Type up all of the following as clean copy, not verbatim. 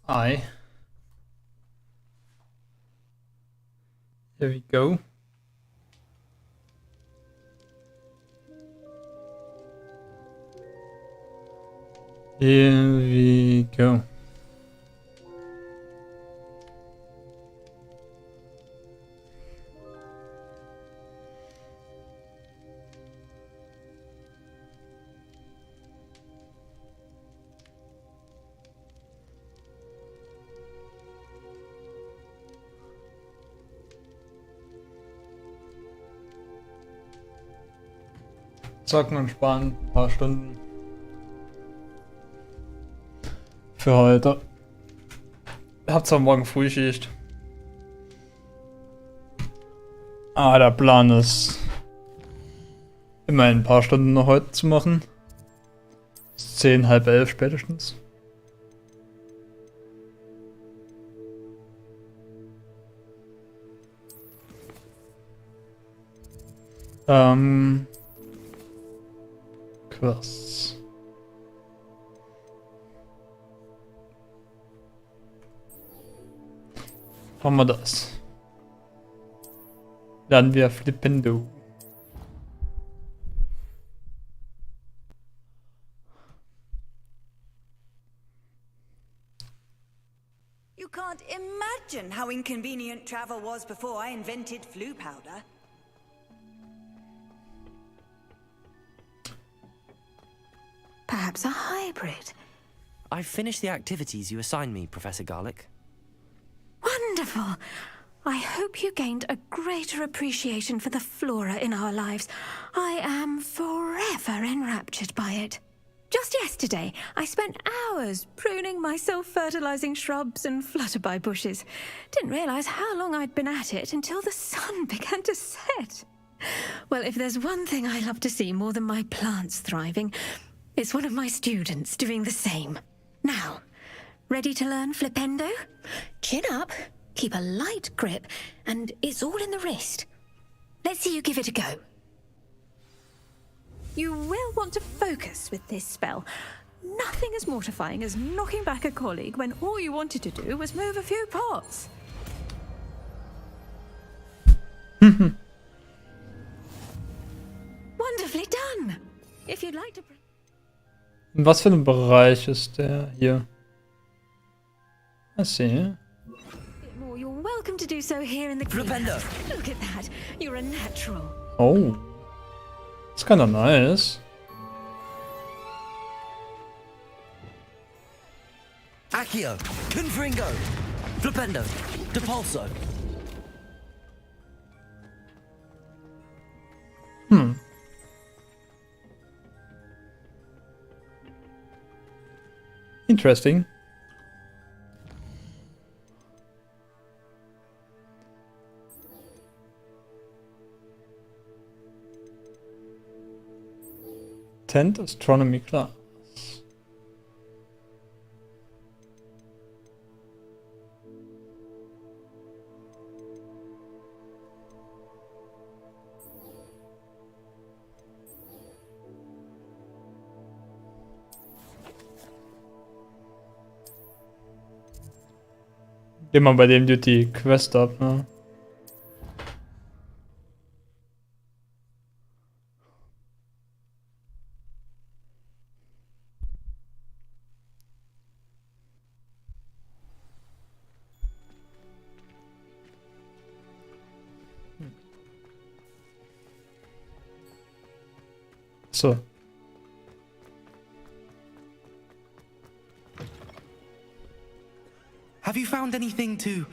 I. Here we go. Here we go. Zocken und sparen ein paar Stunden für heute. Ich hab zwar morgen Frühschicht. Aber der Plan ist, immerhin ein paar Stunden noch heute zu machen. 10, halb 11 spätestens. Quests. Machen wir das. Dann wir Flippendo. You can't imagine how inconvenient travel was before I invented flu powder. Perhaps a hybrid. I've finished the activities you assigned me, Professor Garlick. Wonderful. I hope you gained a greater appreciation for the flora in our lives. I am forever enraptured by it. Just yesterday, I spent hours pruning my self-fertilizing shrubs and flutterby bushes. Didn't realize how long I'd been at it until the sun began to set. Well, if there's one thing I love to see more than my plants thriving, it's one of my students doing the same. Now, ready to learn Flippendo? Chin up, keep a light grip, and it's all in the wrist. Let's see you give it a go. You will want to focus with this spell. Nothing as mortifying as knocking back a colleague when all you wanted to do was move a few pots. Wonderfully done. If you'd like to... In was für ein Bereich ist der hier? I see. More, you're welcome to do so here in the Flippendo. Look at that. You're a natural. Oh. That's kinda nice. Accio, Confringo, Flippendo, Depulso. Interesting. Tent Astronomy class. Geh mal bei dem die Quest ab, ne? So. Have you found anything to,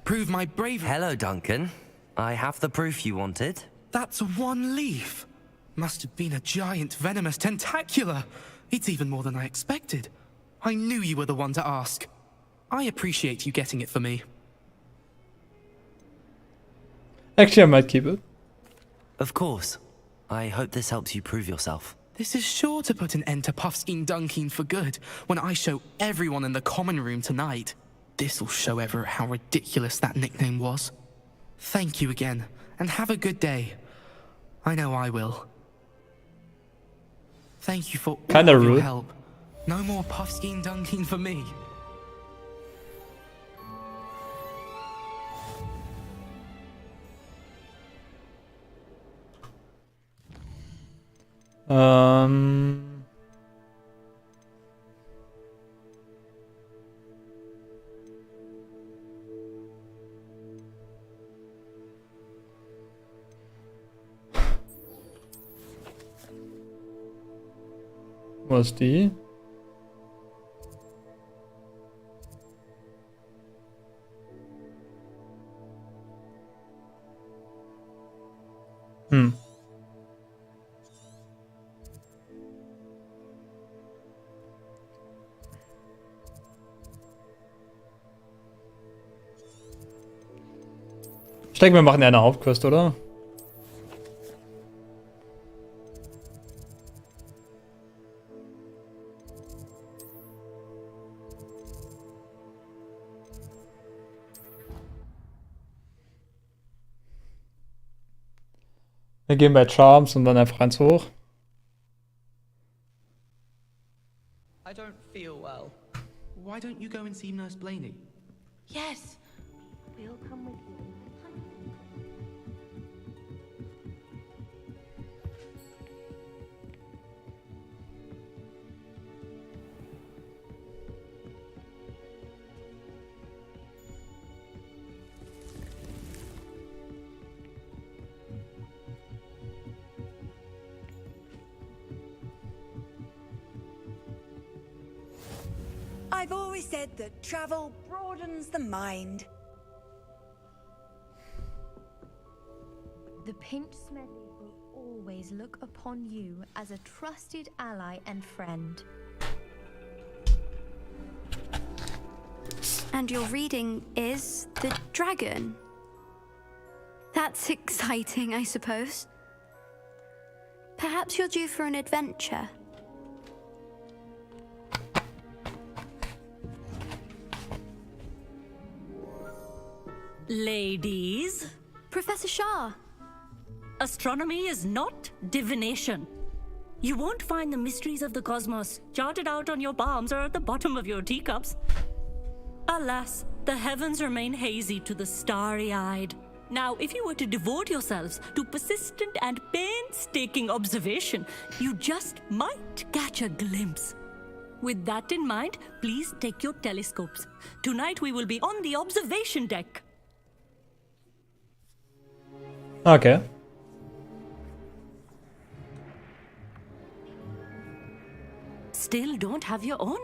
prove my bravery? Hello, Duncan. I have the proof you wanted. That's one leaf. Must have been a giant venomous tentacula. It's even more than I expected. I knew you were the one to ask. I appreciate you getting it for me. Actually, I might keep it. Of course. I hope this helps you prove yourself. This is sure to put an end to Puffskein Dunkeen for good when I show everyone in the common room tonight. This'll show Everett how ridiculous that nickname was. Thank you again, and have a good day. I know I will. Thank you for all Kinda of your rude. help. No more Puffskein Dunkeen for me. Wo ist die? Ich denke, wir machen ja eine Hauptquest, oder? Wir gehen bei Charms und dann einfach eins hoch. I don't feel well. Why don't you go and see Nurse Blaney? Yes, we'll come with you. I've always said that travel broadens the mind. The Pinch Smedley will always look upon you as a trusted ally and friend. And your reading is the dragon. That's exciting, I suppose. Perhaps you're due for an adventure. Ladies, Professor Shah. astronomy is not divination. You won't find the mysteries of the cosmos charted out on your palms or at the bottom of your teacups. Alas, the heavens remain hazy to the starry-eyed. Now, if you were to devote yourselves to persistent and painstaking observation, you just might catch a glimpse. With that in mind, please take your telescopes. Tonight we will be on the observation deck. Okay. Still don't have your own?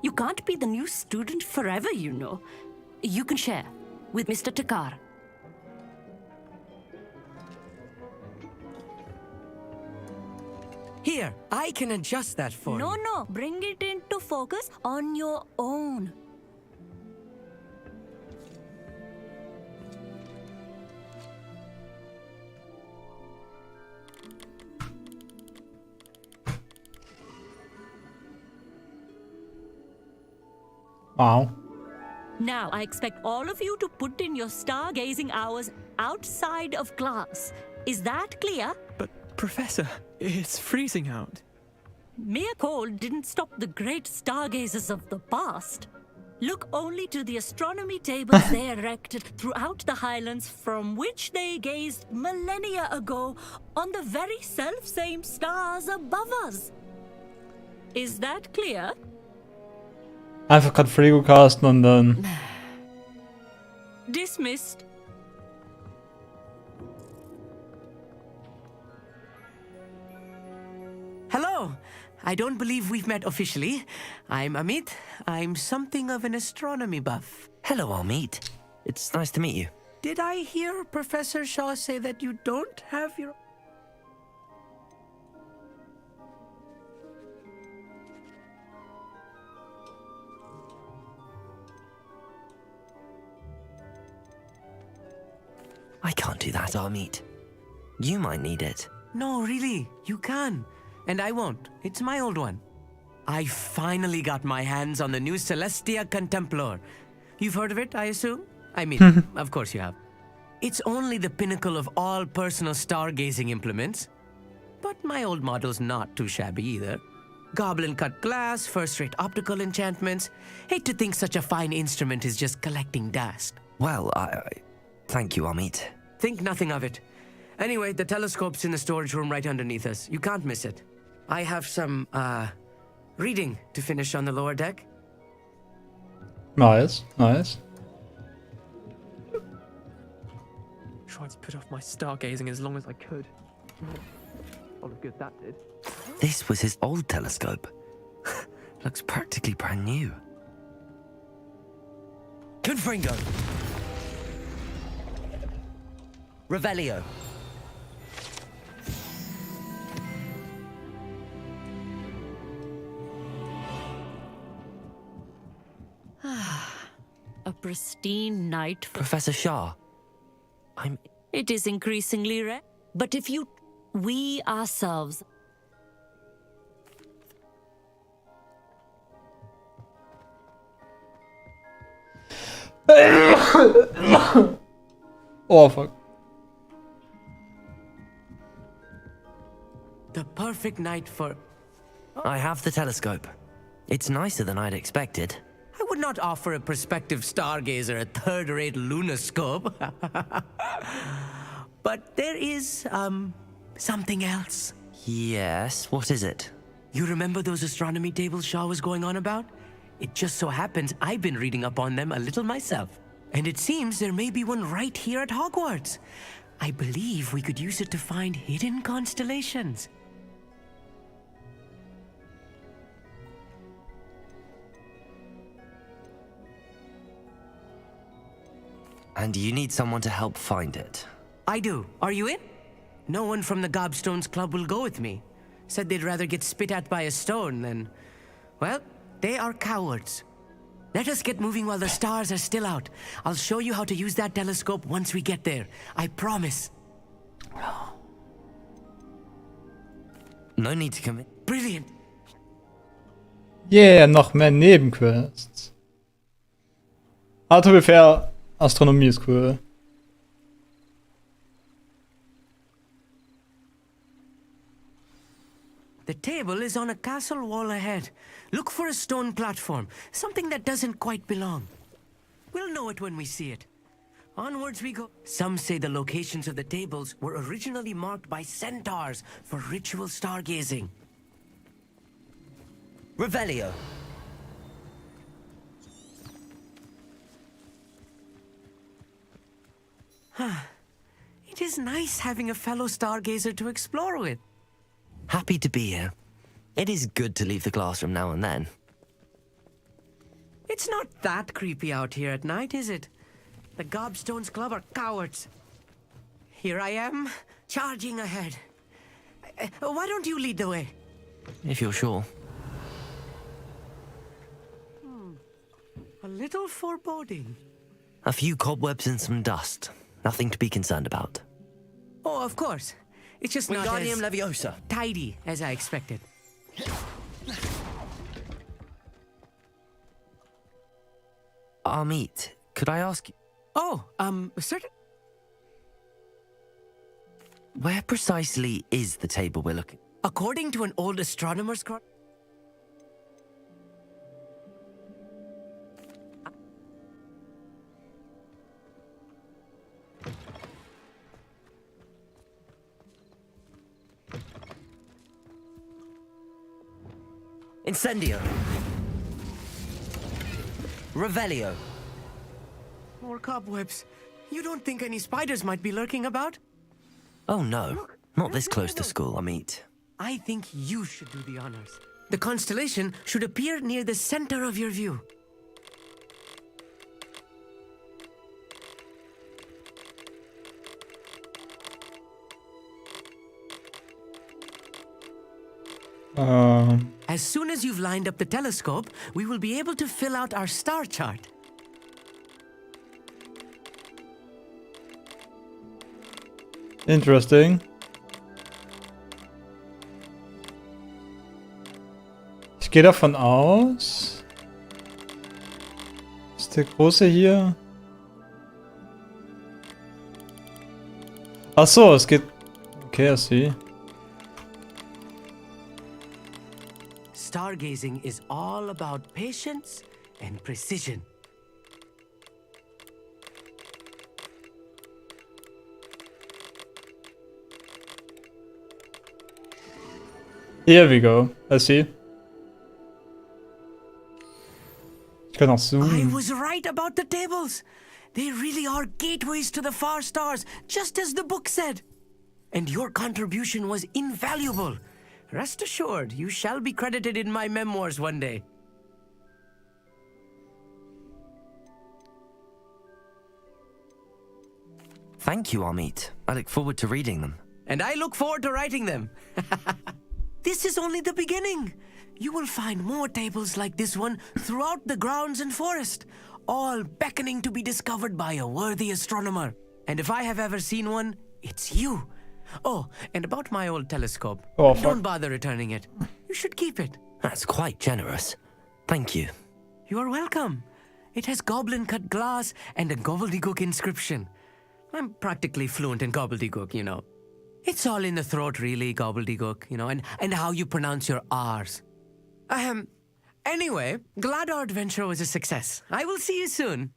You can't be the new student forever, you know. You can share with Mr. Takar. Here, I can adjust that for you. No, bring it into focus on your own. Wow. Now, I expect all of you to put in your stargazing hours outside of class. Is that clear? But, Professor, it's freezing out. Mere cold didn't stop the great stargazers of the past. Look only to the astronomy tables they erected throughout the highlands from which they gazed millennia ago on the very self-same stars above us. Is that clear? Einfach gerade Frigo casten und dann. Dismissed. Hello! I don't believe we've met officially. I'm Amit. I'm something of an astronomy buff. Hello, Amit. It's nice to meet you. Did I hear Professor Shaw say that you don't have your... I can't do that, Amit. You might need it. No, really, you can. And I won't. It's my old one. I finally got my hands on the new Celestia Contemplar. You've heard of it, I assume? I mean, of course you have. It's only the pinnacle of all personal stargazing implements. But my old model's not too shabby either. Goblin-cut glass, first-rate optical enchantments. Hate to think such a fine instrument is just collecting dust. Well, thank you, Amit. Think nothing of it. Anyway, the telescope's in the storage room right underneath us. You can't miss it. I have some, reading to finish on the lower deck. Nice, nice. Tried to put off my stargazing as long as I could. All the good that did. This was his old telescope. Looks practically brand new. Confringo. Revelio. A pristine night for... Professor Shah. It is increasingly rare. But if you... We ourselves... Oh, fuck. The perfect night for... I have the telescope. It's nicer than I'd expected. I would not offer a prospective stargazer a third-rate lunoscope. But there is, something else. Yes, what is it? You remember those astronomy tables Shaw was going on about? It just so happens I've been reading up on them a little myself. And it seems there may be one right here at Hogwarts. I believe we could use it to find hidden constellations. And you need someone to help find it. I do. Are you in? No one from the Gobstones Club will go with me. Said they'd rather get spit at by a stone than... Well, they are cowards. Let us get moving while the stars are still out. I'll show you how to use that telescope once we get there. I promise. No need to come in. Brilliant. Yeah, noch mehr Nebenquests. Ah, to be fair, Astronomie ist cool. The table is on a castle wall ahead. Look for a stone platform, something that doesn't quite belong. We'll know it when we see it. Onwards we go. Some say the locations of the tables were originally marked by centaurs for ritual stargazing. Revelio. It is nice having a fellow stargazer to explore with. Happy to be here. It is good to leave the classroom now and then. It's not that creepy out here at night, is it? The Gobstones Club are cowards. Here I am, charging ahead. Why don't you lead the way? If you're sure. A little foreboding. A few cobwebs and some dust. Nothing to be concerned about. Oh, of course. It's just not Wingardium as Leviosa. tidy as I expected. Amit, could I ask you, Oh, certain... where precisely is the table we're looking? According to an old astronomer's chron... Incendio. Revelio. More cobwebs. You don't think any spiders might be lurking about? Oh no, not this close to school, Amit. I think you should do the honors. The constellation should appear near the center of your view. As soon as you've lined up the telescope, we will be able to fill out our star chart. Interesting. Ich gehe davon aus. Ist der große hier? Ach so, es geht. Okay, I see. Stargazing is all about patience and precision. Here we go. I see. Ich kann auch I zoomen. was right about the tables. They really are gateways to the far stars, just as the book said. And your contribution was invaluable. Rest assured, you shall be credited in my memoirs one day. Thank you, Amit. I look forward to reading them. And I look forward to writing them. This is only the beginning. You will find more tables like this one throughout the grounds and forest, all beckoning to be discovered by a worthy astronomer. And if I have ever seen one, it's you. Oh, and about my old telescope. Oh, fuck. Don't bother returning it. You should keep it. That's quite generous. Thank you. You are welcome. It has goblin-cut glass and a gobbledygook inscription. I'm practically fluent in gobbledygook, you know. It's all in the throat, really, gobbledygook, you know, and how you pronounce your R's. Anyway, glad our adventure was a success. I will see you soon.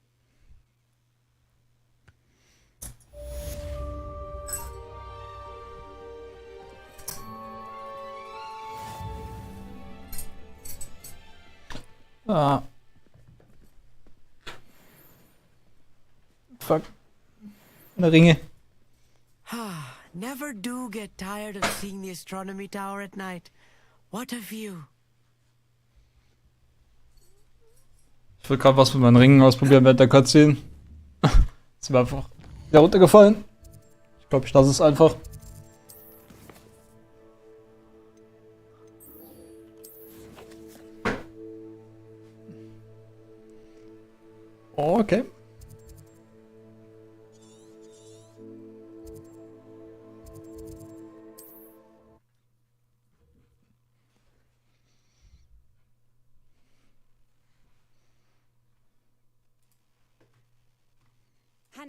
Ah. Fuck. Eine Ringe. Never do get tired of seeing the astronomy tower at night. What a view. Ich will gerade was mit meinen Ringen ausprobieren während der Cutscene. Ist mir einfach wieder runtergefallen. Ich glaube, ich lasse es einfach. Oh, okay.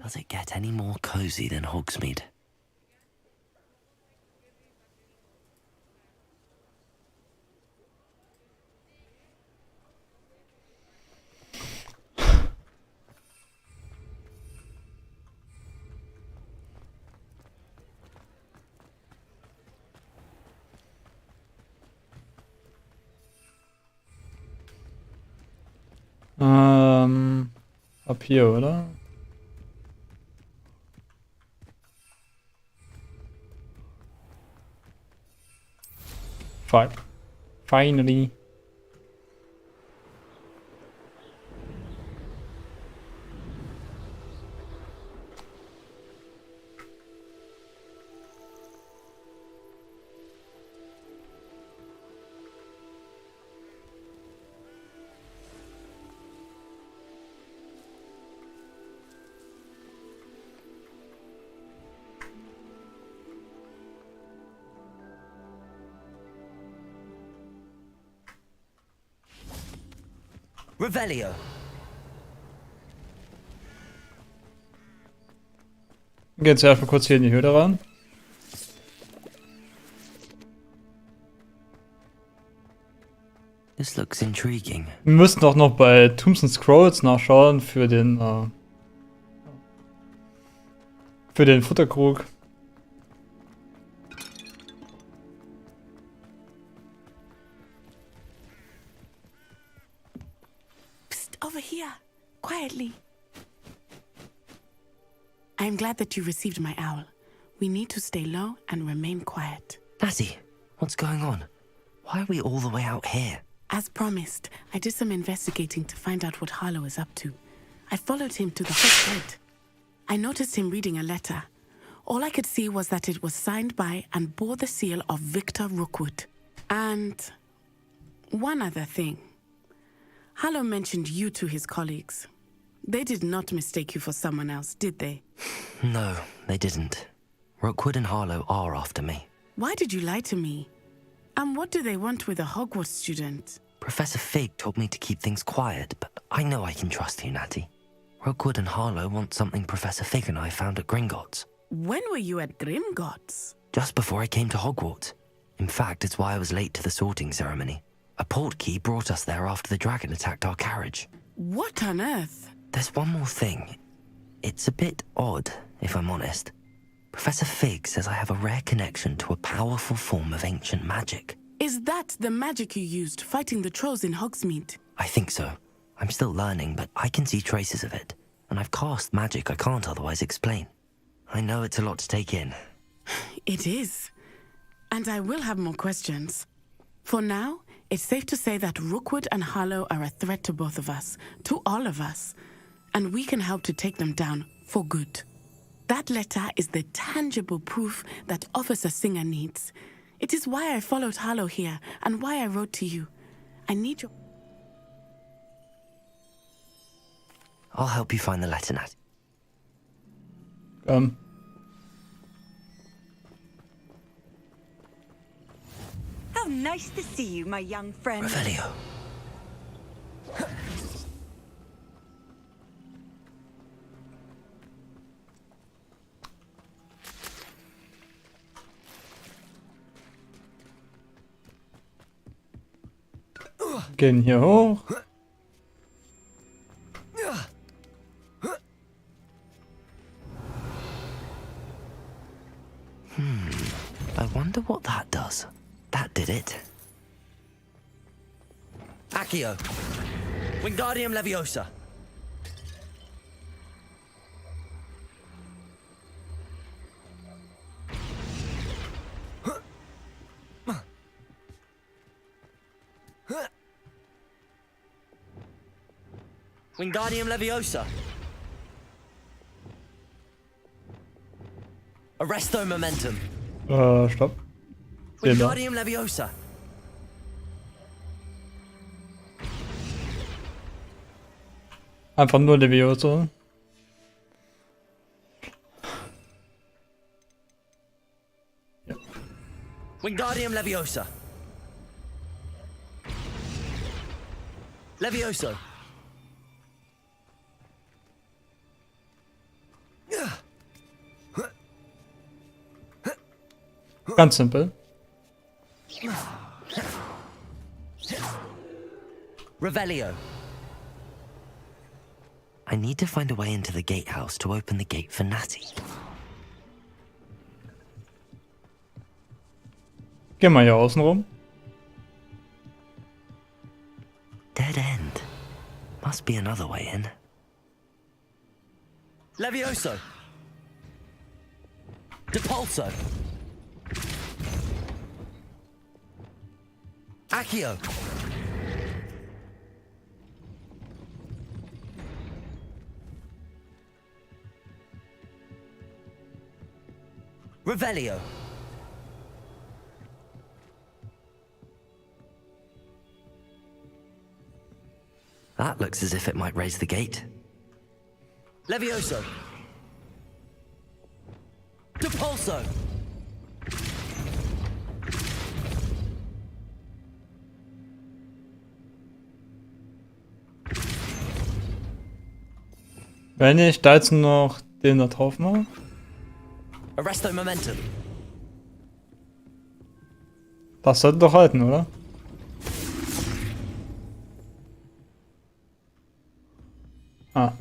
Does it get any more cozy than Hogsmeade? Ab hier, oder? Fine. Finally. Revelio. Wir gehen jetzt erstmal kurz hier in die Höhle ran. This looks intriguing. Wir müssen auch noch bei Tombs and Scrolls nachschauen für den Futterkrug. Over here, quietly. I am glad that you received my owl. We need to stay low and remain quiet. Natty, what's going on? Why are we all the way out here? As promised, I did some investigating to find out what Harlow is up to. I followed him to the hot bed. I noticed him reading a letter. All I could see was that it was signed by and bore the seal of Victor Rookwood. And one other thing. Harlow mentioned you to his colleagues. They did not mistake you for someone else, did they? No, they didn't. Rookwood and Harlow are after me. Why did you lie to me? And what do they want with a Hogwarts student? Professor Fig told me to keep things quiet, but I know I can trust you, Natty. Rookwood and Harlow want something Professor Fig and I found at Gringotts. When were you at Gringotts? Just before I came to Hogwarts. In fact, it's why I was late to the sorting ceremony. A portkey brought us there after the dragon attacked our carriage. What on earth? There's one more thing. It's a bit odd, if I'm honest. Professor Fig says I have a rare connection to a powerful form of ancient magic. Is that the magic you used fighting the trolls in Hogsmeade? I think so. I'm still learning, but I can see traces of it. And I've cast magic I can't otherwise explain. I know it's a lot to take in. It is. And I will have more questions. For now, it's safe to say that Rookwood and Harlow are a threat to both of us, to all of us. And we can help to take them down for good. That letter is the tangible proof that Officer Singer needs. It is why I followed Harlow here and why I wrote to you. I need your... I'll help you find the letter, Nat. How nice to see you, my young friend. Revelio. Gehen hier hoch. I wonder what that does. That did it. Accio. Wingardium Leviosa. Wingardium Leviosa. Arresto Momentum. Stopp. Den da. Wingardium Leviosa. Einfach nur Levioso. Ja. Wingardium Leviosa. Levioso. Ganz simpel. Revelio. I need to find a way into the gatehouse to open the gate for Natty. Geh mal hier außen rum. Dead end. Must be another way in. Levioso. Depulso. Accio. Revelio. That looks as if it might raise the gate. Levioso. Depulso. Wenn ich da jetzt noch den da drauf mache. Arresto Momentum. Das sollte doch halten, oder? Ah.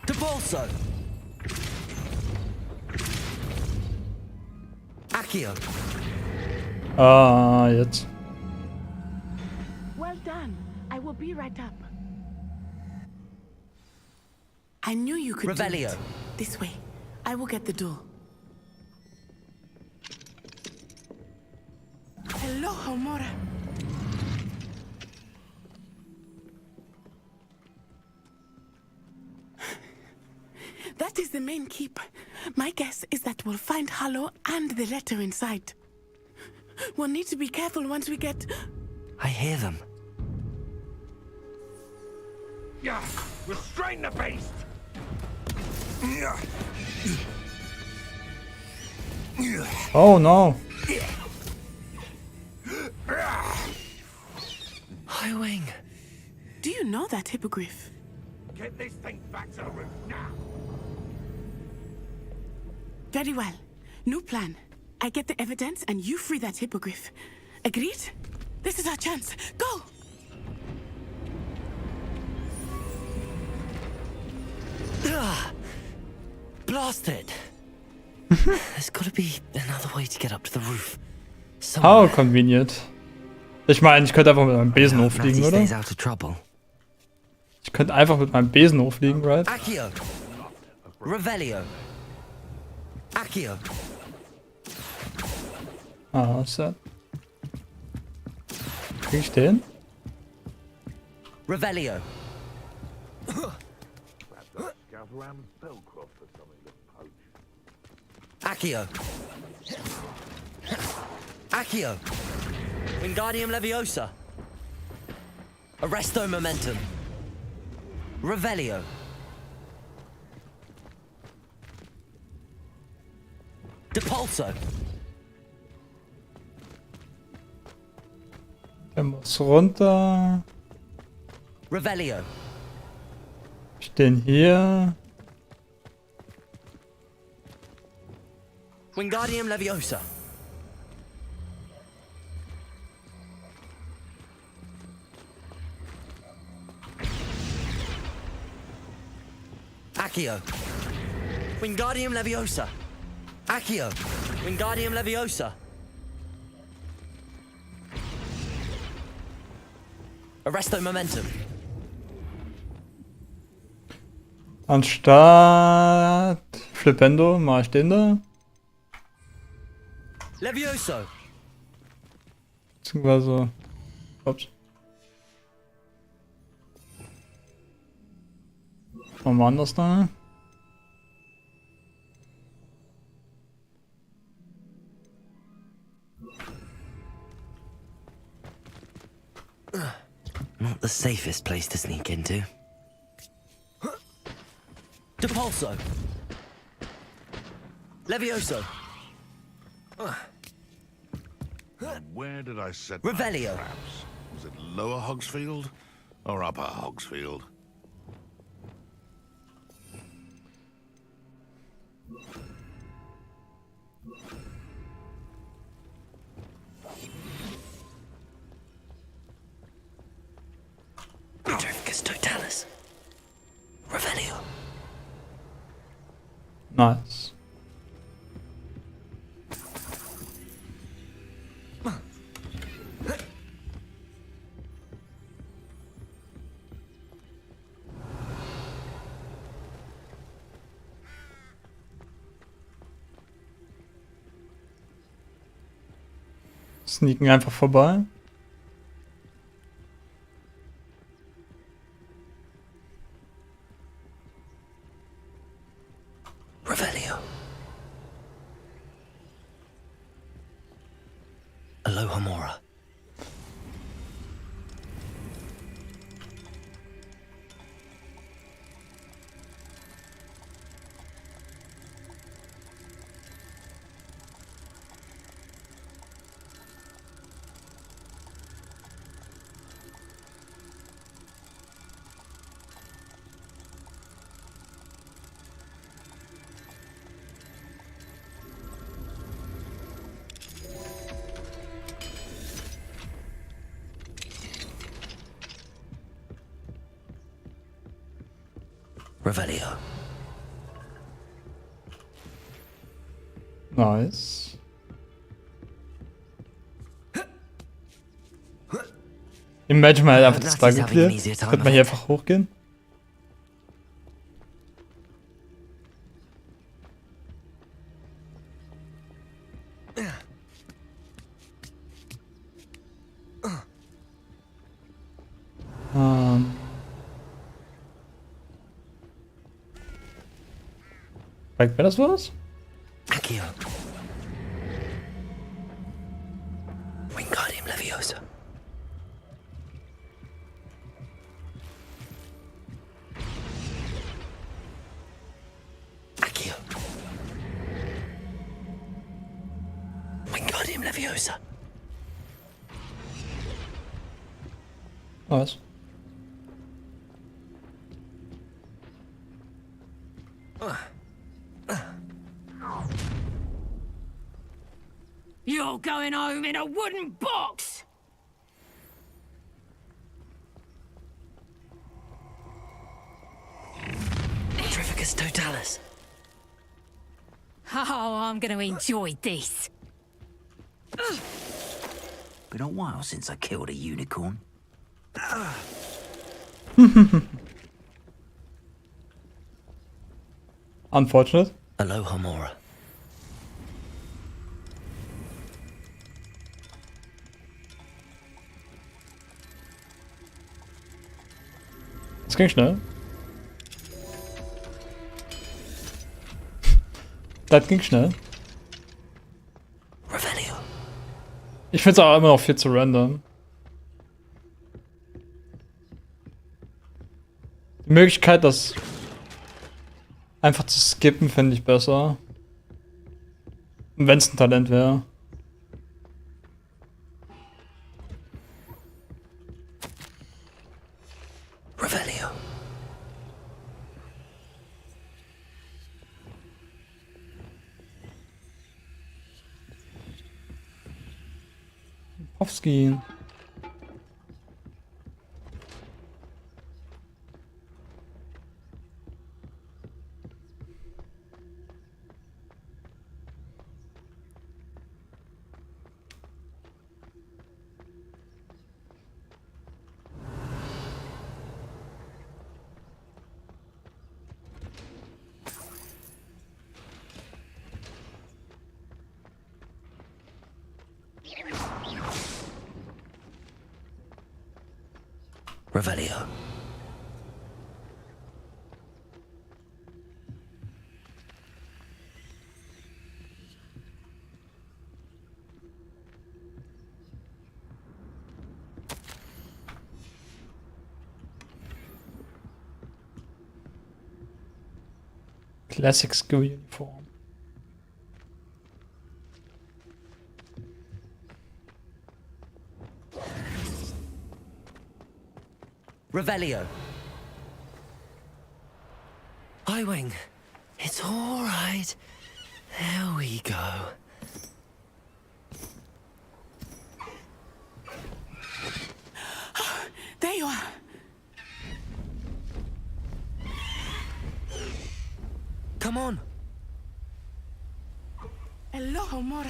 Depulso. Accio. Ah, jetzt. Well done. I will be right up. I knew you could do Revelio. it. This way. I will get the door. Hello, Homora. That is the main keep. My guess is that we'll find Harlow and the letter inside. We'll need to be careful once we get... I hear them. Yeah, restrain the beast! Oh no. Highwing. Do you know that hippogriff? Get this thing back to the roof now! Very well. New plan. I get the evidence and you free that hippogriff. Agreed? This is our chance. Go! Blast it! There's gotta be another way to get up to the roof. How convenient. Ich meine, ich könnte einfach mit meinem Besen hochfliegen, oder? Stays out of trouble. Ich könnte einfach mit meinem Besen hochfliegen, right? Accio. Revelio. Accio. Ah, was ist das? Krieg ich den? Revelio. Accio. Accio. Wingardium Leviosa. Arresto Momentum. Revelio. Depulso. Der muss runter. Revelio. Ich den hier. Wingardium Leviosa. Accio. Wingardium Leviosa. Accio. Wingardium Leviosa. Arresto Momentum. Anstatt Flipendo mache ich den da. Levioso. Beziehungsweise. Ups. Machen wir anders da. Not the safest place to sneak into. Depulso. Levioso. Where did I set Revelio. my traps? Was it Lower Hogsfield or Upper Hogsfield? Petrificus Totalis. Revelio. Nice. Sneaken einfach vorbei. Revelio. Alohomora. Revelio. Nice. Imagine mal einfach das Bug geklärt. Könnte man hier einfach hochgehen? Zeigt mir das was? Accio. Wingardium Leviosa. Accio. Wingardium Leviosa. Was? You're going home in a wooden box! Petrificus Totalis. Oh, I'm going to enjoy this. Been a while since I killed a unicorn. Unfortunate. Aloha, Mora. Das ging schnell. Das ging schnell. Revelio. Ich finde es auch immer noch viel zu random. Die Möglichkeit, das einfach zu skippen, finde ich besser. Wenn es ein Talent wäre. Revelio. Aufski. Revelio. Classic School Uniform. Revelio. Highwing. It's all right. There we go. There you are. Come on. Aloha, Mora.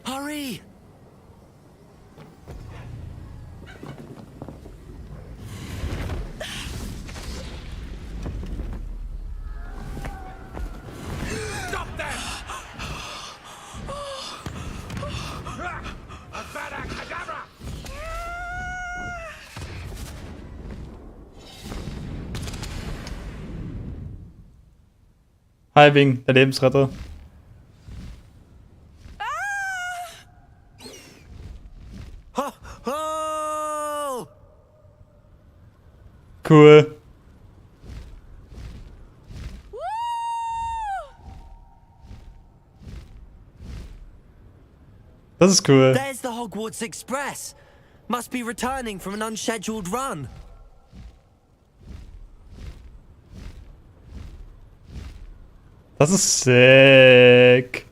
Hurry. Halving, der Lebensretter. Ho, ho! Cool. Das ist cool. There's the Hogwarts Express. Must be returning from an unscheduled run. Das ist sick.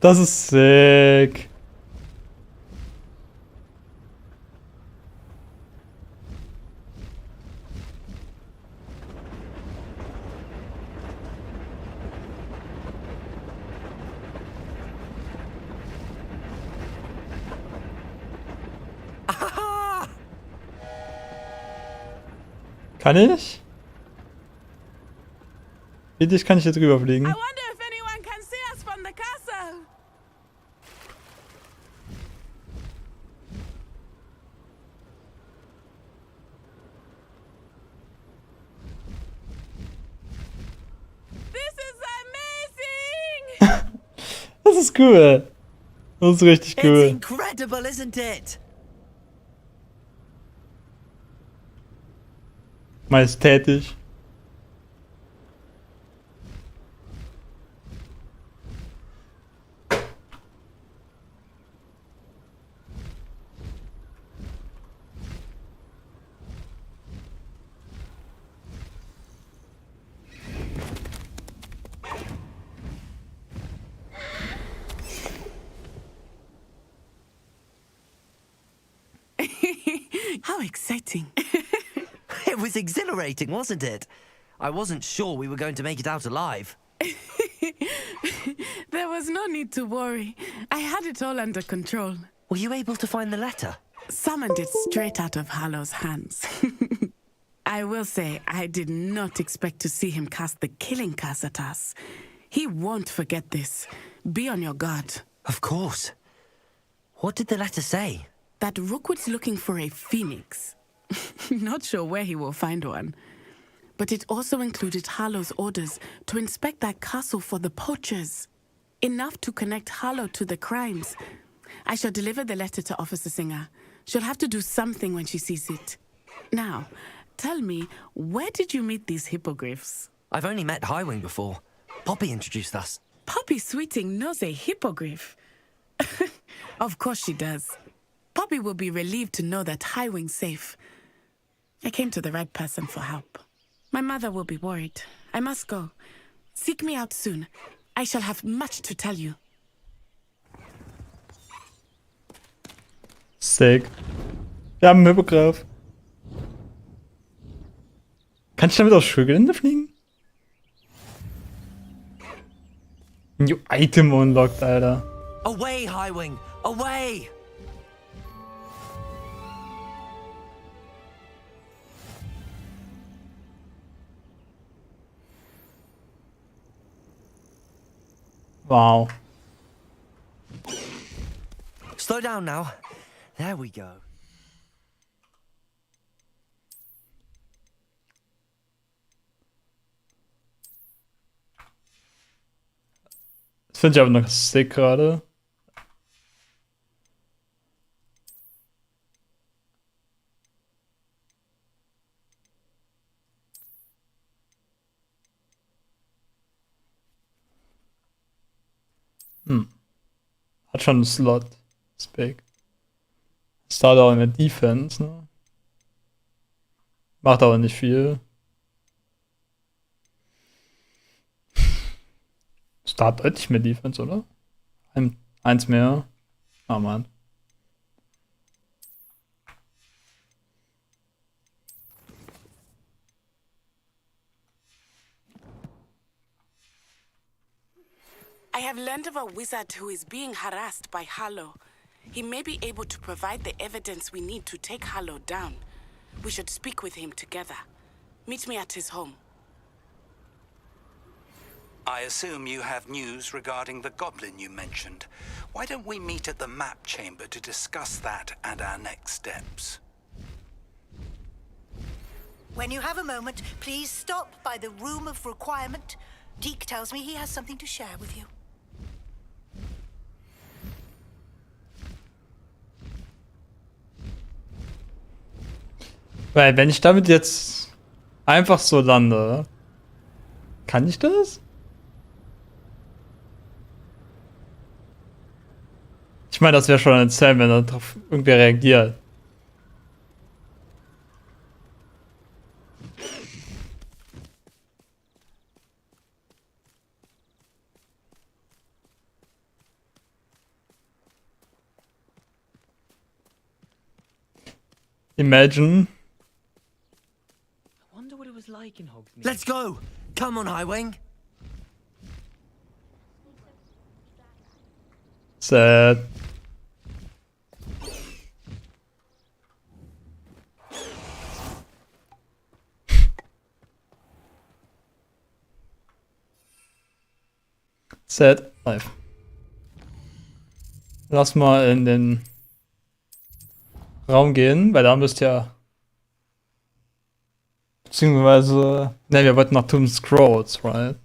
Das ist sick. Kann ich? Wie dicht kann ich hier drüber fliegen? I wonder if anyone can see us from the castle. This is amazing. Das ist cool. Das ist richtig It's cool. incredible, isn't it? Majestätisch. How exciting. It was exhilarating, wasn't it? I wasn't sure we were going to make it out alive. There was no need to worry. I had it all under control. Were you able to find the letter? Summoned it straight out of Harlow's hands. I will say, I did not expect to see him cast the killing curse at us. He won't forget this. Be on your guard. Of course. What did the letter say? That Rookwood's looking for a phoenix. Not sure where he will find one. But it also included Harlow's orders to inspect that castle for the poachers. Enough to connect Harlow to the crimes. I shall deliver the letter to Officer Singer. She'll have to do something when she sees it. Now, tell me, where did you meet these hippogriffs? I've only met Highwing before. Poppy introduced us. Poppy Sweeting knows a hippogriff. Of course she does. Poppy will be relieved to know that Highwing's safe. I came to the right person for help. My mother will be worried. I must go. Seek me out soon. I shall have much to tell you. Sick. Wir haben einen Hippogriff. Kann ich damit aufs Schulgelände fliegen? New Item unlocked, Alter. Away, Highwing! Away! Wow. Slow down now. There we go. Das finde ich aber noch sick gerade. Hat schon einen Slot. Ist big. Start auch in der Defense, ne? Macht aber nicht viel. Start deutlich mehr Defense, oder? Eins mehr. Ah, Mann. I have learned of a wizard who is being harassed by Harlow. He may be able to provide the evidence we need to take Harlow down. We should speak with him together. Meet me at his home. I assume you have news regarding the goblin you mentioned. Why don't we meet at the map chamber to discuss that and our next steps? When you have a moment, please stop by the Room of Requirement. Deke tells me he has something to share with you. Weil wenn ich damit jetzt einfach so lande, kann ich das? Ich meine, das wäre schon ein Sam, wenn darauf irgendwer reagiert. Imagine. Let's go! Come on, Highwing! Sad. Sad life. Lass mal in den Raum gehen, weil da müsst ihr. Beziehungsweise. Ne, wir wollten nach Tomb Scrolls, right?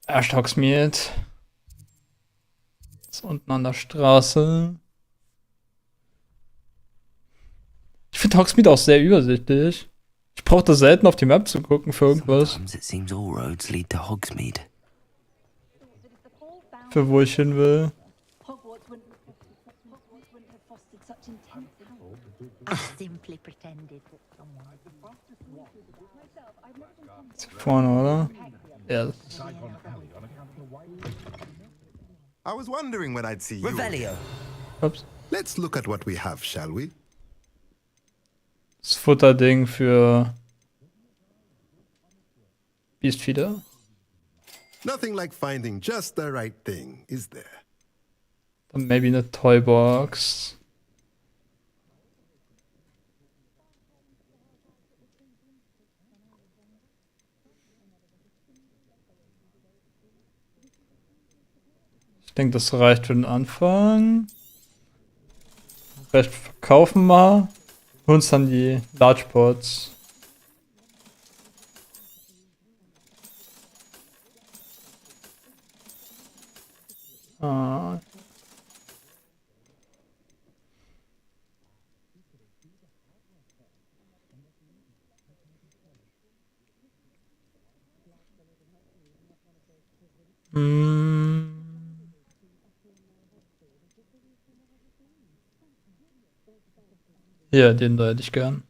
Erst Hogsmeade. Ist unten an der Straße. Ich finde Hogsmeade auch sehr übersichtlich. Ich brauche da selten auf die Map zu gucken für irgendwas. Sometimes it seems all roads lead to Hogsmeade. Für wo ich hin will. Simply pretended that someone... Ist hier vorne, oder? Ja. I was wondering when I'd see you. Revelio. Ups. Let's look at what we have, shall we? Das Futterding für Beastfeeder. Nothing like finding just the right thing, is there? Dann maybe eine Toybox. Ich denke, das reicht für den Anfang. Vielleicht verkaufen wir. Holen uns dann die Large Pots. Ah. Ja, den da hätte ich gern.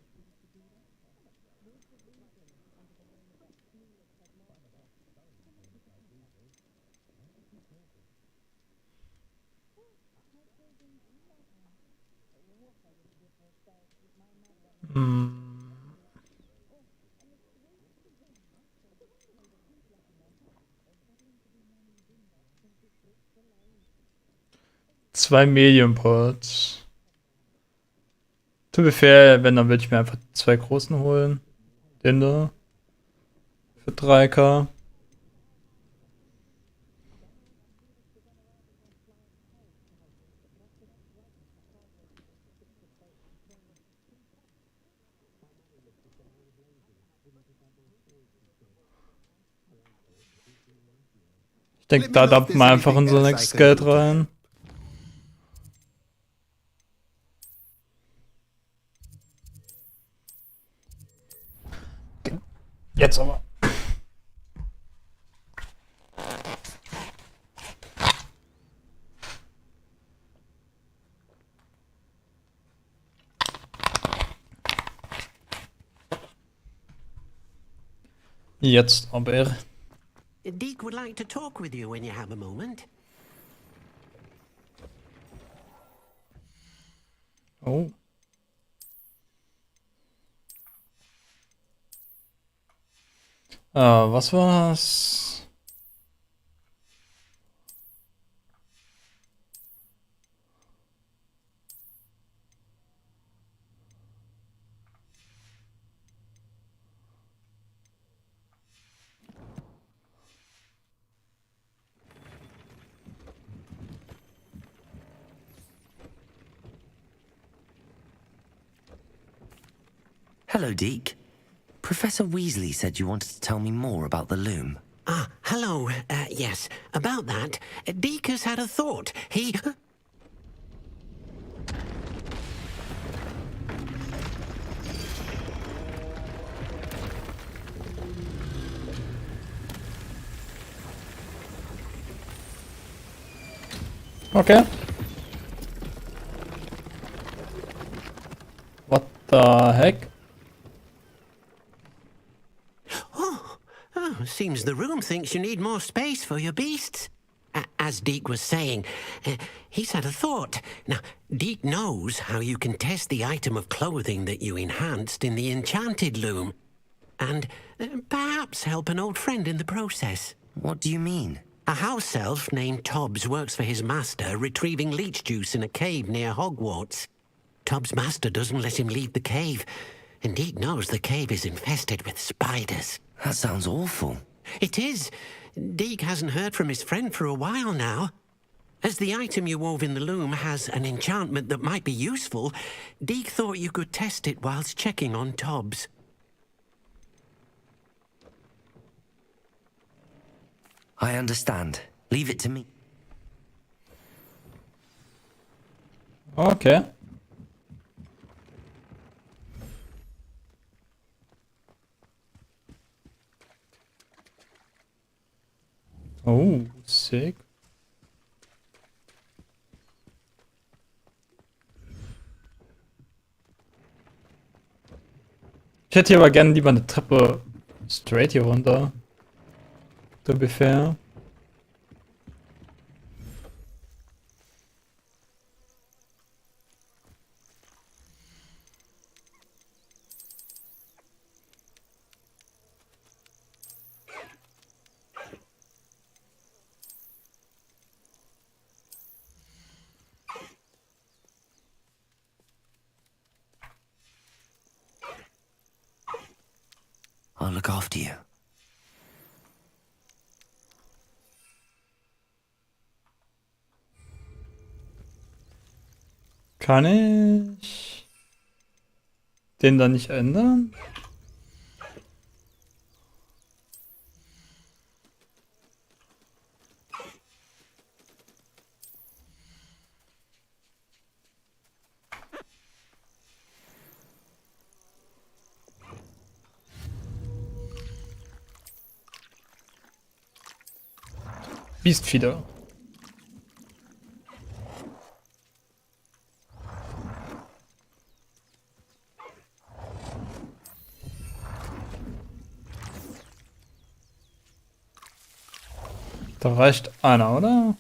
Zwei Medium Pots. To be fair, wenn, dann würde ich mir einfach zwei großen holen. Den da. Für 3k. Ich denke, da dampfen wir einfach unser nächstes Geld rein. Jetzt aber. Jetzt aber. Deke would like to talk with you when you have a moment. Oh. Was war's? Hello, Deke. Professor Weasley said you wanted to tell me more about the loom. Ah, hello. Yes, about that. Deke has had a thought. He... Okay. What the heck? Oh, seems the room thinks you need more space for your beasts. As Deke was saying, he's had a thought. Now, Deke knows how you can test the item of clothing that you enhanced in the enchanted loom. And perhaps help an old friend in the process. What do you mean? A house elf named Tobbs works for his master, retrieving leech juice in a cave near Hogwarts. Tobbs' master doesn't let him leave the cave, and Deke knows the cave is infested with spiders. That sounds awful. It is. Deke hasn't heard from his friend for a while now. As the item you wove in the loom has an enchantment that might be useful, Deke thought you could test it whilst checking on Tobbs. I understand. Leave it to me. Okay. Oh, sick. Ich hätte hier aber gerne lieber eine Treppe straight hier runter. To be fair. look after you. Kann ich den dann nicht ändern? Biestfieder. Da reicht einer, oder?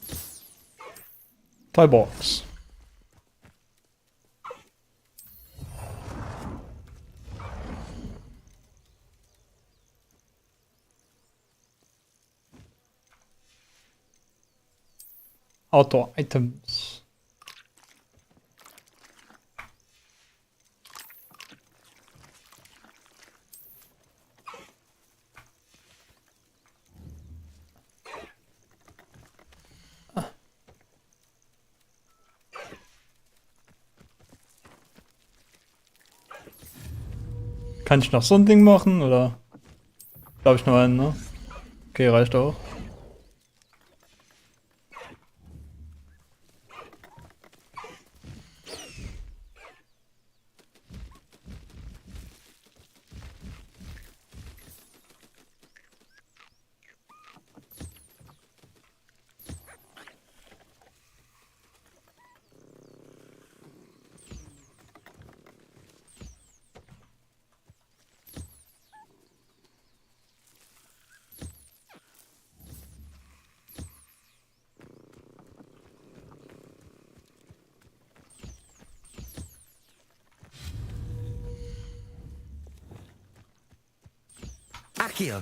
3 Box. Outdoor Items. Kann ich noch so ein Ding machen, oder? Glaube ich nur einen, ne? Okay, reicht auch. Accio.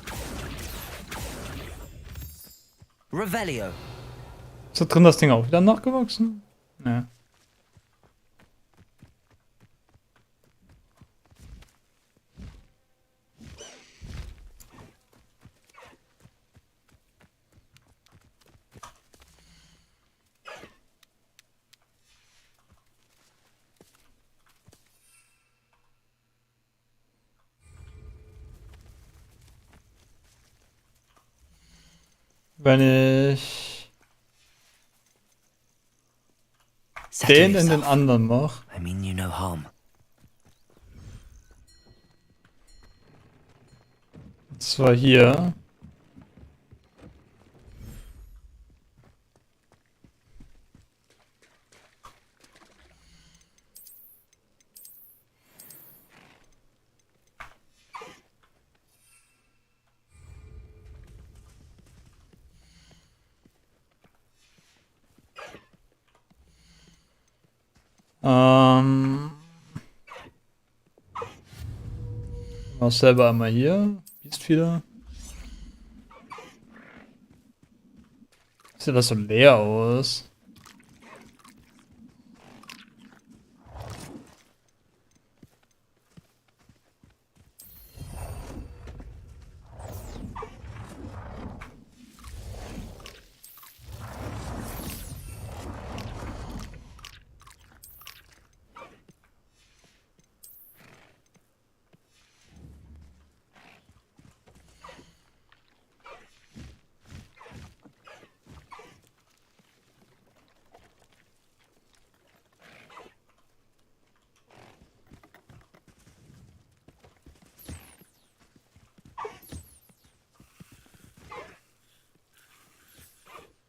Revelio. Ist da drin das Ding auch wieder nachgewachsen? Ja. Wenn ich den in den anderen mache. I mean you no harm. Und zwar hier. Mach selber einmal hier. Biestfieder. Sieht das so leer aus?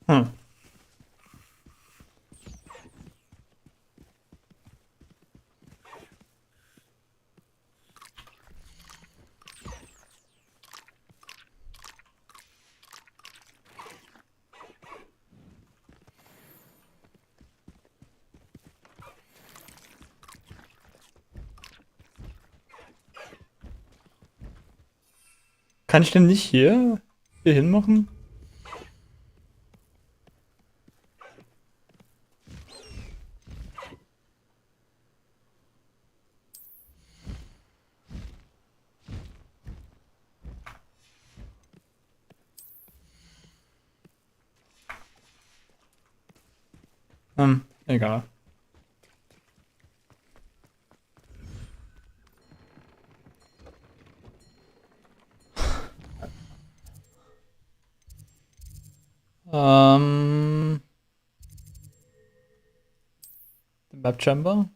Hm. Kann ich denn nicht hier hinmachen? Egal. Map Chamber.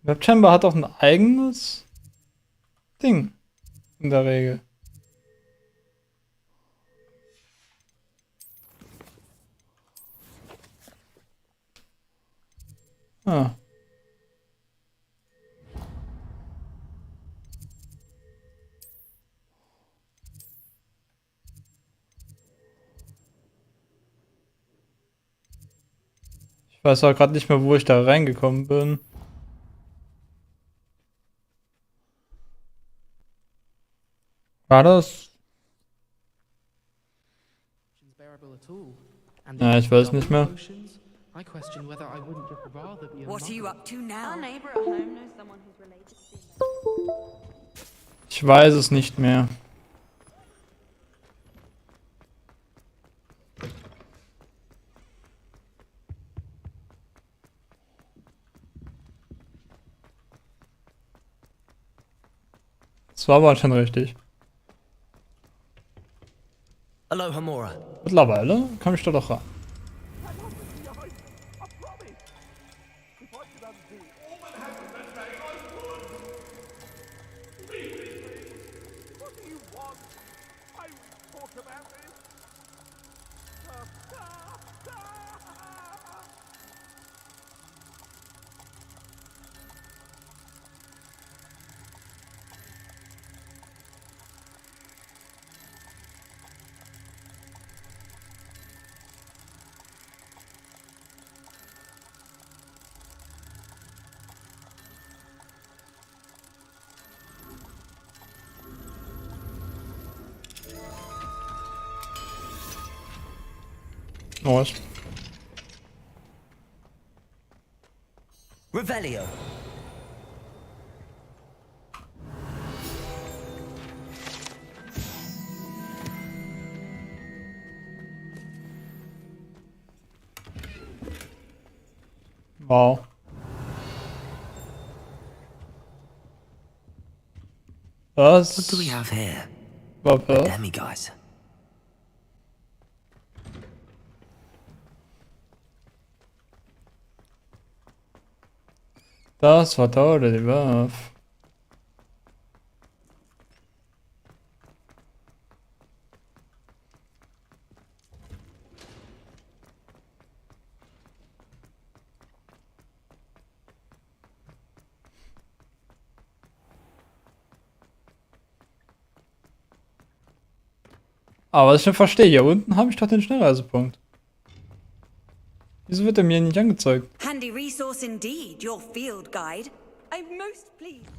Map Chamber hat auch ein eigenes Ding. In der Regel. Ah. Ich weiß auch gerade nicht mehr, wo ich da reingekommen bin. War das? Ja, ich weiß nicht mehr. What are you up to now? Ich weiß es nicht mehr. Das war aber schon richtig. Hello, Hamura. Mittlerweile komme ich da doch ran. Was? Revelio. Wow. Was? What do we have here? Warte. Demiguise. Das war toll, die Wurf. Aber was ich nicht verstehe, hier unten habe ich doch den Schnellreisepunkt. Wieso wird er mir nicht angezeigt? Handy resource indeed, your field guide. I'm most pleased.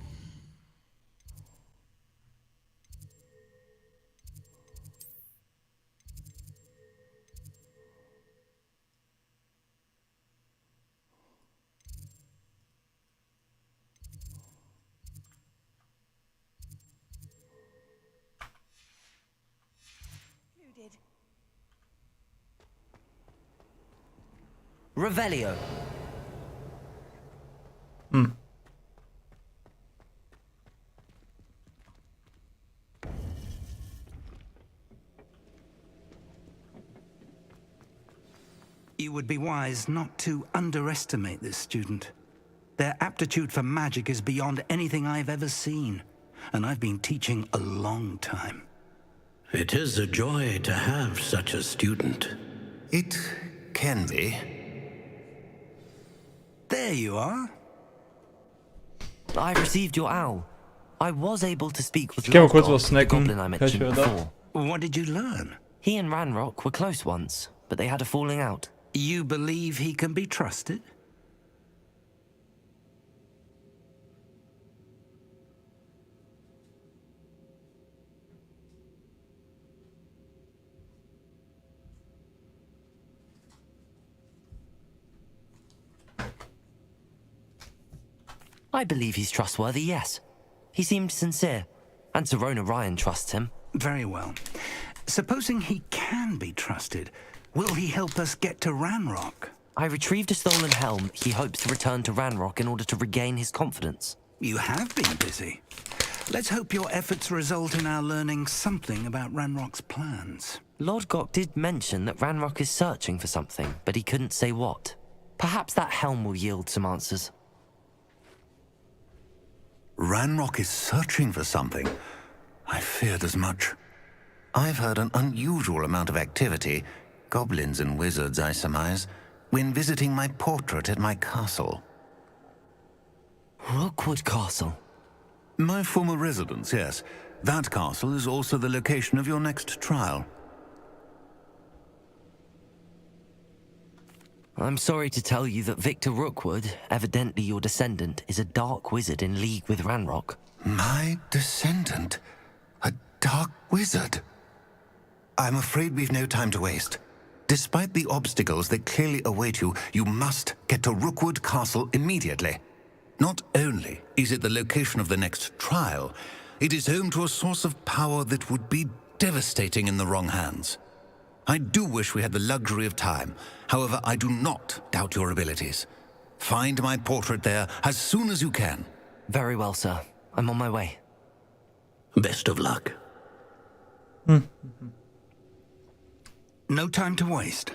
Revelio. You would be wise not to underestimate this student. Their aptitude for magic is beyond anything I've ever seen, and I've been teaching a long time. It is a joy to have such a student. It can be. There you are. I received your owl. I was able to speak with Ich geh mal Lord kurz Gog, was the snacken. goblin I Gleich mentioned wieder da. before. What did you learn? He and Ranrock were close once, but they had a falling out. You believe he can be trusted? I believe he's trustworthy, yes. He seemed sincere, and Serona Ryan trusts him. Very well. Supposing he can be trusted, will he help us get to Ranrock? I retrieved a stolen helm he hopes to return to Ranrock in order to regain his confidence. You have been busy. Let's hope your efforts result in our learning something about Ranrock's plans. Lord Gok did mention that Ranrock is searching for something, but he couldn't say what. Perhaps that helm will yield some answers. Ranrock is searching for something. I feared as much. I've heard an unusual amount of activity, goblins and wizards, I surmise, when visiting my portrait at my castle. Rookwood Castle? My former residence, yes. That castle is also the location of your next trial. I'm sorry to tell you that Victor Rookwood, evidently your descendant, is a dark wizard in league with Ranrock. My descendant? A dark wizard? I'm afraid we've no time to waste. Despite the obstacles that clearly await you, you must get to Rookwood Castle immediately. Not only is it the location of the next trial, it is home to a source of power that would be devastating in the wrong hands. I do wish we had the luxury of time. However, I do not doubt your abilities. Find my portrait there as soon as you can. Very well, sir. I'm on my way. Best of luck. No time to waste.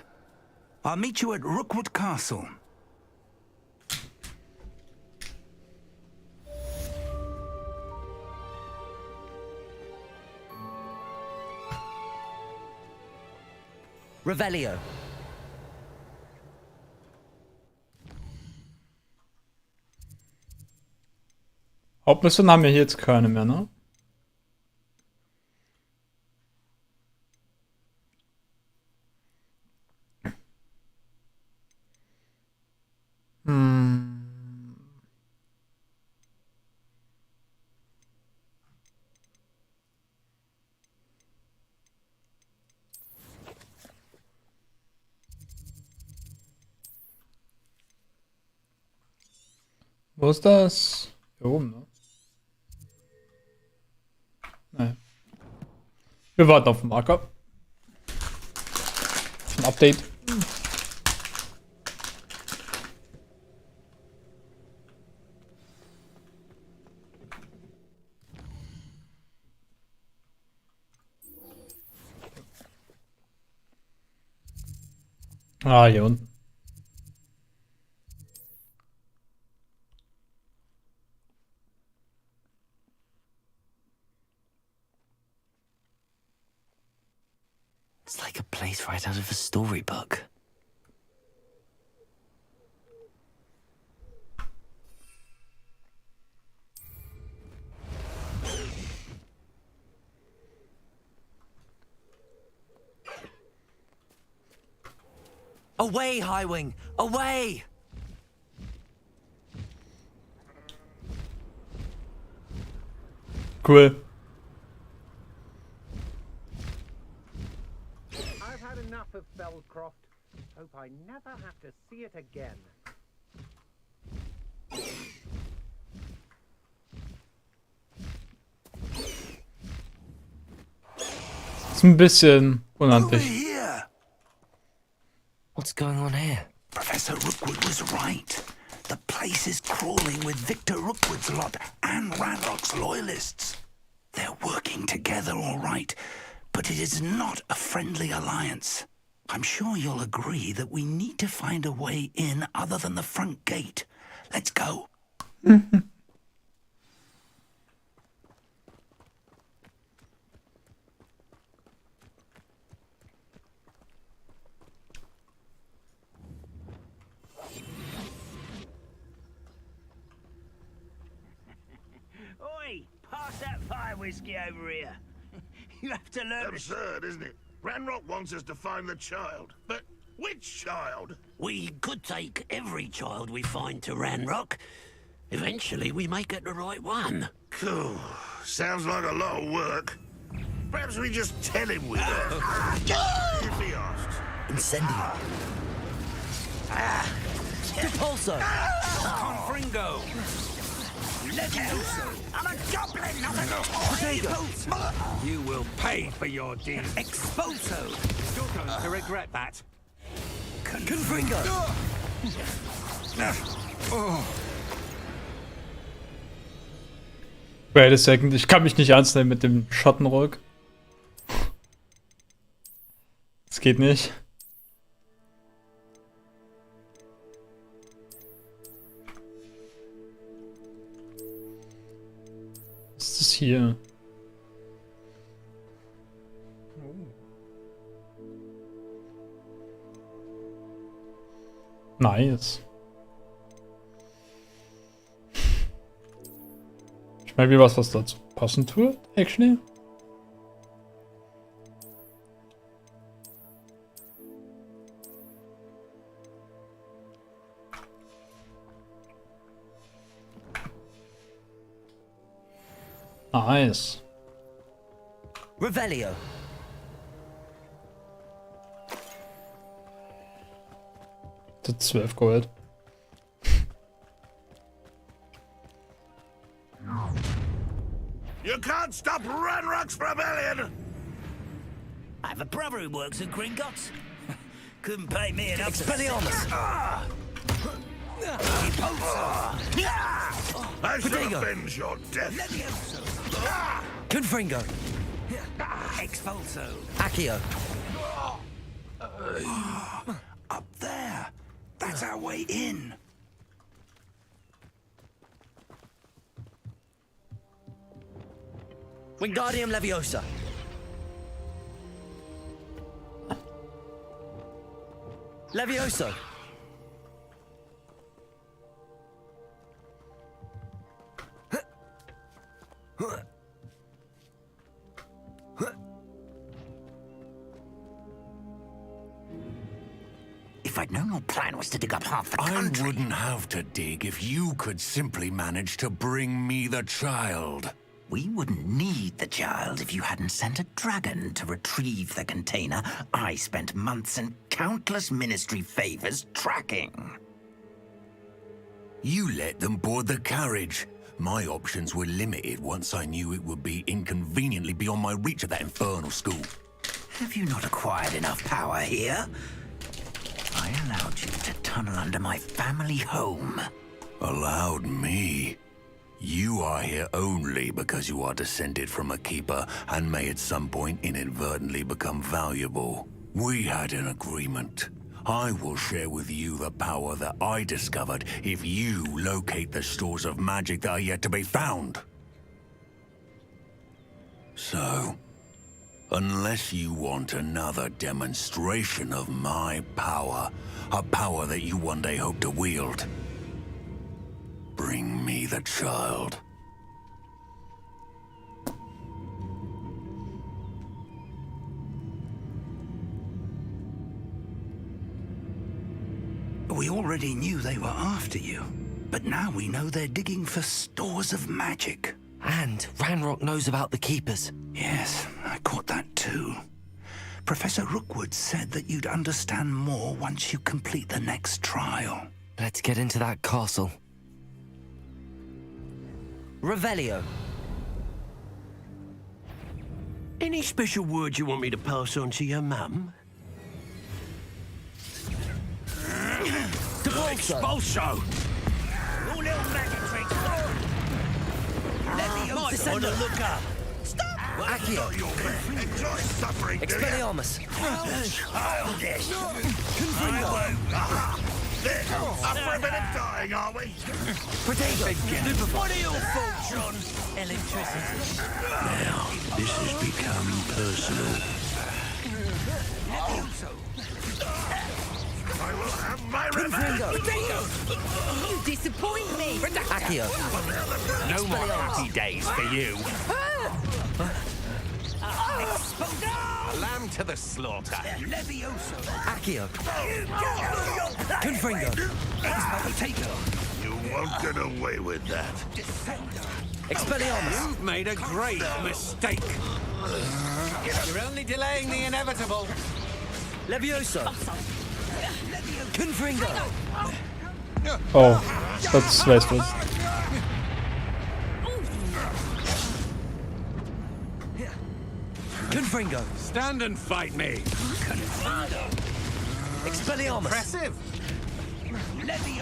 I'll meet you at Rookwood Castle. Revelio. Hauptmission haben wir hier jetzt keine mehr, ne? Wo ist das? Hier oben, ne? Nein. Wir warten auf den Marker. Ein Update. Ah, hier unten. It's like a place right out of a storybook. Away, Highwing! Away! Cool. I've had enough of Felcroft. Hope I never have to see it again. Ist ein bisschen unhandlich. What's going on here? Professor Rookwood was right. The place is crawling with Victor Rookwood's lot and Ranrock's loyalists. They're working together all right, but it is not a friendly alliance. I'm sure you'll agree that we need to find a way in other than the front gate. Let's go. Oi, pass that fire whiskey over here. You have to learn. Absurd, isn't it? Ranrock wants us to find the child. But which child? We could take every child we find to Ranrock. Eventually, we may get the right one. Cool. Sounds like a lot of work. Perhaps we just tell him we're there. If he asks. Incendio. Depulso. Confringo. I'm a goblin, not a toy. You will pay for your deeds. Expulso. You're going to regret that. Confringo. Wait a second, ich kann mich nicht ernst nehmen mit dem Schattenrock. Das geht nicht. Was ist das hier? Nice. Ich meine, wie was dazu passen tut, actually. Nice. Revelio. Das 12 Gold. You can't stop Ranrock's rebellion! I have a brother who works at Gringotts. Couldn't pay me enough. Expelliarmus. I shall avenge your death. Confringo. Expulso. Accio. Up there. That's our way in. Wingardium Leviosa. Levioso. If I'd known your plan was to dig up half the country... I wouldn't have to dig if you could simply manage to bring me the child. We wouldn't need the child if you hadn't sent a dragon to retrieve the container I spent months and countless ministry favors tracking. You let them board the carriage. My options were limited once I knew it would be inconveniently beyond my reach at that infernal school. Have you not acquired enough power here? I allowed you to tunnel under my family home. Allowed me? You are here only because you are descended from a keeper and may at some point inadvertently become valuable. We had an agreement. I will share with you the power that I discovered if you locate the stores of magic that are yet to be found. So, unless you want another demonstration of my power, a power that you one day hope to wield, bring me the child. We already knew they were after you, but now we know they're digging for stores of magic. And Ranrock knows about the Keepers. Yes, I caught that too. Professor Rookwood said that you'd understand more once you complete the next trial. Let's get into that castle. Revelio. Any special words you want me to pass on to your mum? Expulso! All little maggot tricks. Leviosa on the lookout. Stop! Accio. Enjoy suffering, do you? Expelliarmus. Childish. Confringo. There. Up for a bit of dying, are we? Protego. What are your faults, John? Electricity. Now, this has become personal. I will have my revenge. You disappoint me! Accio. No more happy days for you. A lamb to the slaughter. Levioso. Accio. Confringo. You won't get away with that. Expelliarmus. You've made a great mistake. You're only delaying the inevitable. Levioso. Confringo. Oh, das weißt du. Confringo. Stand and fight me. Expelliarmus. Impressive.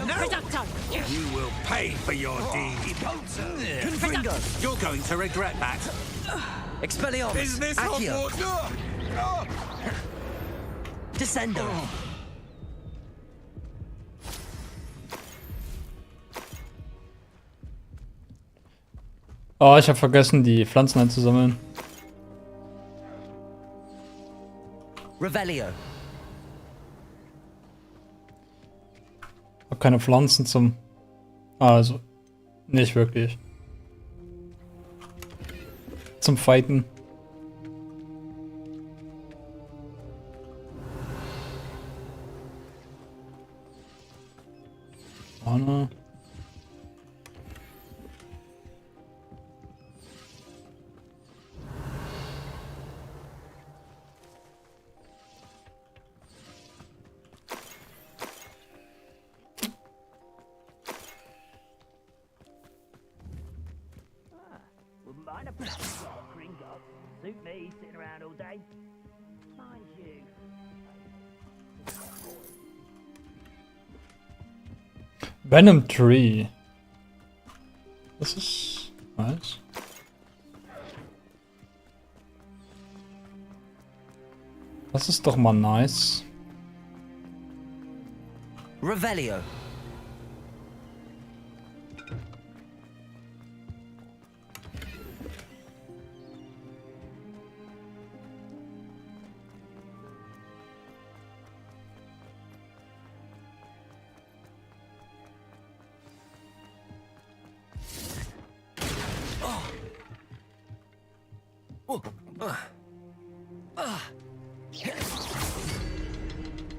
No. You will pay for your deed. Confringo. You're going to regret that. Expelliarmus. Is this Accio. Hogwarts? Descendo. Oh, ich habe vergessen, die Pflanzen einzusammeln. Revelio. Hab keine Pflanzen zum... Also, nicht wirklich. Zum Fighten. Vorne. Wouldn't mind a bloody Gringo. Suit me, sitting around all day. Mind you. Venom Tree. Das ist nice. Das ist doch mal nice. Revelio.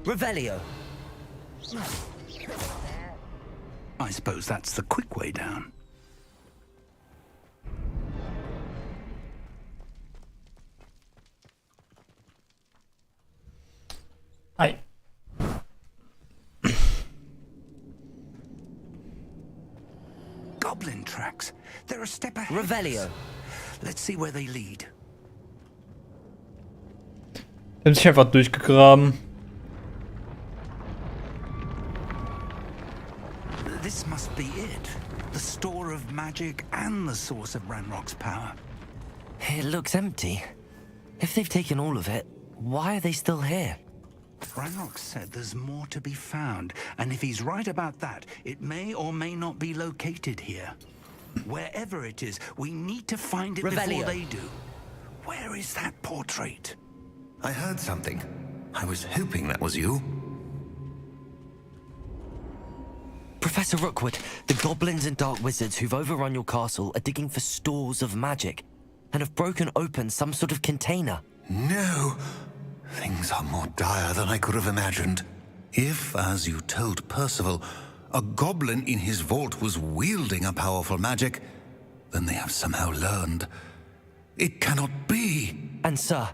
Revelio. I suppose that's the quick way down. Ei. Goblin tracks. They're a step ahead. Revelio. Let's see where they lead. Die haben sich einfach durchgegraben. This must be it. The store of magic and the source of Ranrock's power. It looks empty. If they've taken all of it, why are they still here? Ranrock said there's more to be found, and if he's right about that, it may or may not be located here. Wherever it is, we need to find it before Revelio. they do. Where is that portrait? I heard something. I was hoping that was you. Professor Rookwood, the goblins and dark wizards who've overrun your castle are digging for stores of magic and have broken open some sort of container. No. Things are more dire than I could have imagined. If, as you told Percival, a goblin in his vault was wielding a powerful magic, then they have somehow learned. It cannot be. And sir,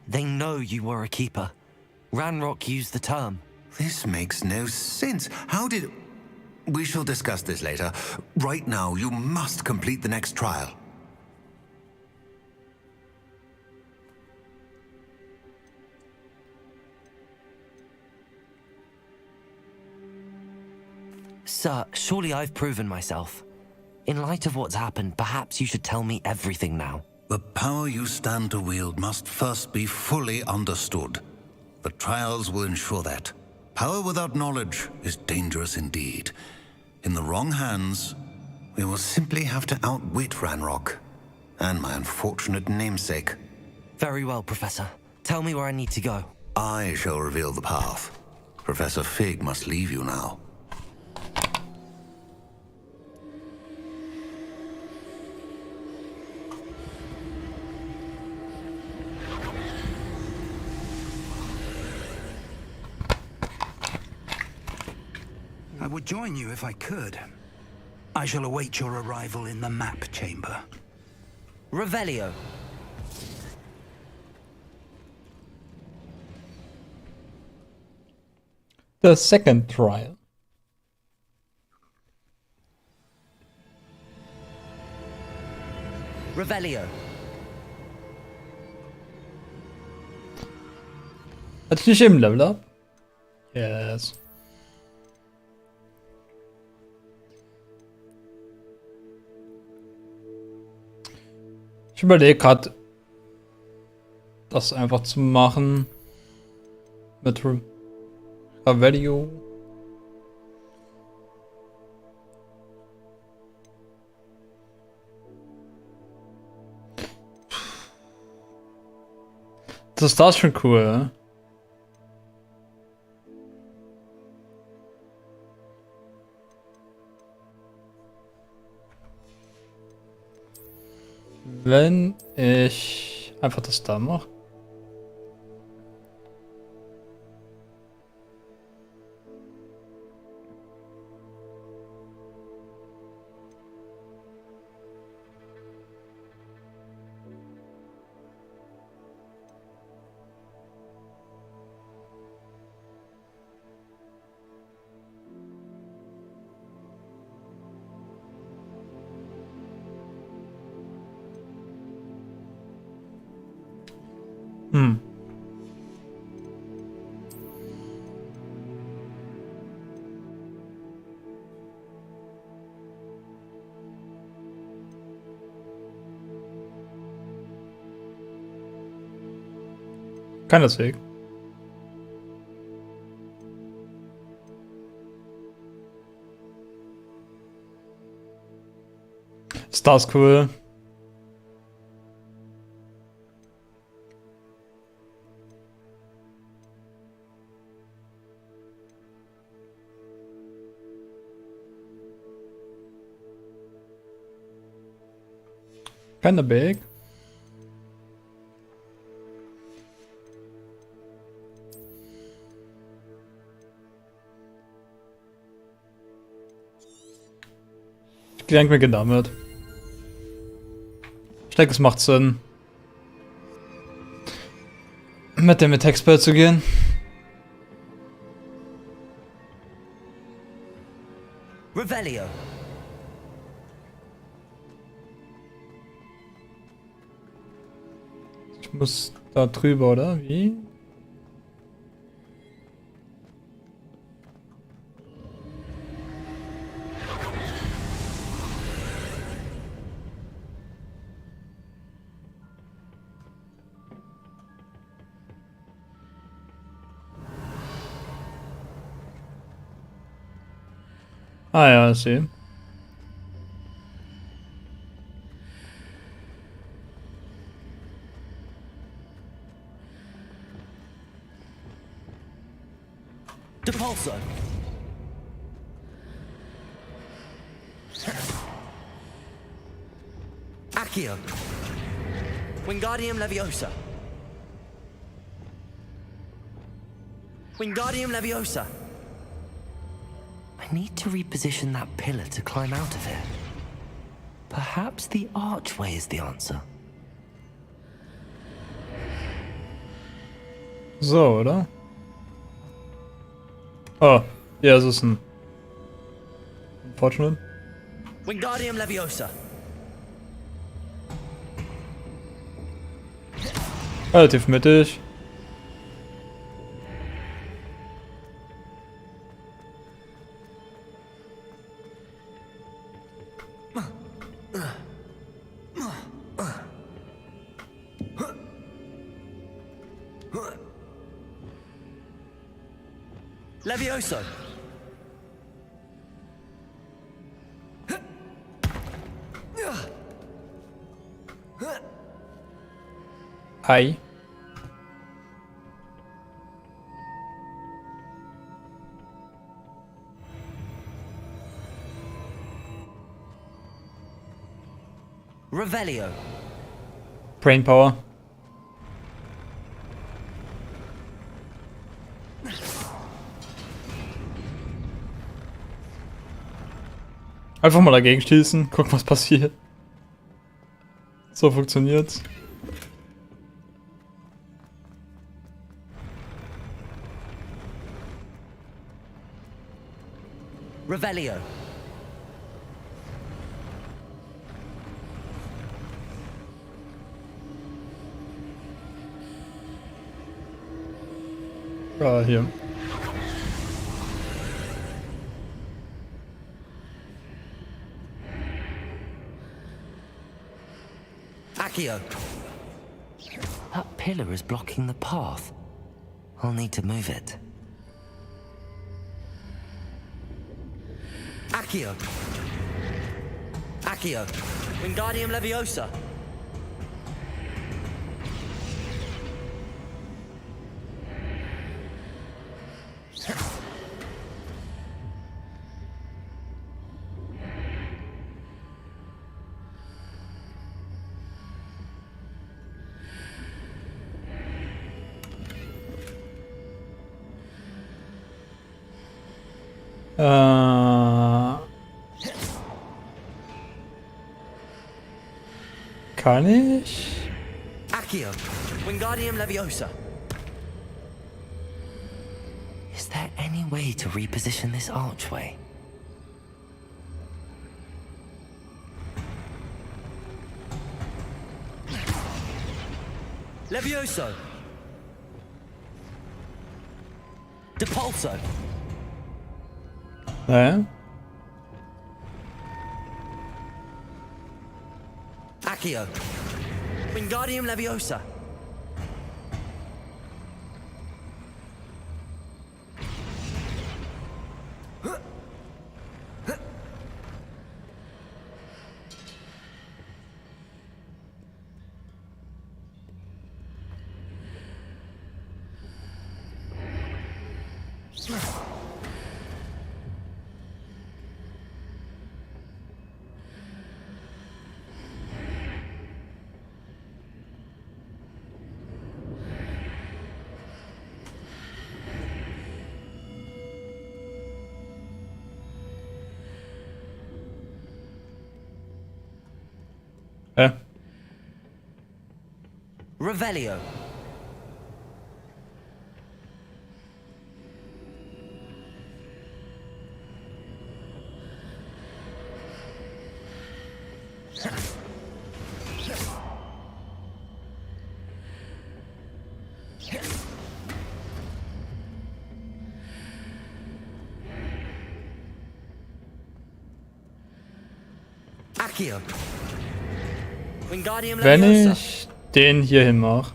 they know you were a keeper. Ranrock used the term. This makes no sense. How did... We shall discuss this later. Right now, you must complete the next trial. Sir, surely I've proven myself. In light of what's happened, perhaps you should tell me everything now. The power you stand to wield must first be fully understood. The trials will ensure that. Power without knowledge is dangerous indeed. In the wrong hands, we will simply have to outwit Ranrock and my unfortunate namesake. Very well, Professor. Tell me where I need to go. I shall reveal the path. Professor Fig must leave you now. I would join you if I could. I shall await your arrival in the map chamber. Revelio. The second trial. Revelio. Hat ich nicht eben Level Up? Yes. Ich überlege gerade, das einfach zu machen mit Revelio. Das ist schon cool, ne? Wenn ich einfach das da mache. Keineswegs. Star ist cool. Kinda big. Ich denke mir damit. Ich denke, es macht Sinn, mit dem Attack-Spell zu gehen. Revelio. Ich muss da drüber, oder? Wie? Ah ja, ich sehe. Depulso. Accio. Wingardium Leviosa. Wingardium Leviosa. I need to reposition that pillar to climb out of it. Perhaps the archway is the answer. So, oder? Oh, ja, es ist ein Fortune. Wingardium Leviosa. Relativ mittig. Levioso. Hi. Revelio. Brainpower. Einfach mal dagegen schießen, gucken, was passiert. So funktioniert's. Revelio. Ah, hier. Accio. That pillar is blocking the path. I'll need to move it. Accio. Accio. Wingardium Leviosa. Kann ich? Accio. Wingardium Leviosa. Is there any way to reposition this archway? Levioso. Depulso. Naja. Accio. Wingardium Leviosa. Revelio. Accio. Wingardium Wenn Leviosa. ich den hier hin mache.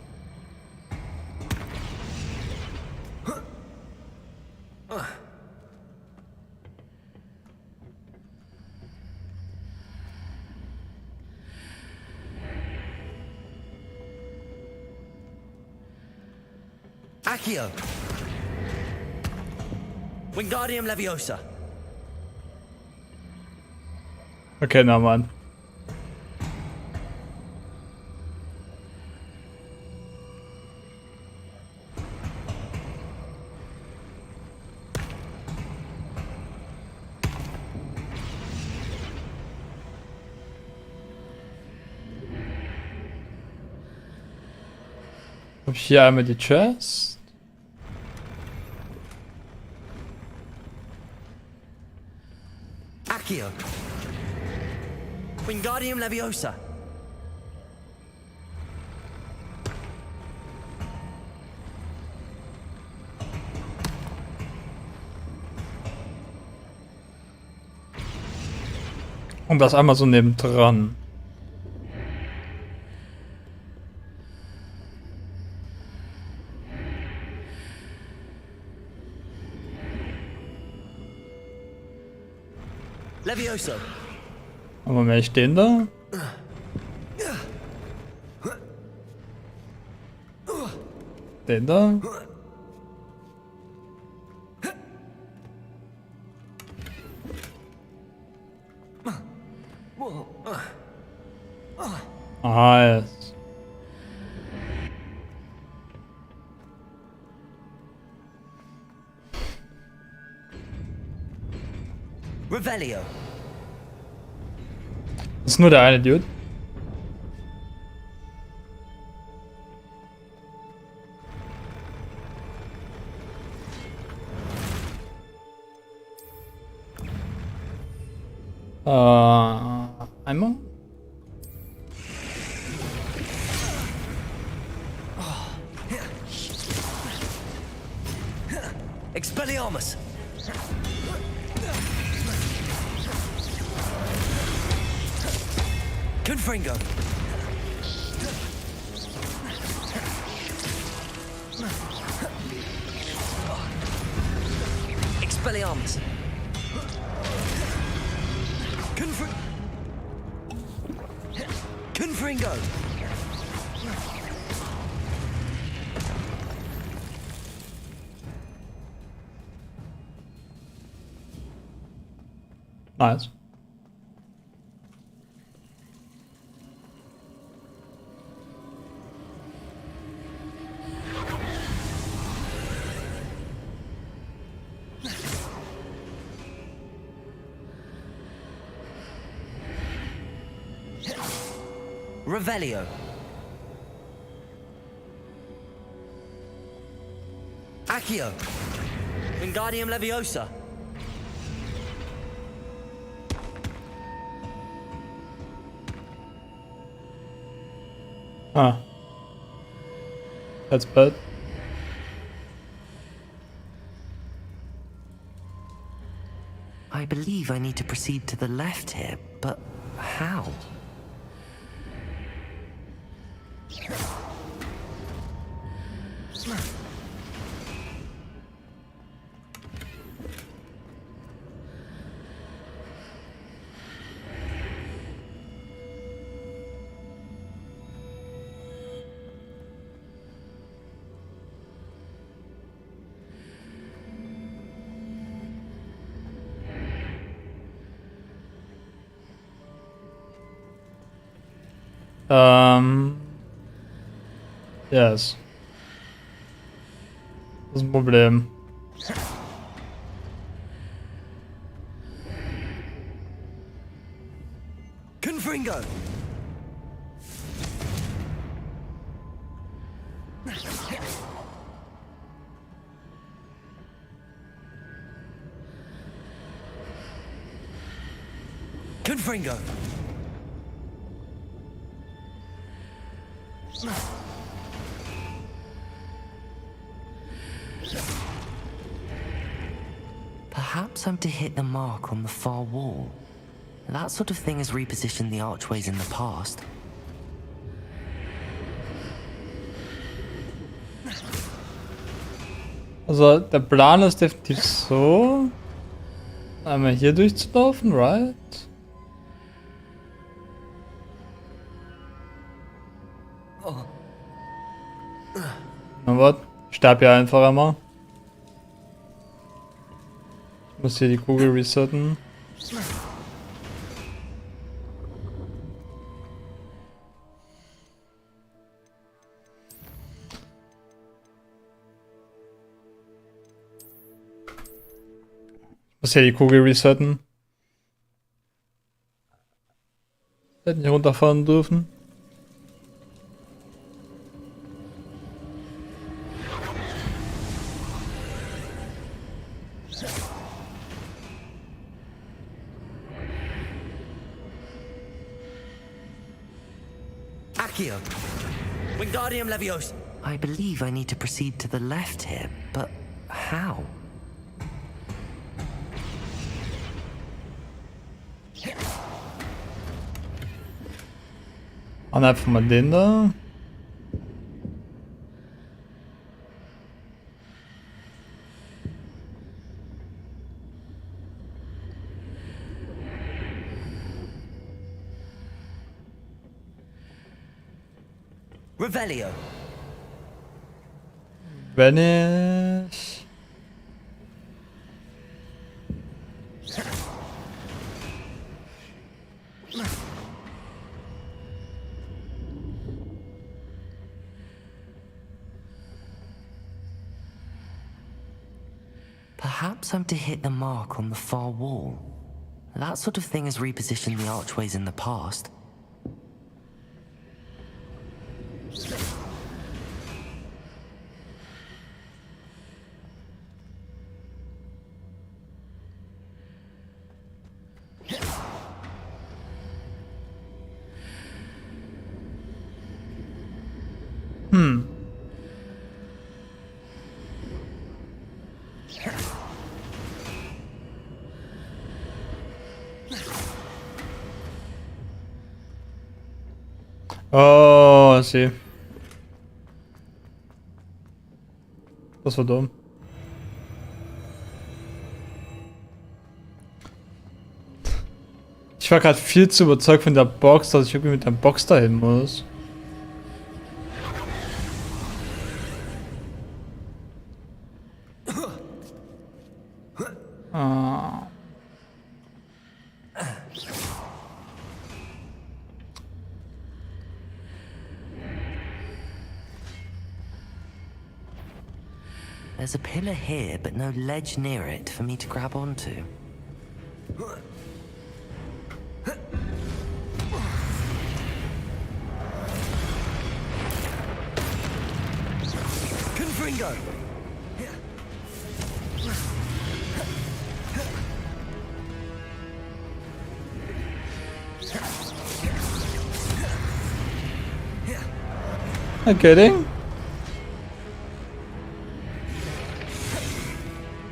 Accio. Wingardium Leviosa. Okay, na Mann. Hab ich hier einmal die Chest? Accio. Wingardium Leviosa. Und das einmal so nebendran. Levioso. Aber wer stehen da? Den da? Ah, yes. Revelio. Das ist nur der eine Dude. Einmal? Expelliarmus. Confringo. Expelliarmus. Confringo. Nice. Revelio. Accio. Wingardium Leviosa. Ah. That's bad. I believe I need to proceed to the left here, but how? Yes. Das ist ein Problem. Confringo. Confringo. Perhaps I'm to hit the mark on the far wall. That sort of thing has repositioned the archways in the past. Also der Plan ist definitiv so, einmal hier durchzulaufen, right? Na was? Ich sterb ja einfach einmal. Ich muss hier die Kugel resetten. Ich muss hier die Kugel resetten. Hätten hier runterfahren dürfen. Accio. Wingardium Leviosa. I believe I need to proceed to the left here, but how? Und einfach mal den da. Revelio. Wenn ich... Perhaps I'm to hit the mark on the far wall. That sort of thing has repositioned the archways in the past. Oh, I see. Das war dumm. Ich war gerade viel zu überzeugt von der Box, dass ich irgendwie mit der Box dahin muss. Ah. There's a pillar here, but no ledge near it for me to grab onto. Confringo! Not kidding?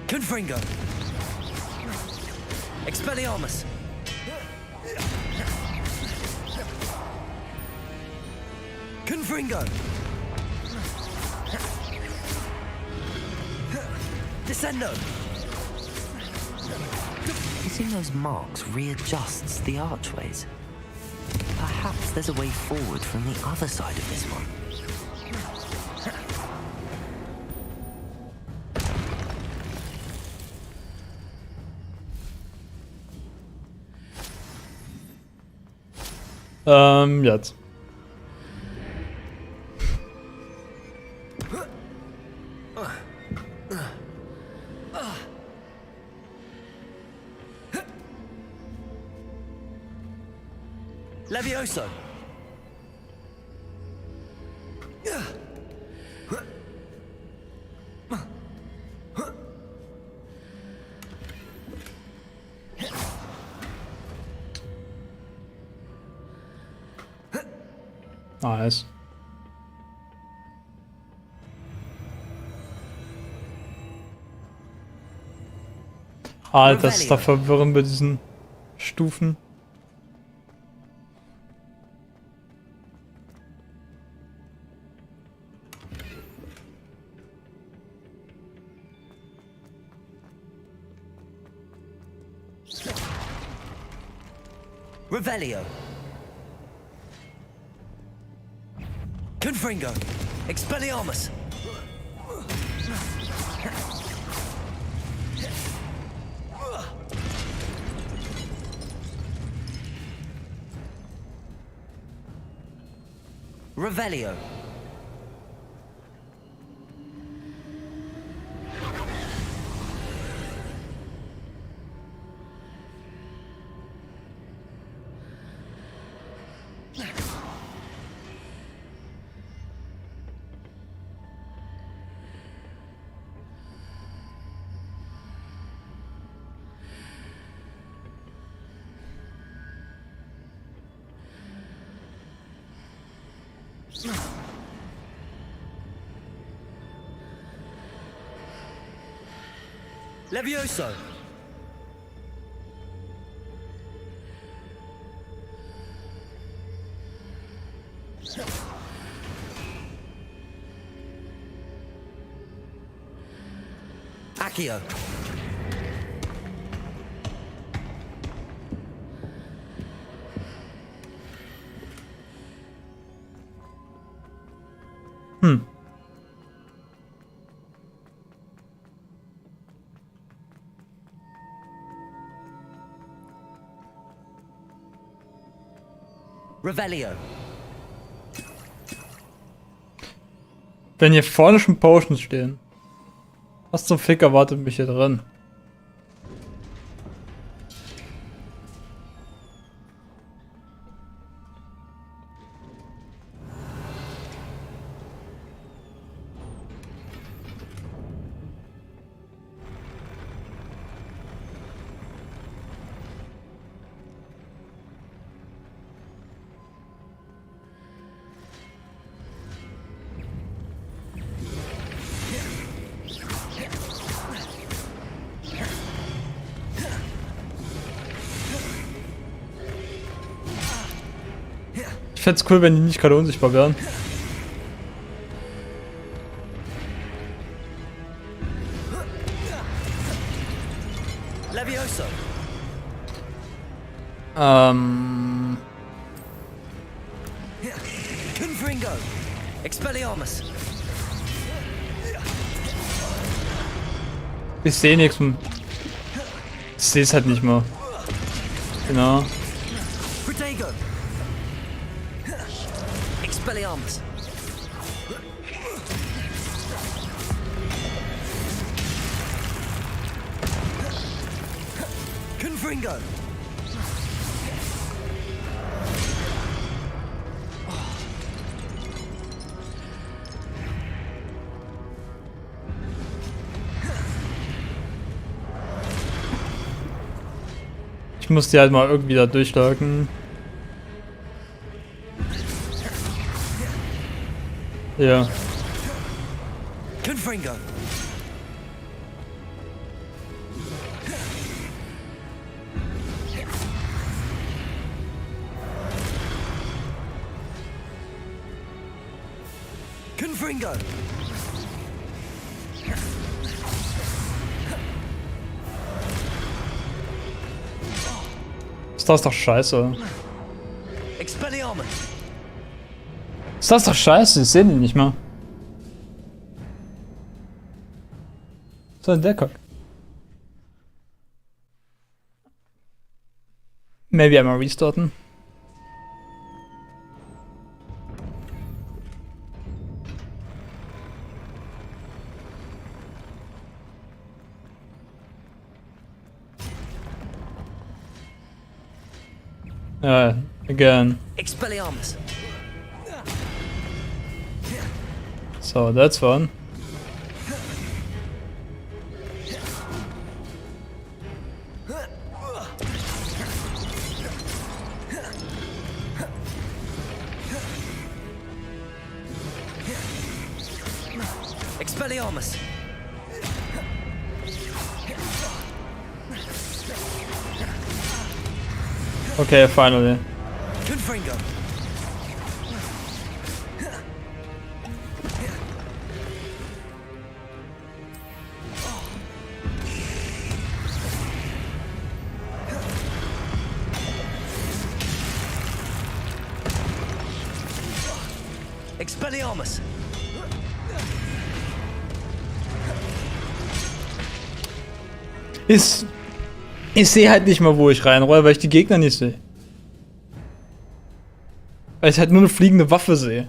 Confringo! Expelliarmus! Confringo! Descendo! Using those marks readjusts the archways. Perhaps there's a way forward from the other side of this one. Jetzt. Levioso! Nice. Alter, das ist doch verwirrend bei diesen Stufen. Revelio. Confringo. Expelliarmus. Revelio. Levioso! Accio! Hm. Revelio. Wenn hier vorne schon Potions stehen. Was zum Fick erwartet mich hier drin? Ich fände es cool, wenn die nicht gerade unsichtbar wären. Levioso. Confringo. Expelliarmus. Ich sehe nichts. Ich sehe es halt nicht mal. Genau. Protego. Expelliarmus. Confringo. Ich muss die halt mal irgendwie da durchschlagen. Ja. Confringo. Confringo. Ist das doch scheiße. Expelliarmus. Ist das doch scheiße, ich sehe den nicht mal. Was soll denn der Kack? Maybe einmal restarten. Yeah, again. Expelliarmus. So, that's fun. Expelliarmus. Okay, finally. Confringo. Expelliarmus. Ich sehe halt nicht mal, wo ich reinrolle, weil ich die Gegner nicht sehe. Weil ich halt nur eine fliegende Waffe sehe.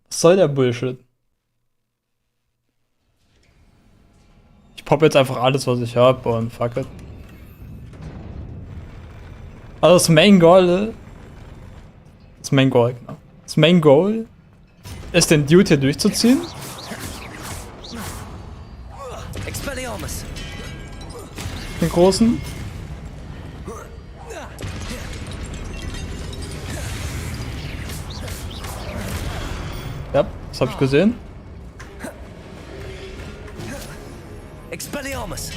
Was soll der Bullshit? Ich poppe jetzt einfach alles, was ich habe und fuck it. Also das Main Goal ist den Dude hier durchzuziehen. Expelliarmus. Den großen. Ja, das habe ich gesehen. Expelliarmus.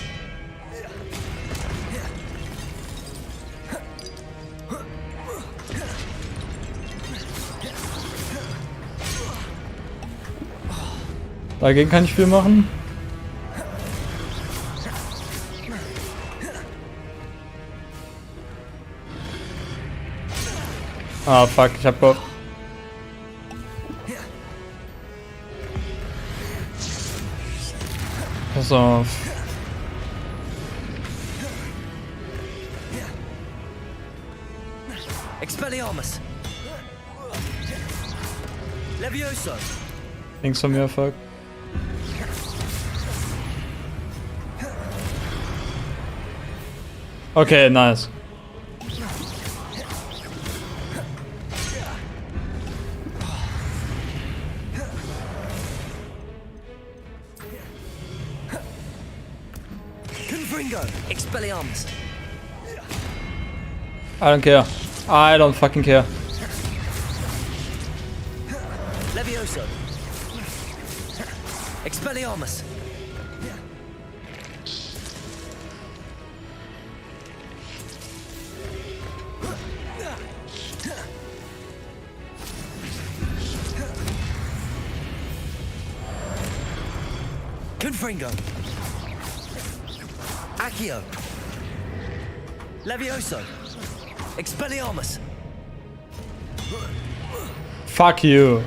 Dagegen kann ich viel machen. Ah, fuck, ich hab Bock. pass auf. Expelliarmus. Levioso. Links von mir Erfolg. Okay, nice. Confringo. Expelliarmus. I don't care. I don't fucking care. Levioso. Expelliarmus. Confringo. Accio. Levioso. Expelliarmus. Fuck you.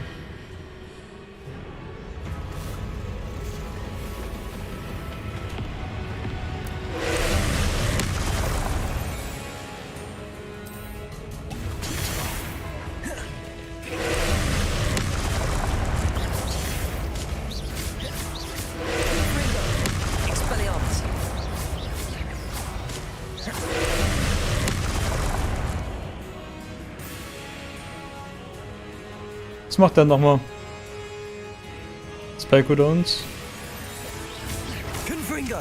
Expelliarmus. Was macht der nochmal? Spike oder uns? Confringo.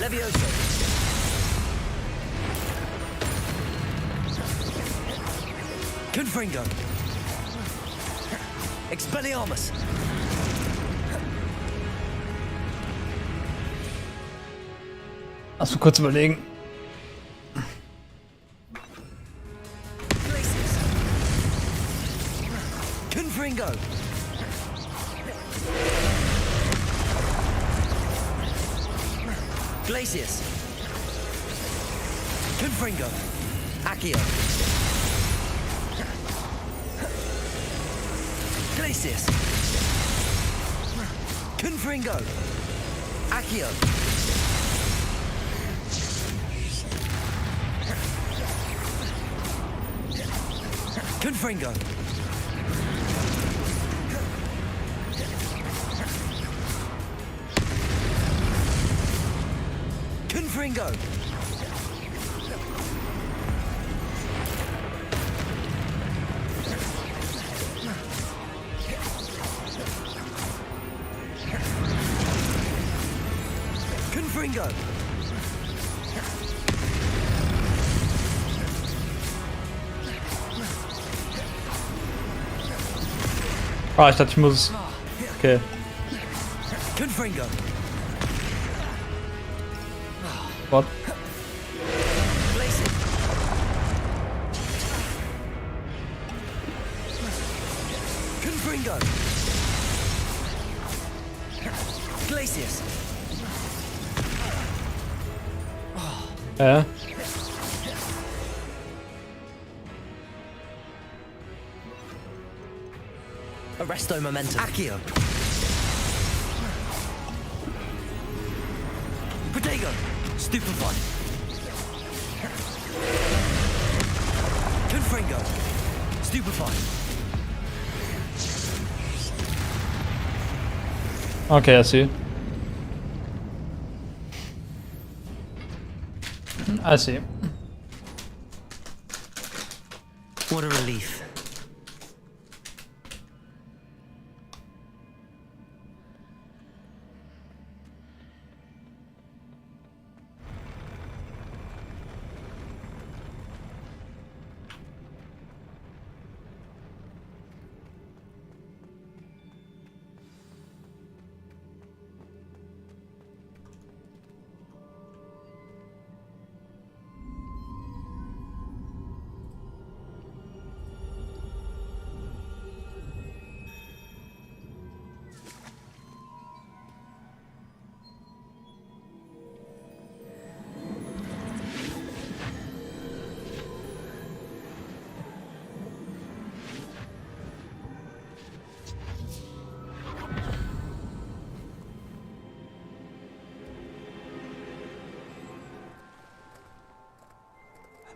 Levioso. Confringo. Expelliarmus. Lass mal kurz überlegen. Confringo. Glacius. Confringo. Accio. Glacius. Confringo. Accio. Confringo. Confringo. Confringo. Ah, ich dachte, ich muss. Okay. Confringo. What? Confringo. Glacius. Arresto momentum. Accio. Protego. Stupefy. Confringo. Stupefy. Okay, I see. I see. What a relief.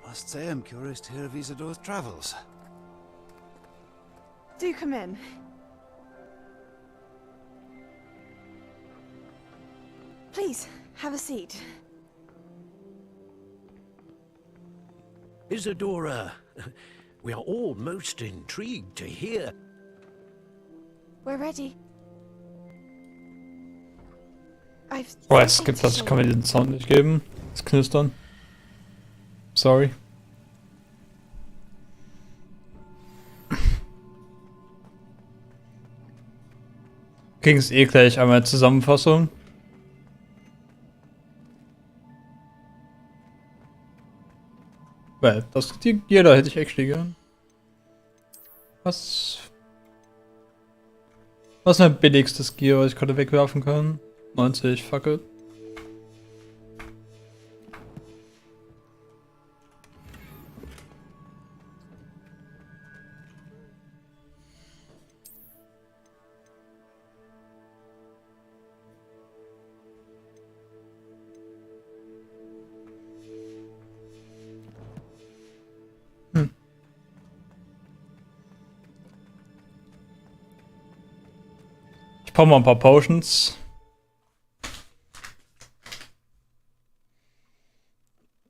Must say I'm curious to hear of Isadora's travels. Do come in. Please, have a seat. Isadora, we are all most intrigued to hear. We're ready. Oh, es gibt was, ich kann mir den Sound nicht geben. Das Knistern. Sorry. Ging es eh gleich einmal Zusammenfassung. Weil das jeder hätte ich actually gern. Was ist mein billigstes Gear, was ich gerade wegwerfen kann? 90, fuck it. Ich brauche mal ein paar Potions.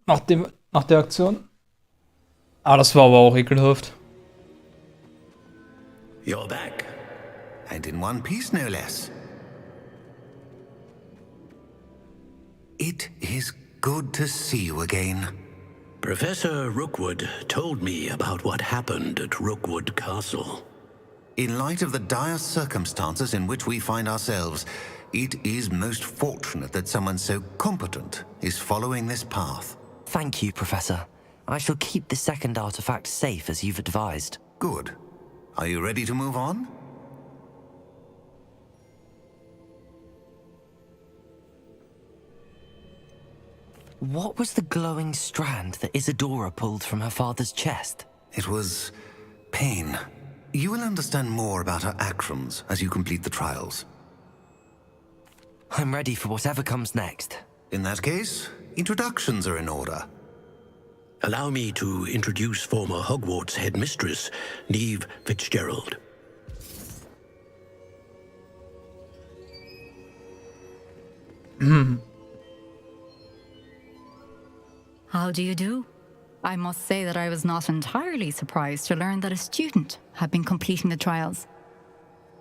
Nach der Aktion. Ah, das war aber auch ekelhaft. You're back. And in one piece, no less. It is good to see you again. Professor Rookwood told me about what happened at Rookwood Castle. In light of the dire circumstances in which we find ourselves, it is most fortunate that someone so competent is following this path. Thank you, Professor. I shall keep the second artifact safe as you've advised. Good. Are you ready to move on? What was the glowing strand that Isadora pulled from her father's chest? It was pain. You will understand more about her actions as you complete the trials. I'm ready for whatever comes next. In that case, introductions are in order. Allow me to introduce former Hogwarts headmistress, Neve Fitzgerald. How do you do? I must say that I was not entirely surprised to learn that a student had been completing the trials.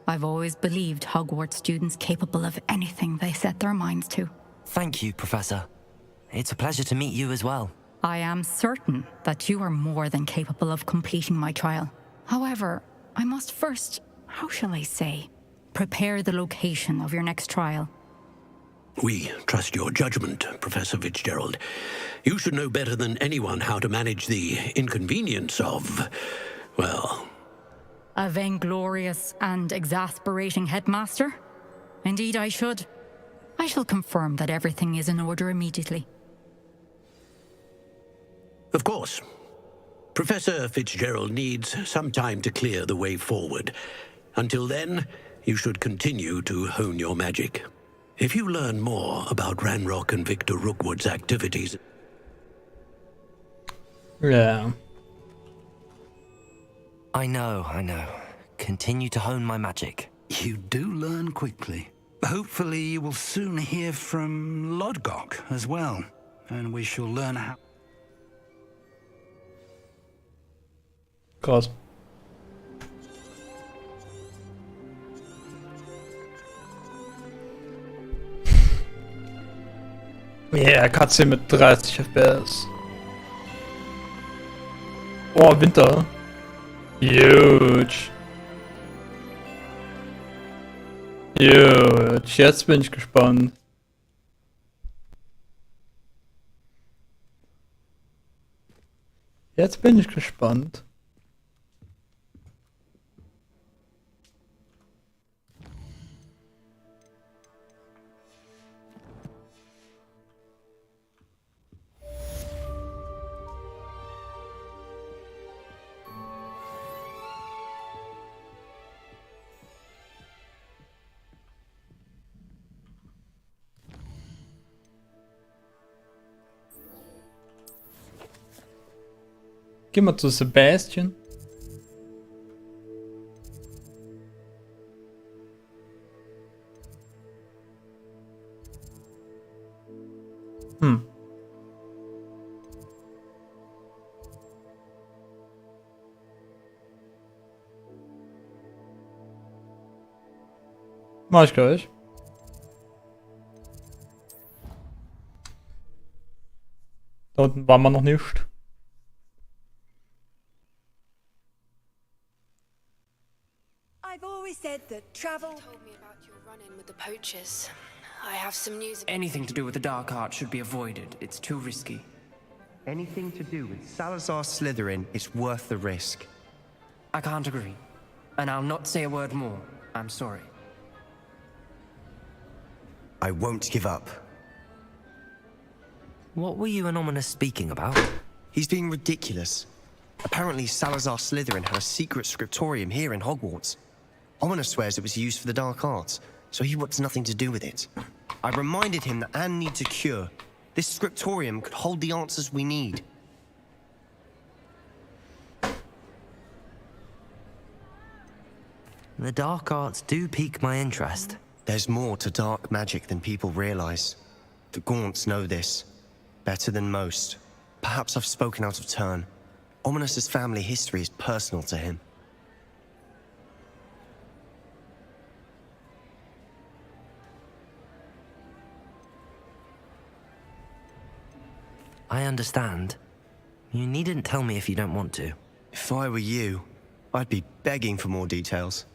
I've always believed Hogwarts students capable of anything they set their minds to. Thank you, Professor. It's a pleasure to meet you as well. I am certain that you are more than capable of completing my trial. However, I must first, how shall I say, prepare the location of your next trial. We trust your judgment, Professor Fitzgerald. You should know better than anyone how to manage the inconvenience of, well... A vainglorious and exasperating headmaster? Indeed I should. I shall confirm that everything is in order immediately. Of course. Professor Fitzgerald needs some time to clear the way forward. Until then, you should continue to hone your magic. If you learn more about Ranrock and Victor Rookwood's activities... Yeah. I know. Continue to hone my magic. You do learn quickly. Hopefully you will soon hear from Lodgok as well, and we shall learn how... Krass. Yeah, Cutscene mit 30 FPS. Oh, Winter. Huge. Huge. Jetzt bin ich gespannt. Jetzt bin ich gespannt. Geh mal zu Sebastian. Mach ich gleich. Da unten waren wir noch nicht. I've always said that travel told me about your run-in with the poachers. I have some news. Anything to do with the dark art should be avoided. It's too risky. Anything to do with Salazar Slytherin is worth the risk. I can't agree. And I'll not say a word more. I'm sorry. I won't give up. What were you and Ominous speaking about? He's being ridiculous. Apparently Salazar Slytherin had a secret scriptorium here in Hogwarts. Ominous swears it was used for the dark arts, so he wants nothing to do with it. I reminded him that Anne needs a cure. This scriptorium could hold the answers we need. The dark arts do pique my interest. There's more to dark magic than people realize. The Gaunts know this. Better than most. Perhaps I've spoken out of turn. Ominous's family history is personal to him. I understand. You needn't tell me if you don't want to. If I were you, I'd be begging for more details.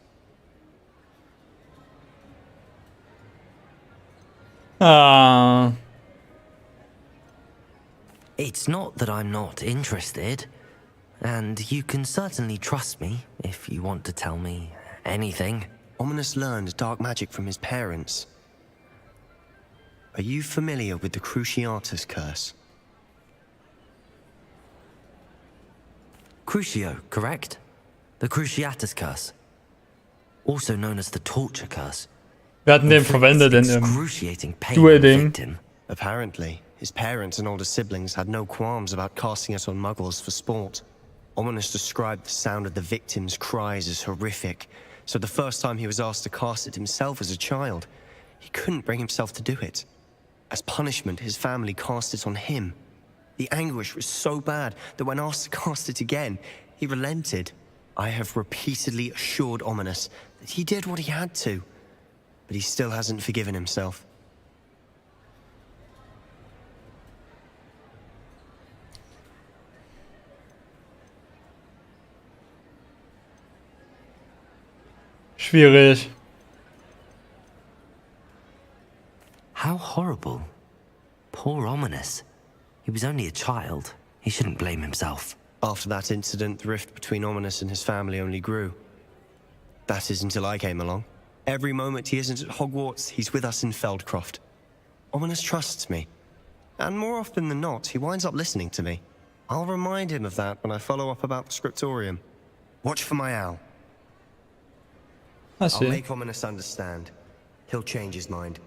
It's not that I'm not interested. And you can certainly trust me if you want to tell me anything. Ominous learned dark magic from his parents. Are you familiar with the Cruciatus curse? Crucio, correct? The Cruciatus curse. Also known as the torture curse. Wir hatten den verwendet in dem Duel-Ding. Apparently, his parents and older siblings had no qualms about casting it on muggles for sport. Ominous described the sound of the victims' cries as horrific, so the first time he was asked to cast it himself as a child, he couldn't bring himself to do it. As punishment, his family cast it on him. The anguish was so bad that when asked to cast it again, he relented. I have repeatedly assured Ominous that he did what he had to, but he still hasn't forgiven himself. Schwierig. How horrible. Poor Ominous. He was only a child. He shouldn't blame himself. After that incident, the rift between Ominous and his family only grew. That is until I came along. Every moment he isn't at Hogwarts, he's with us in Feldcroft. Ominous trusts me. And more often than not, he winds up listening to me. I'll remind him of that when I follow up about the scriptorium. Watch for my owl. I'll make Ominous understand. He'll change his mind.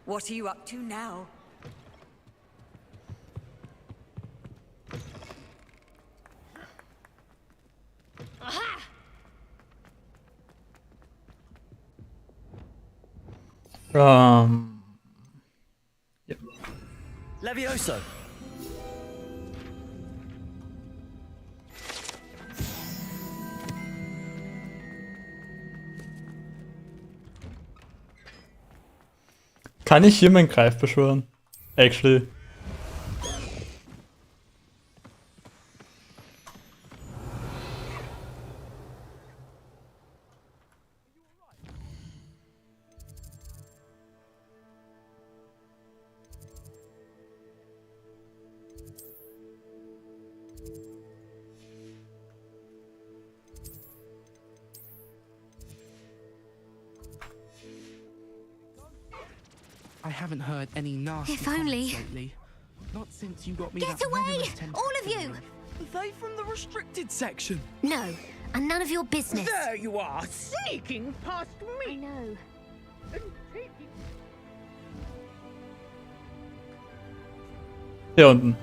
What are you up to now? Yep. Levioso. Kann ich hier meinen Greif beschwören? Actually. I haven't heard any nasty If only. comments lately. Not since you got me Get that away! venomous tentacle. All of you! Are they from the restricted section? No, and none of your business. There you are, sneaking past me. I know. Hier unten.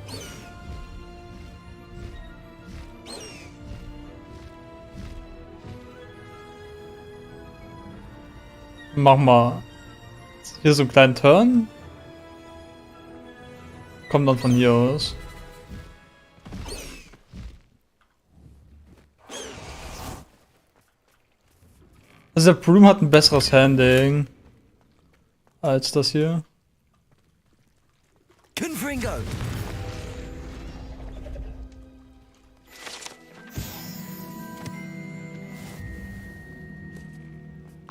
Machen wir hier so einen kleinen Turn. Kommt dann von hier aus. Also der Broom hat ein besseres Handling als das hier. Confringo!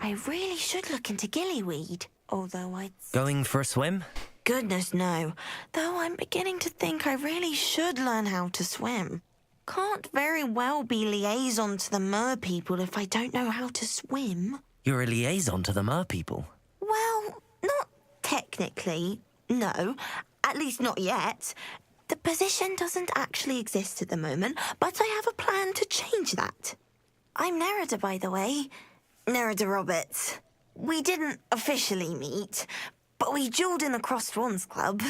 I really should look into gillyweed, although I'd... Going for a swim? Goodness, no. Though I'm beginning to think I really should learn how to swim. Can't very well be liaison to the mer people if I don't know how to swim. You're a liaison to the mer people? Well, not technically, no. At least not yet. The position doesn't actually exist at the moment, but I have a plan to change that. I'm Nerida, by the way. Nerida Roberts. We didn't officially meet, but we duelled in the Crossed Wands Club.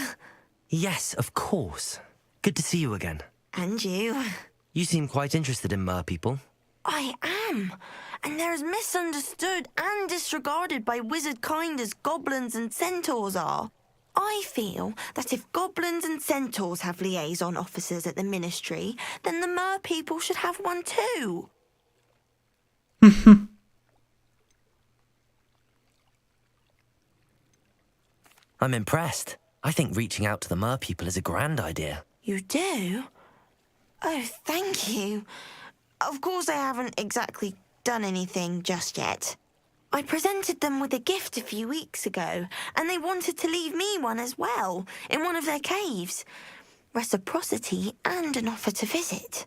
Yes, of course. Good to see you again. And you. You seem quite interested in mer people. I am. And they're as misunderstood and disregarded by wizard kind as goblins and centaurs are. I feel that if goblins and centaurs have liaison officers at the ministry, then the mer people should have one too. I'm impressed. I think reaching out to the mer people is a grand idea. You do? Oh, thank you. Of course I haven't exactly done anything just yet. I presented them with a gift a few weeks ago, and they wanted to leave me one as well, in one of their caves. Reciprocity and an offer to visit.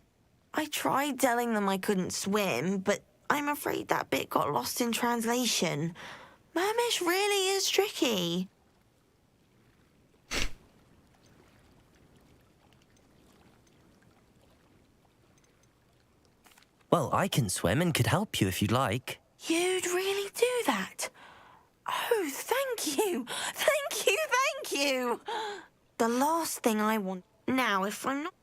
I tried telling them I couldn't swim, but I'm afraid that bit got lost in translation. Mermish really is tricky. Well, I can swim and could help you if you'd like. You'd really do that? Oh, thank you! Thank you, thank you! The last thing I want now, if I'm not...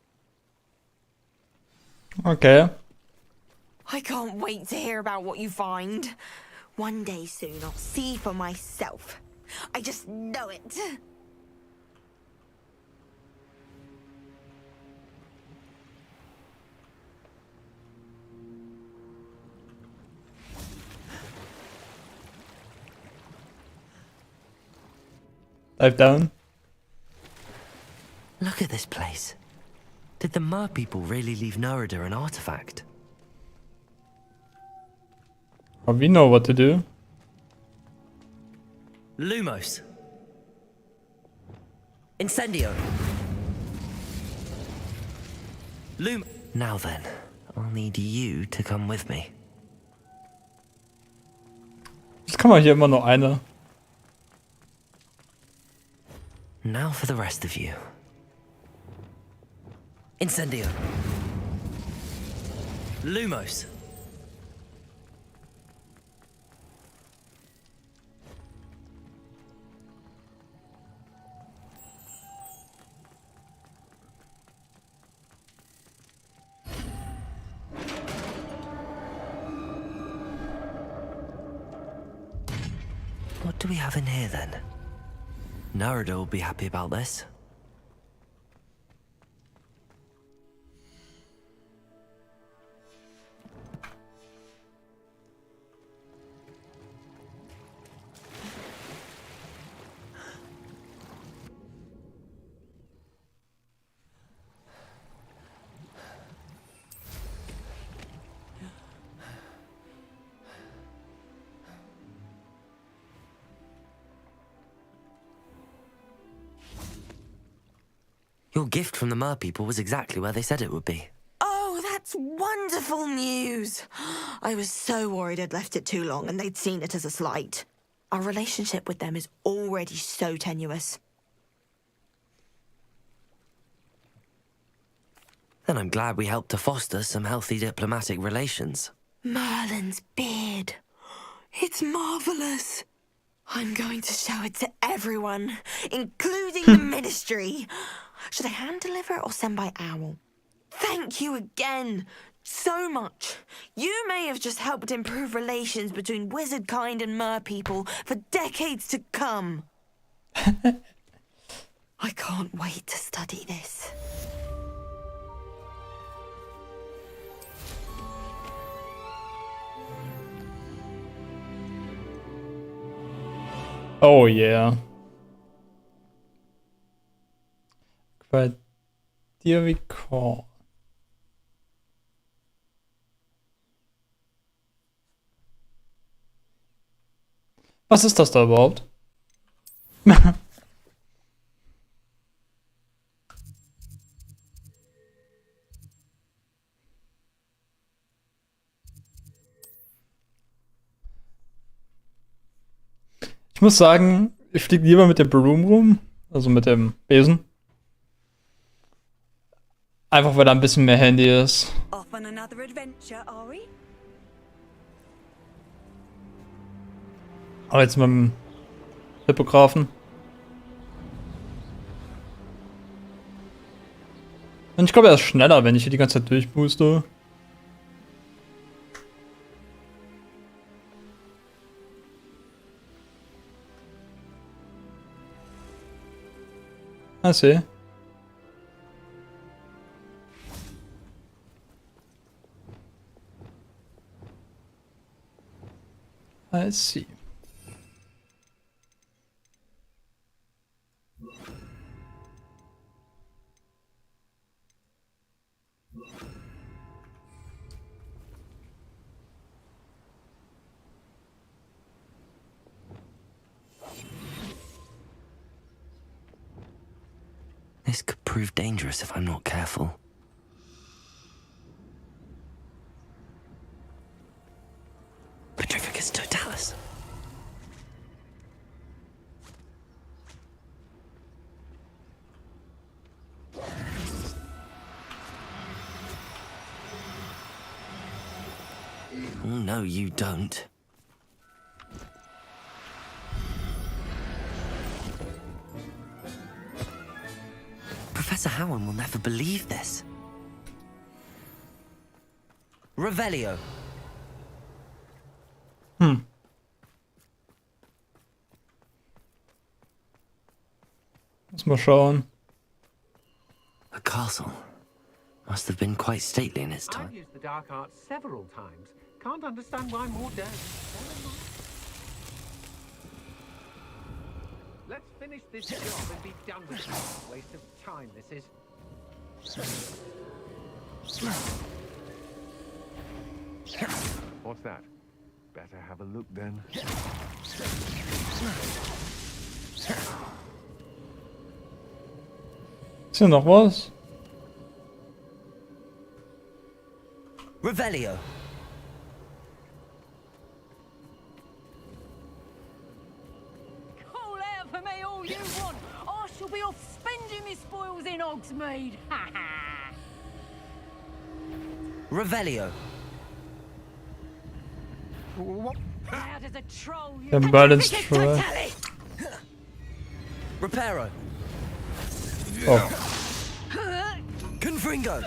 Okay. I can't wait to hear about what you find. One day soon I'll see for myself. I just know it. Dive down. Look at this place. Did the mer people really leave Nerida an artifact? But we know what to do. Lumos. Incendio. Now then, I'll need you to come with me. Jetzt kann man hier immer nur eine. Now for the rest of you. Incendio. Lumos. What do we have in here then? Nerida will be happy about this. Your gift from the mer people was exactly where they said it would be. Oh, that's wonderful news. I was so worried I'd left it too long and they'd seen it as a slight. Our relationship with them is already so tenuous. Then I'm glad we helped to foster some healthy diplomatic relations. Merlin's beard. It's marvelous. I'm going to show it to everyone, including the ministry. Should I hand deliver it or send by owl? Thank you again. So much. You may have just helped improve relations between wizard kind and mer people for decades to come. I can't wait to study this. Oh yeah. Quartier Recall. Was ist das da überhaupt? Ich muss sagen, ich fliege lieber mit der Broom rum, also mit dem Besen. Einfach weil da ein bisschen mehr Handy ist. Off on another adventure, are we? Aber jetzt mit dem Hippographen. Und ich glaube, er ist schneller, wenn ich hier die ganze Zeit durchbooste. I see. I see. This could prove dangerous if I'm not careful. Petrificus totalis. Oh, no, you don't. Professor Howard will never believe this. Revelio. Lass mal schauen. The castle must have been quite stately in its I've time. used the dark arts several times. Can't understand why more don't. Let's finish this job and be done with it. Waste of time, this is. What's that? Better have a look then. Ist hier noch was? Revelio. Call out for me all you want. I shall be off spending my spoils in Hogsmeade. Ha ha. Revelio. How does a troll you? Der Balance Troll. Reparo. Oh. Confringo.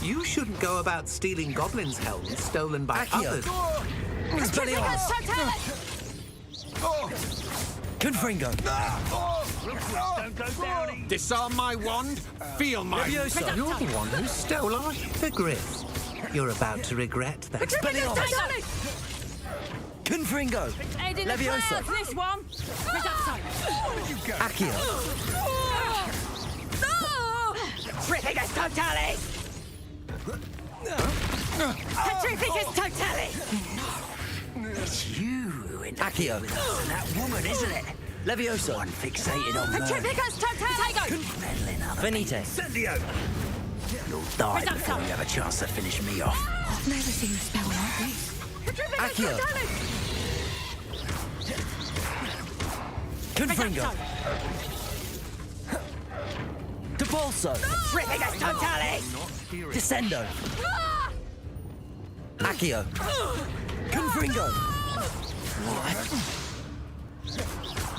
You shouldn't go about stealing goblins' helms stolen by others. Expelliarmus. Confringo. Disarm my wand. Feel my. Leviosa. You're the one who stole our hippogriffs. You're about to regret that. Expelliarmus. Confringo. Leviosa. This one. Accio. Petrificus totalis. Petrificus totalis. It's you who ended up Accio. with us and that woman, isn't it? Leviosa. One fixated on murder. Petrificus totalis. Meddling other Venite. Incendio! You'll die before you have a chance to finish me off. I've never seen a spell like this. Accio. Confringo. Depulso. Petrificus totalis. Descendo. Accio. Confringo.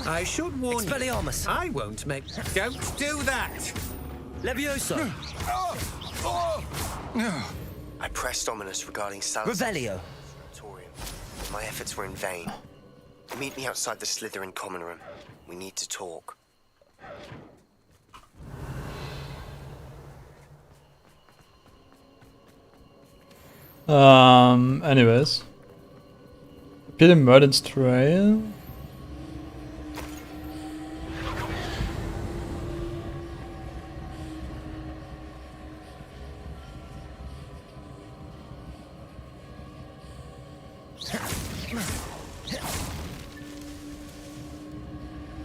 I should warn Expelliarmus. you. I won't make. Don't do that. Leviosa. I pressed Ominous regarding Salazar's Revelio. sanatorium. My efforts were in vain. Meet me outside the Slytherin common room. We need to talk. Anyways. Peter Merlin's trail.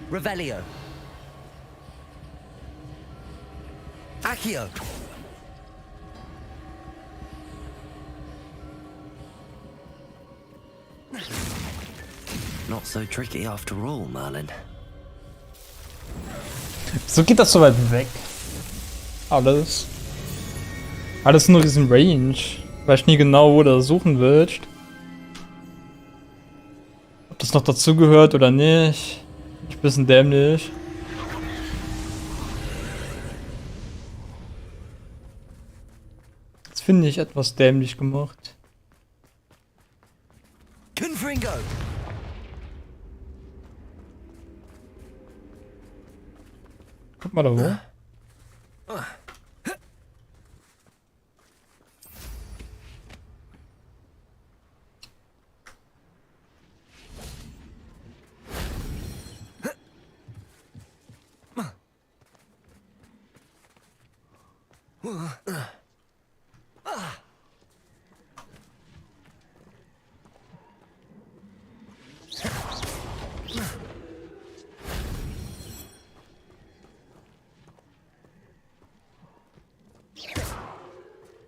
Revelio. Accio. Not so tricky after all, Merlin. So geht das so weit weg. Alles. Alles nur diesen Range. Weiß ich nie genau, wo du suchen willst. Ob das noch dazugehört oder nicht. Ich bin ein bisschen dämlich. Das finde ich etwas dämlich gemacht. Confringo. Guck mal da wo.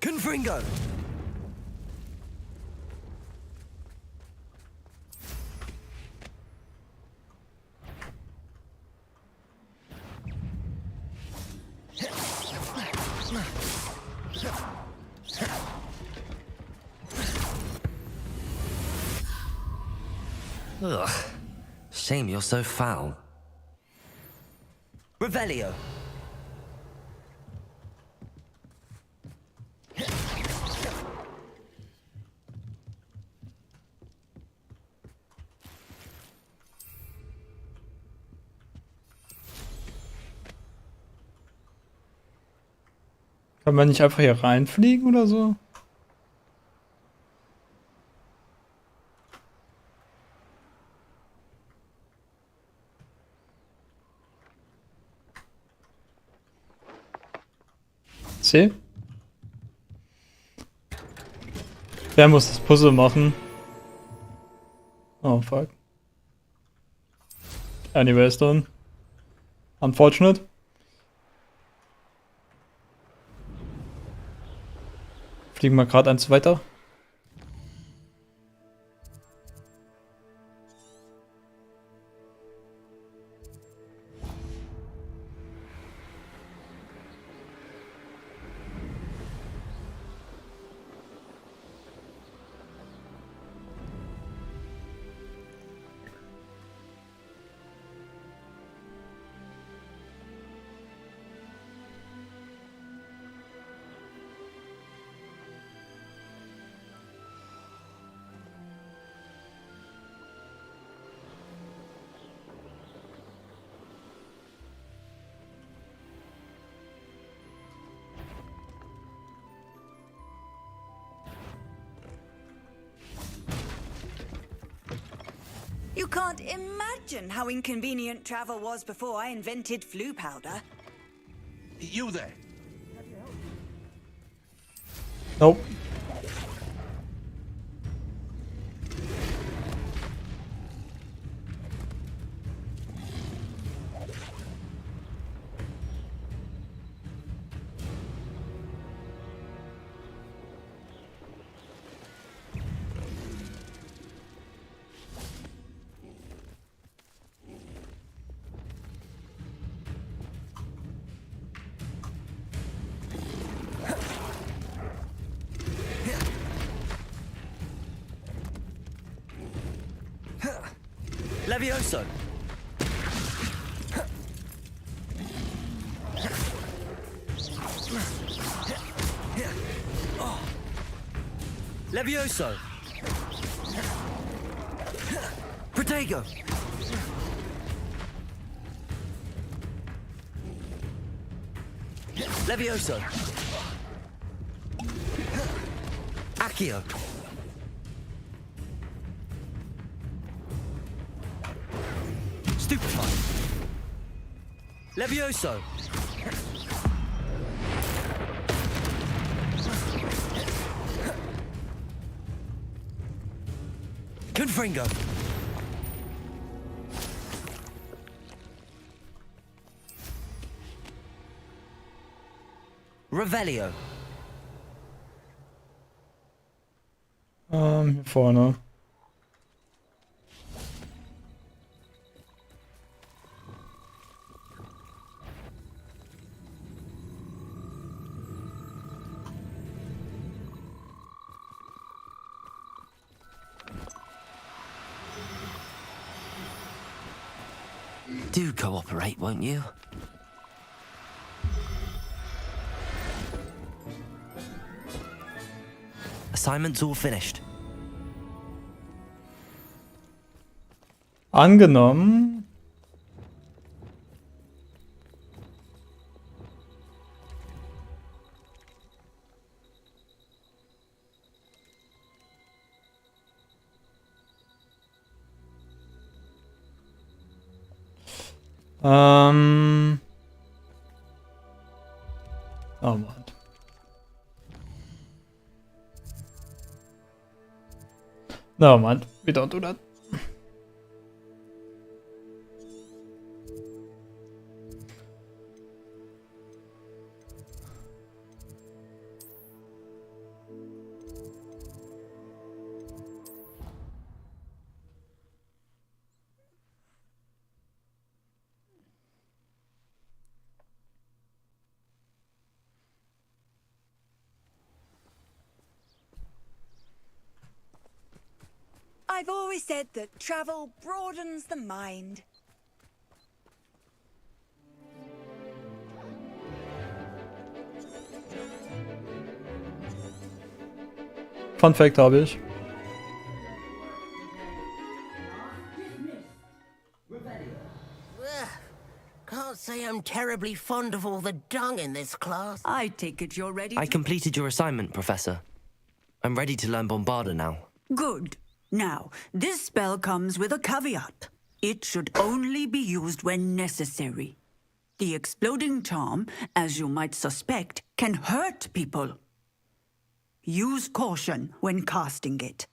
Confringo. Ugh. Shame you're so foul. Revelio. Kann man nicht einfach hier reinfliegen oder so? C? Wer muss das Puzzle machen? Oh fuck. Anyways dann. Unfortunate. Fliegen wir gerade eins weiter. You can't imagine how inconvenient travel was before I invented flu powder. You there? Nope. Levioso. Levioso! Protego! Levioso! Accio! Stupefy! Levioso! Confringo! Revelio! Hier vorne. Do cooperate, won't you? Assignment's all finished. Angenommen. Oh Mann. No man, we don't do that. I've always said that travel broadens the mind. Fun Fact habe ich. Can't say I'm terribly fond of all the dung in this class. I take it you're ready I completed your assignment, Professor. I'm ready to learn Bombarda now. Good. Now, this spell comes with a caveat. It should only be used when necessary. The exploding charm, as you might suspect, can hurt people. Use caution when casting it.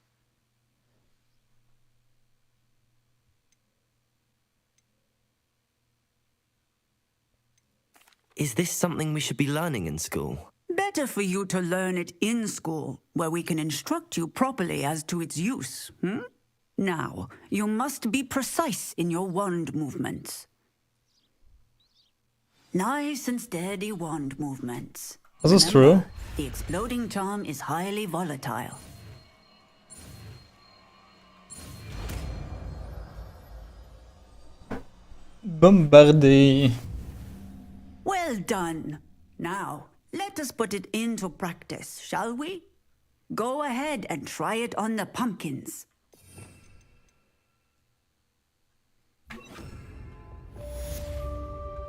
Is this something we should be learning in school? Better for you to learn it in school, where we can instruct you properly as to its use. Now, you must be precise in your wand movements. Nice and steady wand movements. This is true. The exploding charm is highly volatile. Bombardé. Well done. Now, let us put it into practice, shall we? Go ahead and try it on the pumpkins.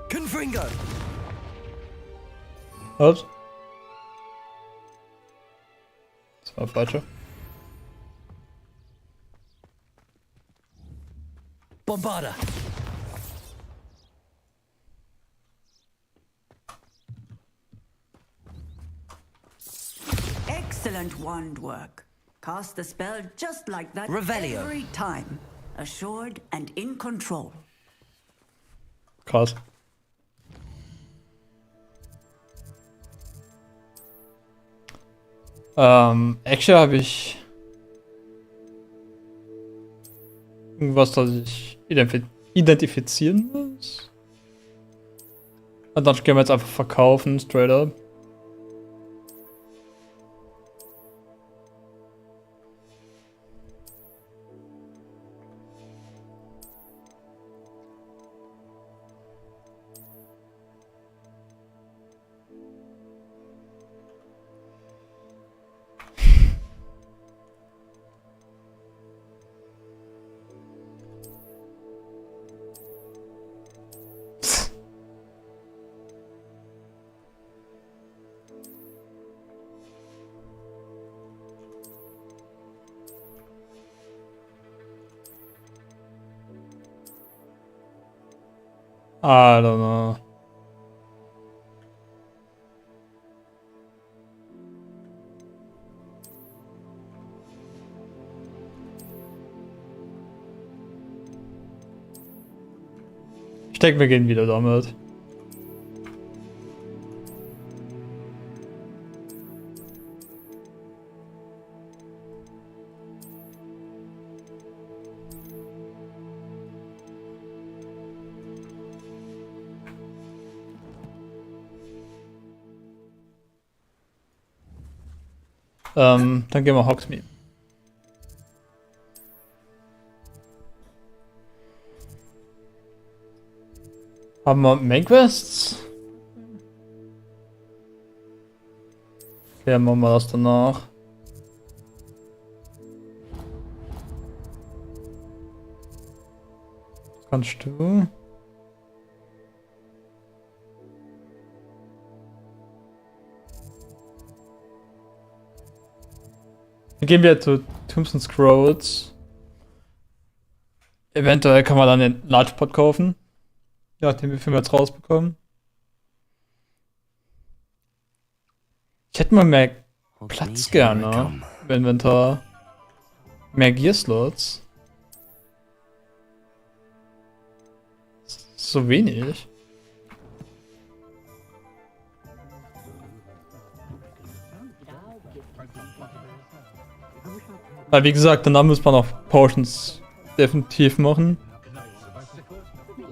Confringo! Was? Das war falscher. Bombarda! Excellent wand work. Cast the spell just like that Revelio. every time. Assured and in control. Krass. Actually habe ich irgendwas, das ich identifizieren muss. Und dann können wir jetzt einfach verkaufen, straight up. I don't know. Ich denke, wir gehen wieder damit. Dann gehen wir Hogsmeade. Haben wir Main-Quests? Okay, machen wir das danach. Kannst du? Dann gehen wir zu Tombs and Scrolls. Eventuell kann man dann den Large Pot kaufen. Ja, den wir jetzt rausbekommen. Ich hätte mal mehr Platz gerne im Inventar. Mehr Gear-Slots. So wenig. Weil wie gesagt, danach muss man auch Potions definitiv machen.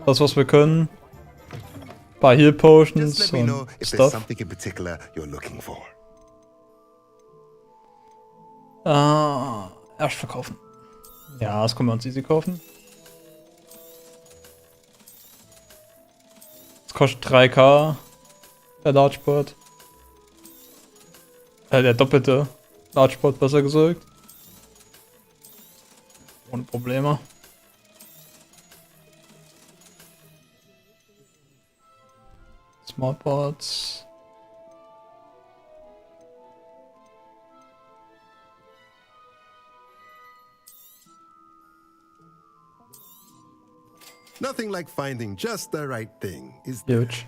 Das, was wir können. Ein paar Heal Potions und Stuff. Erst verkaufen. Ja, das können wir uns easy kaufen. Das kostet 3k. Der Largeport. Der doppelte Largeport, besser gesagt. Ohne Probleme. Smallpots. Nothing like finding just the right thing, is there? Huge.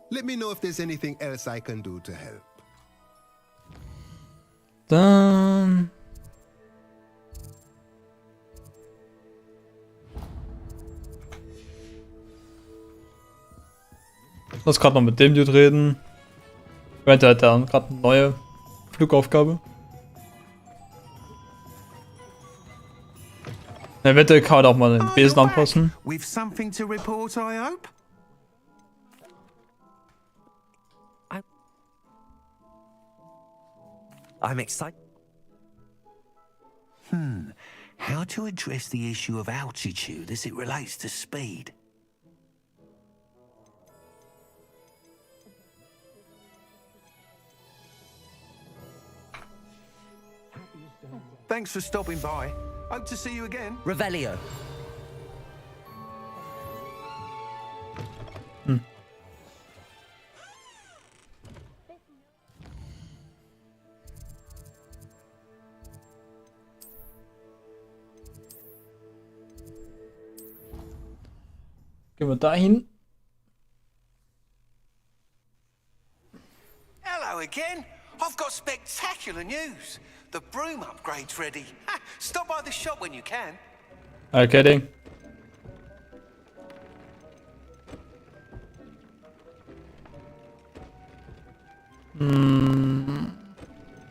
Let me know if there's anything else I can do to help. Dann... Lass gerade noch mit dem Dude reden. Eventuell hat er gerade eine neue Flugaufgabe. Eventuell kann er auch mal den Besen anpassen. With something to report, I hope? I'm excited. How to address the issue of altitude as it relates to speed? Thanks for stopping by. Hope to see you again. Revelio. Gehen wir dahin. Hello again. I've got spectacular news. The broom upgrade's ready. Stop by the shop when you can. Are you kidding?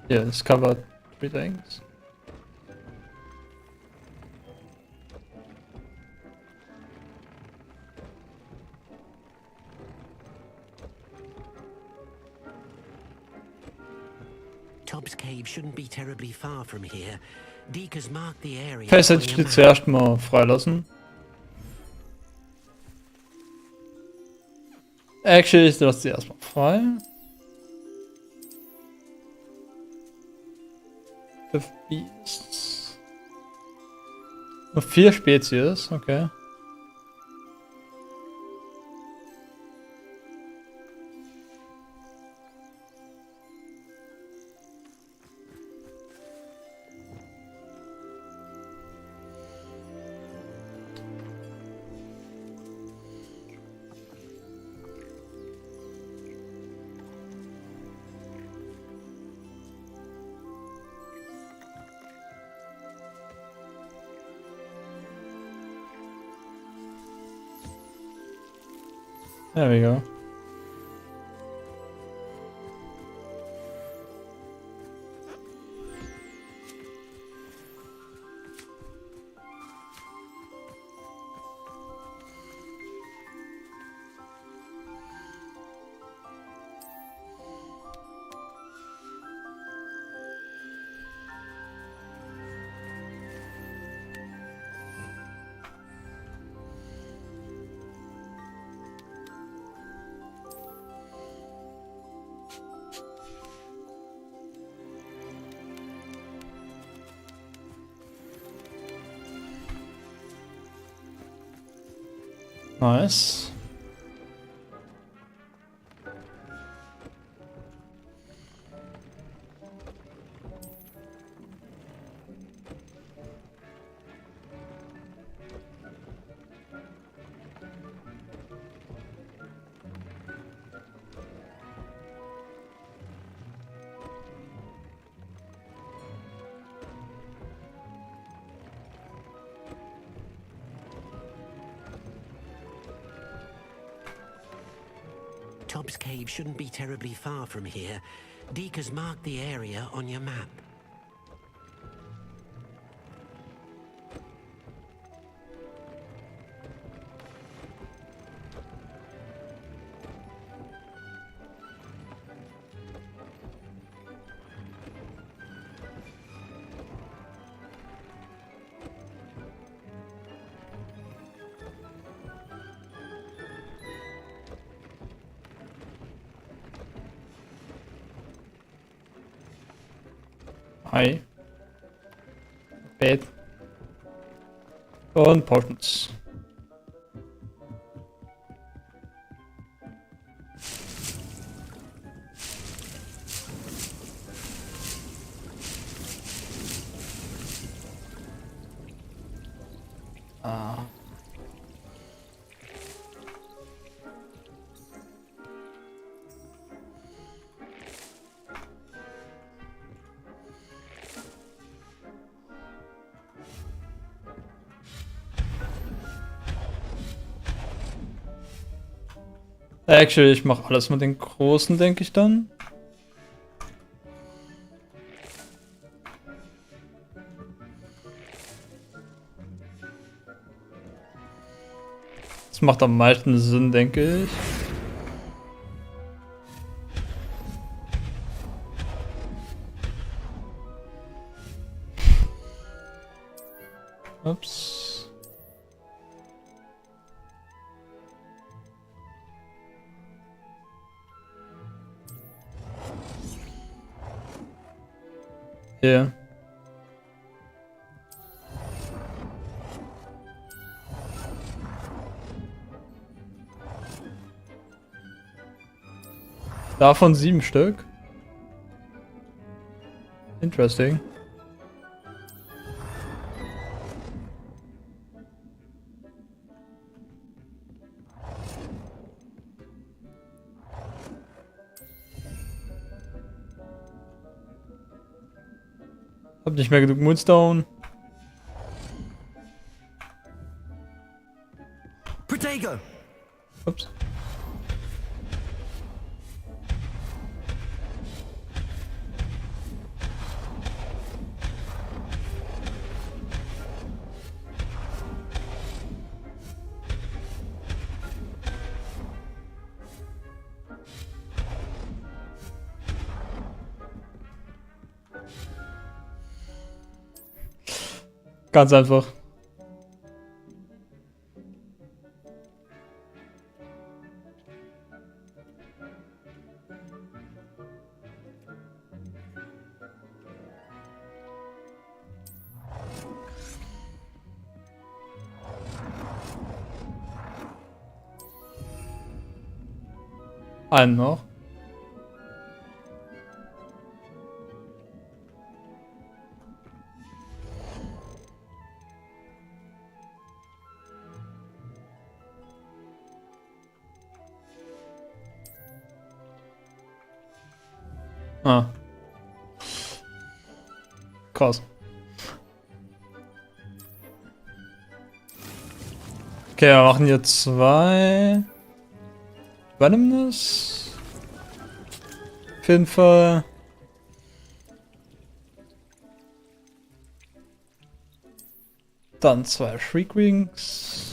Yeah, it's covered 3 things. Tobbs Cave shouldn't be terribly far from here. Deke has marked the area. Vielleicht hätte ich die zuerst mal freilassen. Actually, ich lasse die erstmal frei. The Beasts. Nur 4 Spezies, okay. There we go. Nice. Tobbs Cave shouldn't be terribly far from here. Deke has marked the area on your map. Hi. Bett. Und Potions. Ah. Actually, ich mache alles mit den Großen, denke ich dann. Das macht am meisten Sinn, denke ich. Ups. Hier. Davon 7 Stück. Interesting. Hab nicht mehr genug Moonstone. Protego! Ups. Ganz einfach. Einen noch. Ah. Krass. Okay, wir machen hier 2. Randomness. Auf jeden Fall. Dann 2 Shriek Wings.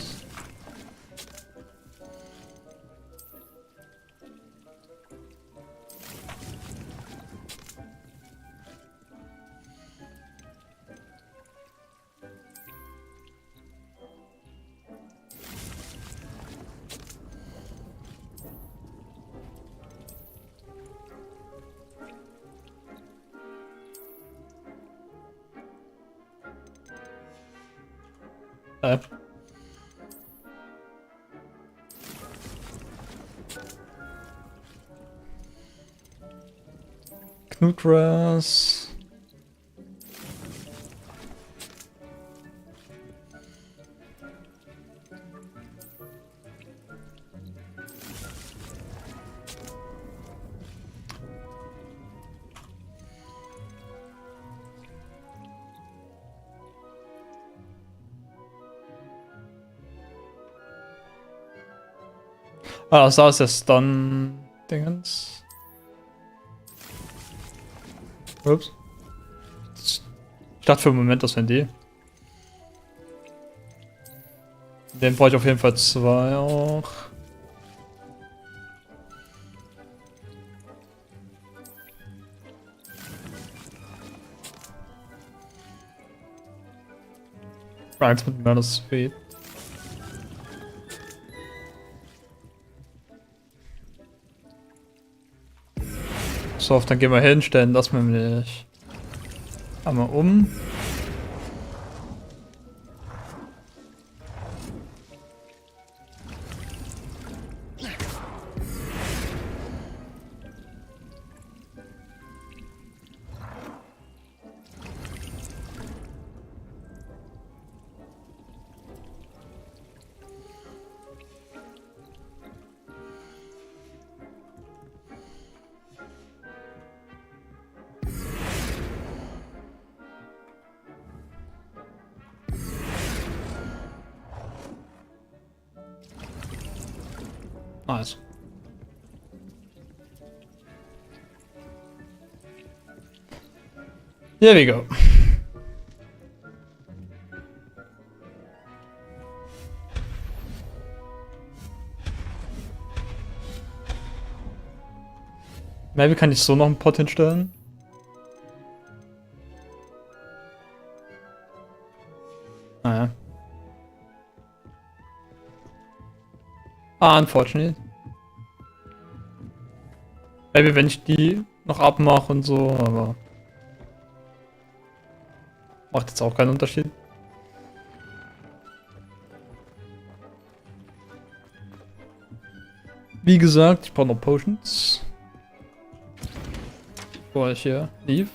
Knutgrass. Ah, das ist der Stun-Dingens. Ups. Ich dachte für einen Moment, das wären die. Den brauche ich auf jeden Fall 2 auch. Eins mit Murder Speed. So, dann gehen wir hin, stellen das nämlich einmal um. Nice. Here we go. Maybe kann ich so noch einen Pot hinstellen. Naja. Unfortunate. Maybe wenn ich die noch abmache und so, aber macht jetzt auch keinen Unterschied. Wie gesagt, ich brauche noch Potions. Bevor ich hier lief.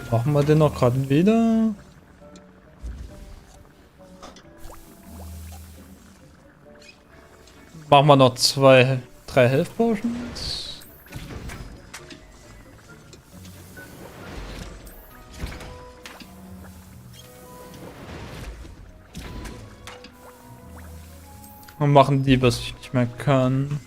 Brauchen wir den noch gerade wieder? Machen wir noch 3 Health Potions. Und machen die, was ich nicht mehr kann.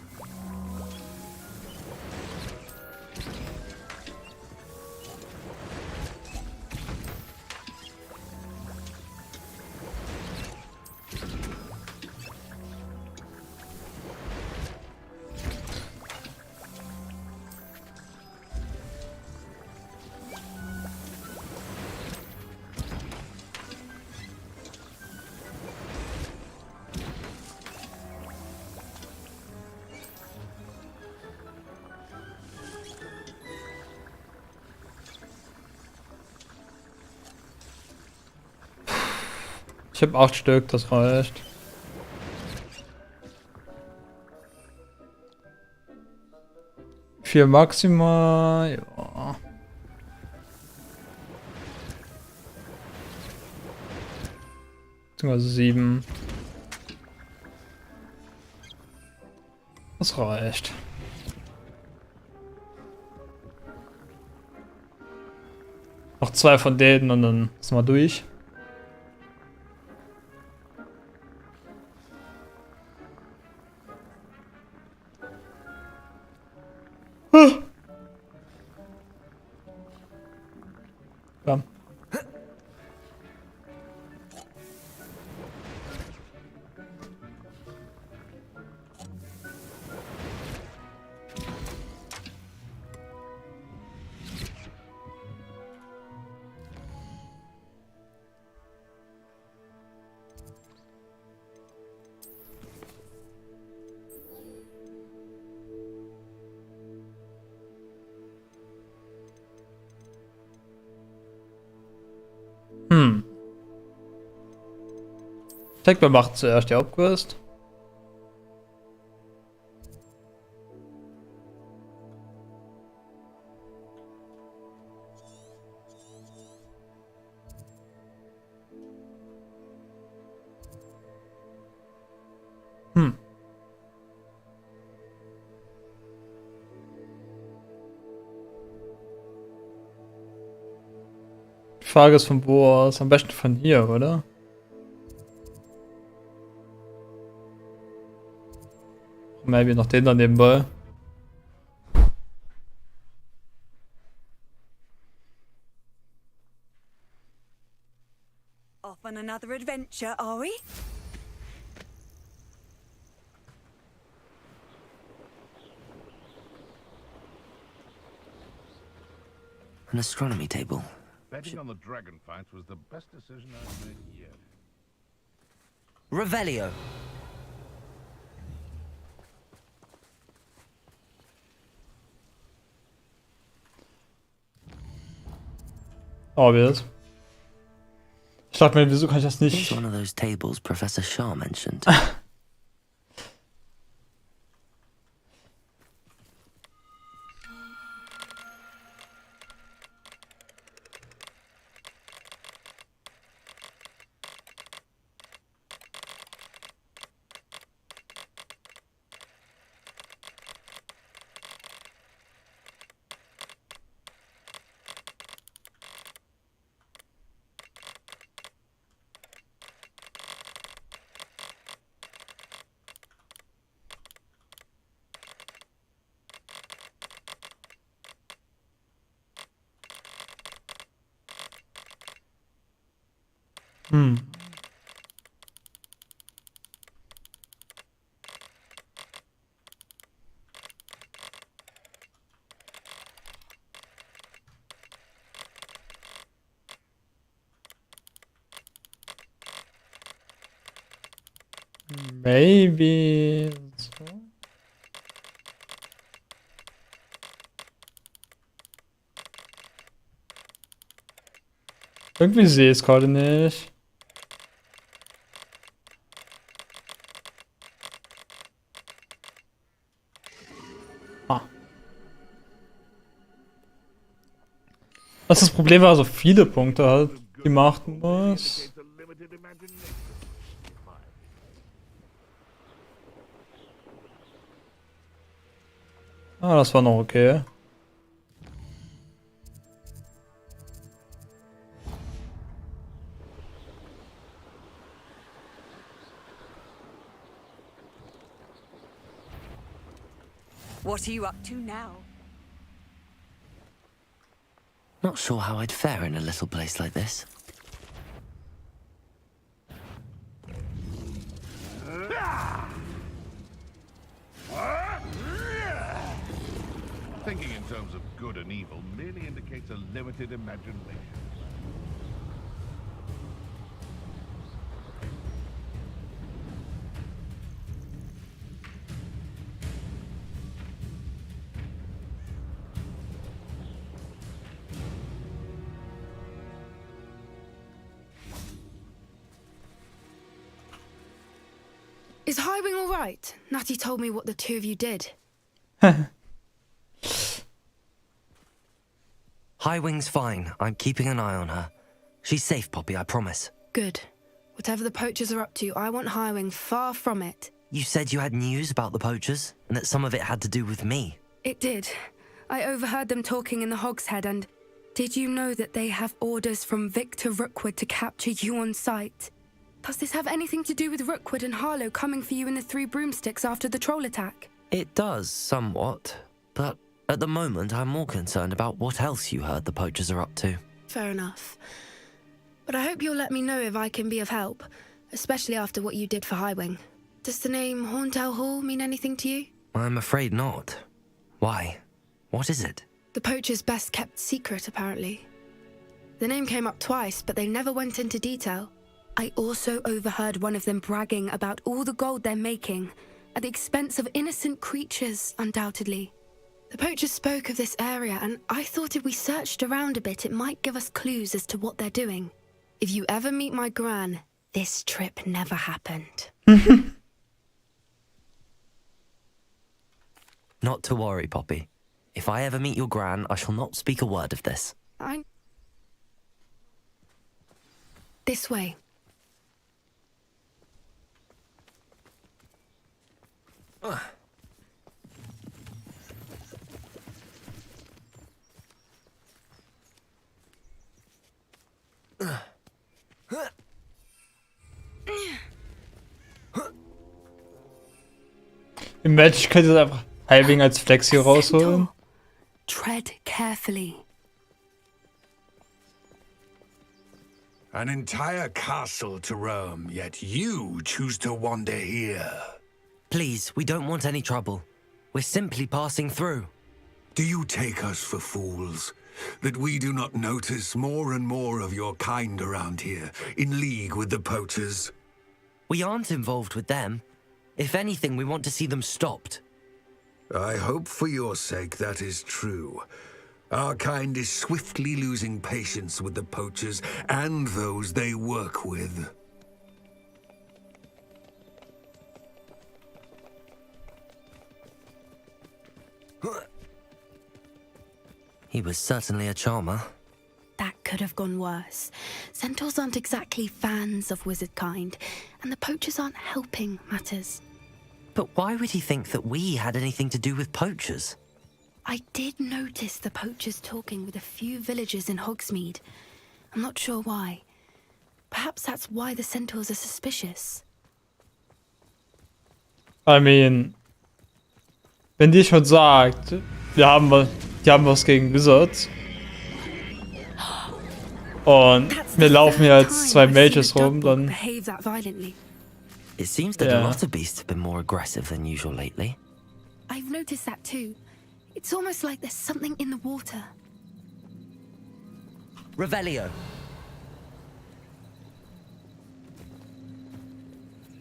Ich habe 8 Stück, das reicht. Vier maximal, ja. Beziehungsweise 7. Das reicht. Noch 2 von denen und dann sind wir durch. Komm. Ich denke, wir machen zuerst die Hauptquest. Die Frage ist von wo aus? Am besten von hier, oder? Maybe noch den da nebenbei. Off on another adventure, are we? An astronomy table. Betting on the dragon fight was the best decision I've made yet. Revelio. Obvious. Ich dachte mir, wieso kann ich das nicht? It's one of those tables Professor Schau mentioned. Maybe. So. Irgendwie sehe ich es gerade nicht. Was das Problem war, so viele Punkte halt, die man achten muss. Ah, das war noch okay. What are you up to now? Not sure how I'd fare in a little place like this. Thinking in terms of good and evil merely indicates a limited imagination. Is Highwing all right? Natty told me what the two of you did. Highwing's fine. I'm keeping an eye on her. She's safe, Poppy, I promise. Good. Whatever the poachers are up to, I want Highwing far from it. You said you had news about the poachers, and that some of it had to do with me. It did. I overheard them talking in the Hogshead, and did you know that they have orders from Victor Rookwood to capture you on sight? Does this have anything to do with Rookwood and Harlow coming for you in the Three Broomsticks after the troll attack? It does, somewhat. But at the moment, I'm more concerned about what else you heard the poachers are up to. Fair enough. But I hope you'll let me know if I can be of help, especially after what you did for Highwing. Does the name Horntail Hall mean anything to you? I'm afraid not. Why? What is it? The poachers' best kept secret, apparently. The name came up twice, but they never went into detail. I also overheard one of them bragging about all the gold they're making, at the expense of innocent creatures, undoubtedly. The poachers spoke of this area, and I thought if we searched around a bit, it might give us clues as to what they're doing. If you ever meet my gran, this trip never happened. Not to worry, Poppy. If I ever meet your gran, I shall not speak a word of this. This way. Imagine, ich könnte einfach Highwing als Flexi rausholen. Tread carefully. An entire castle to roam, yet you choose to wander here. Please, we don't want any trouble. We're simply passing through. Do you take us for fools? That we do not notice more and more of your kind around here, in league with the poachers? We aren't involved with them. If anything, we want to see them stopped. I hope for your sake that is true. Our kind is swiftly losing patience with the poachers and those they work with. He was certainly a charmer. That could have gone worse. Centaurs aren't exactly fans of wizard kind, and the poachers aren't helping matters. But why would he think that we had anything to do with poachers? I did notice the poachers talking with a few villagers in Hogsmeade. I'm not sure why. Perhaps that's why the centaurs are suspicious. I mean, wenn die schon sagt, die haben was gegen Wizards. Und wir laufen hier als zwei Mages rum, dann... It seems that a lot of beasts have been more aggressive than usual lately. I've noticed that too. It's almost like there's something in the water. Revelio.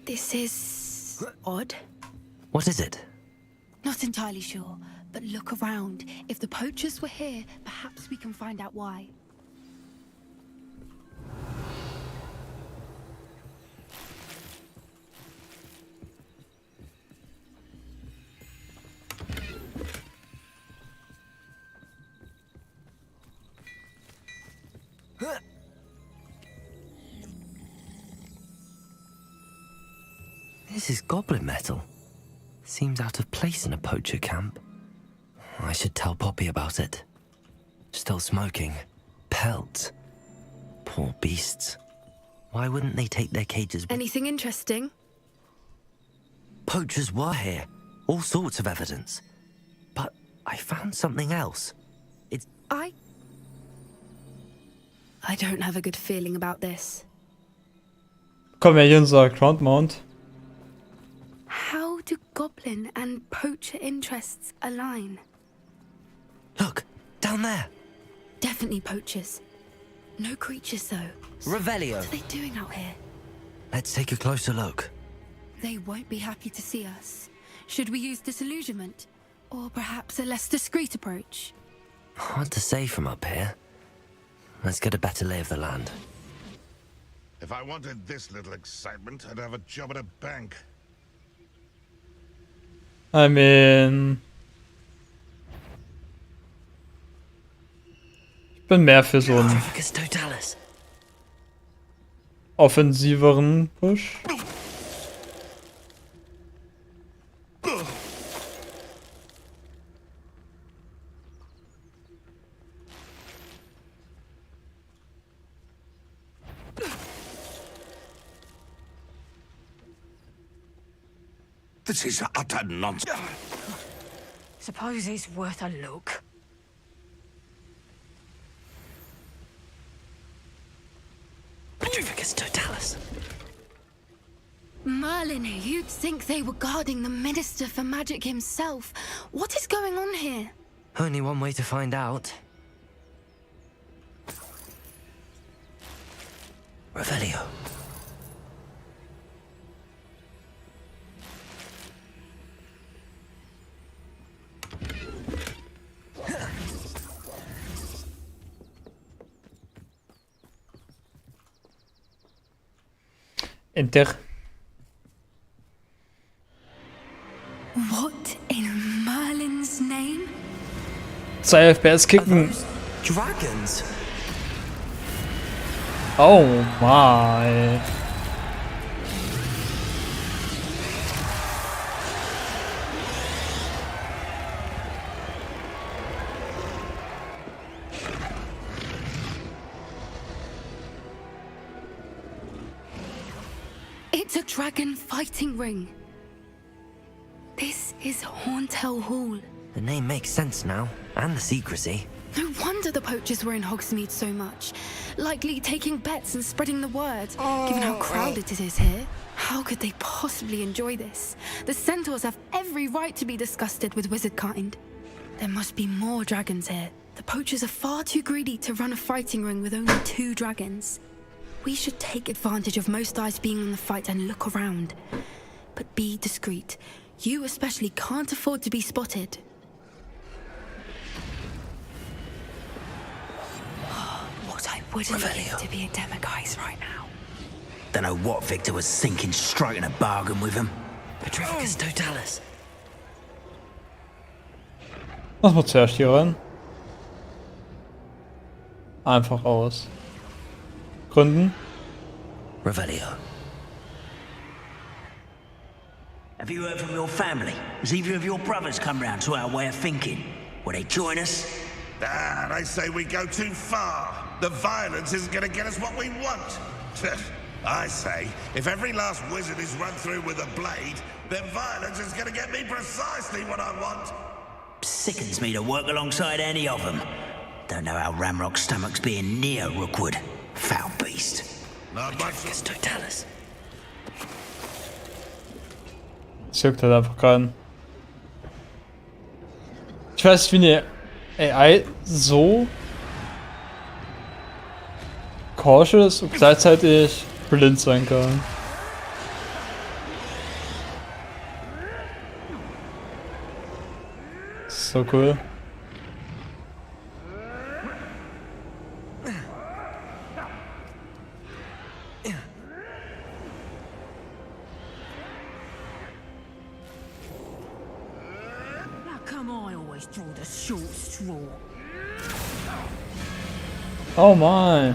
This is odd. What is it? Not entirely sure, but look around. If the poachers were here, perhaps we can find out why. This is goblin metal. Seems out of place in a poacher camp. I should tell Poppy about it. Still smoking. Pelts. Poor beasts. Why wouldn't they take their cages with... Anything interesting? Poachers were here. All sorts of evidence. But I found something else. It's... I don't have a good feeling about this. Kommen wir hier unser Ground Mount. How do goblin and poacher interests align? Look, down there. Definitely poachers. No creatures though. Revelio. What are they doing out here? Let's take a closer look. They won't be happy to see us. Should we use disillusionment? Or perhaps a less discreet approach? Hard to say from up here. Let's get a better lay of the land. If I wanted this little excitement, I'd have a job at a bank. I mean... Ich bin mehr für so einen offensiveren Push. This is utter nonsense. Suppose it's worth a look. Petrificus totalis. Merlin, you'd think they were guarding the Minister for Magic himself. What is going on here? Only one way to find out. Revelio. Enter. What in Merlin's name? 2 FPS kicken. Dragons. Oh my. It's a dragon fighting ring. This is Hauntel Hall. The name makes sense now, and the secrecy. No wonder the poachers were in Hogsmeade so much. Likely taking bets and spreading the word, given how crowded it is here. How could they possibly enjoy this? The centaurs have every right to be disgusted with wizard kind. There must be more dragons here. The poachers are far too greedy to run a fighting ring with only 2 dragons. We should take advantage of most eyes being on the fight and look around. But be discreet. You especially can't afford to be spotted. What I wouldn't give to be a demiguise right now. Don't know what Victor was thinking, striking a bargain with him. Petrificus totalis. Lass mal zuerst hier rein. Einfach aus. Gründen. Revelio. Have you heard from your family? Has either of your brothers come round to our way of thinking? Will they join us? Ah, they say we go too far. The violence isn't going to get us what we want. I say, if every last wizard is run through with a blade, then violence is going to get me precisely what I want. Sickens me to work alongside any of them. Don't know how Ramrock's stomach's being near Rookwood. Foul beast. Not much. Petrificus totalis. Das juckt halt einfach keinen. Ich weiß nicht, wie eine AI so cautious und gleichzeitig blind sein kann. So cool. How come I always draw the short straw? Oh my.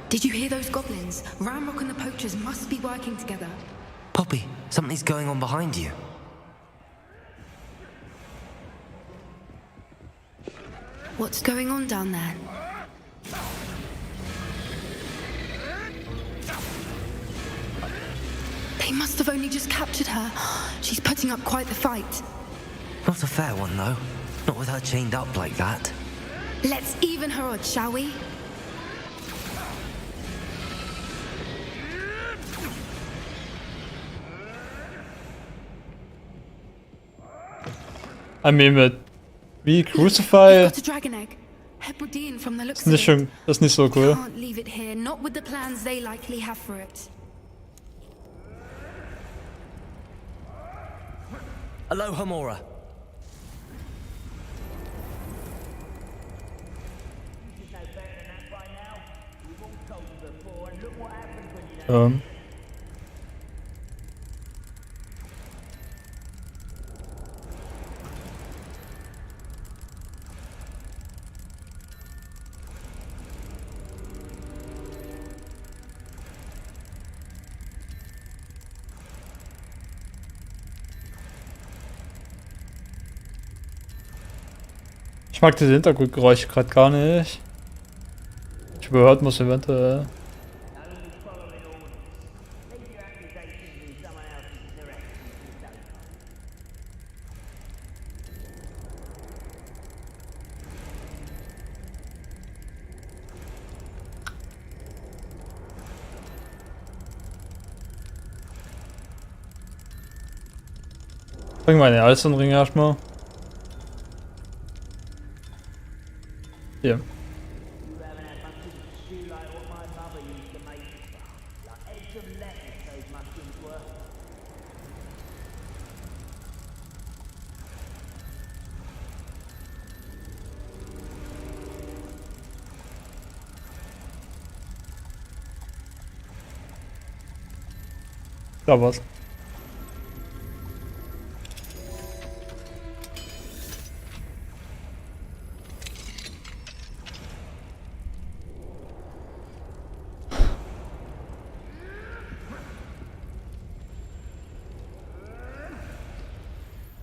Did you hear those goblins? Ramrock and the poachers must be working together. Poppy, something's going on behind you. What's going on down there? They must have only just captured her. She's putting up quite the fight. Not a fair one, though. Not with her chained up like that. Let's even her odds, shall we? I mean, mit wie Crucify Got a dragon egg. Hebridean from the looks ist nicht, of it. das ist nicht so cool. Can't leave it here, not with the plans they likely have for it. Aloha, Mora. Ich mag diese Hintergrundgeräusche gerade gar nicht. Ich überhört muss eventuell. Bring mal den Eisenring erstmal. Hier. Da war's.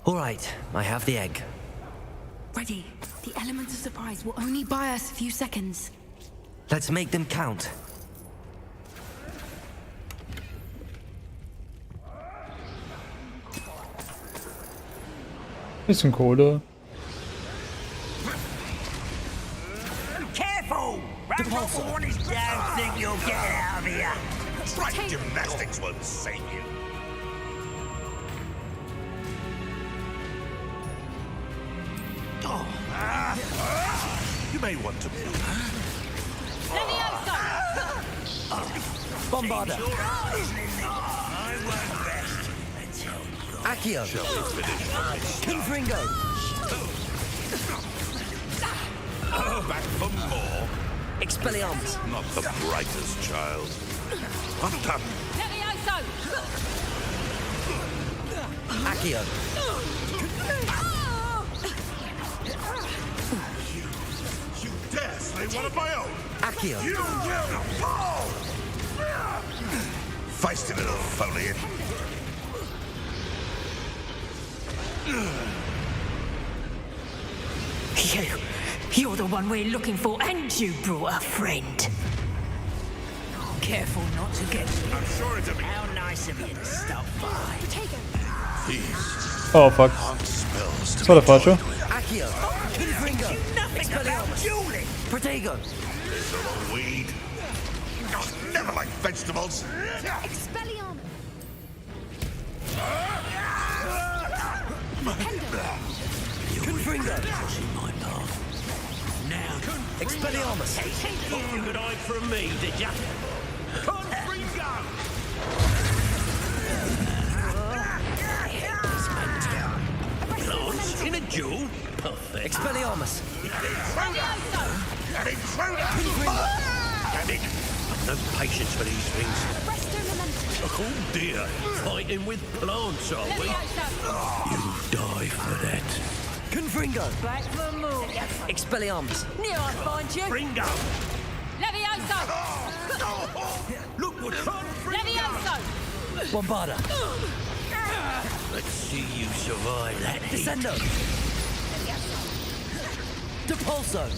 All right, I have the egg. Ready. The element of surprise will only buy us a few seconds. Let's make them count. Bisschen Kohle. Careful! Rattle one is down, think you'll get out of here. Right, gymnastics won't save you. You may want to move. Bombarda. I won't rest until Accio. Confringo. Back for more. Expelliarmus. Not the brightest child. I'm done. Accio. You dare slay one of my own? Accio. You will fall! Feisty little foliage. You're the one we're looking for, and you brought a friend. Careful not to get... I'm sure it's a... How nice of you to stop by. These Oh fuck. aren't spells to Das war der be falsche. Accio. Confringo. Nothing about dueling. Protego. This little weed. Oh, never like vegetables. Expelliarmus. Confringo. My path. Now, Expelliarmus. thought you could hide from me, did ya? Lance in a duel? Perfect. Expelliarmus. An intruder! Damn it! I've no patience for these things. Oh dear, fighting with plants, are we? You die for that. Confringo. Back for more. Expelliarmus. Knew I'd find you. Ringo! Levioso! Look what's on! Levioso! Bombarda. Let's see you survive that heat. Descendo. Depulso.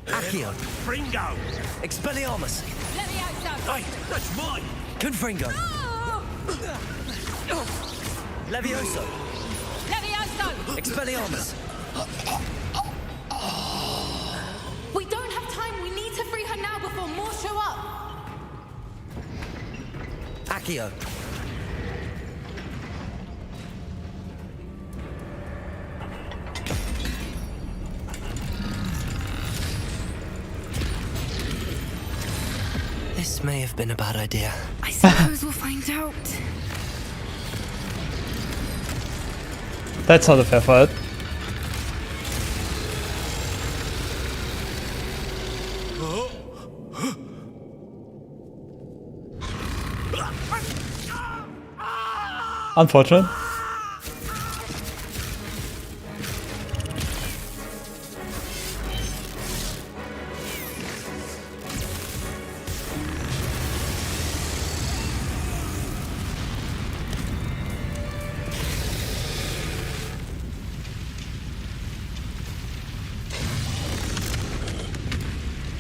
Accio. Ringo! Expelliarmus. Levioso! Hey, that's mine! Confringo. Levioso. Levioso! Expelliarmus. We don't have time. We need to free her now before more show up. Accio. This may have been a bad idea. I suppose we'll find out. That's not a fair fight. Unfortunate.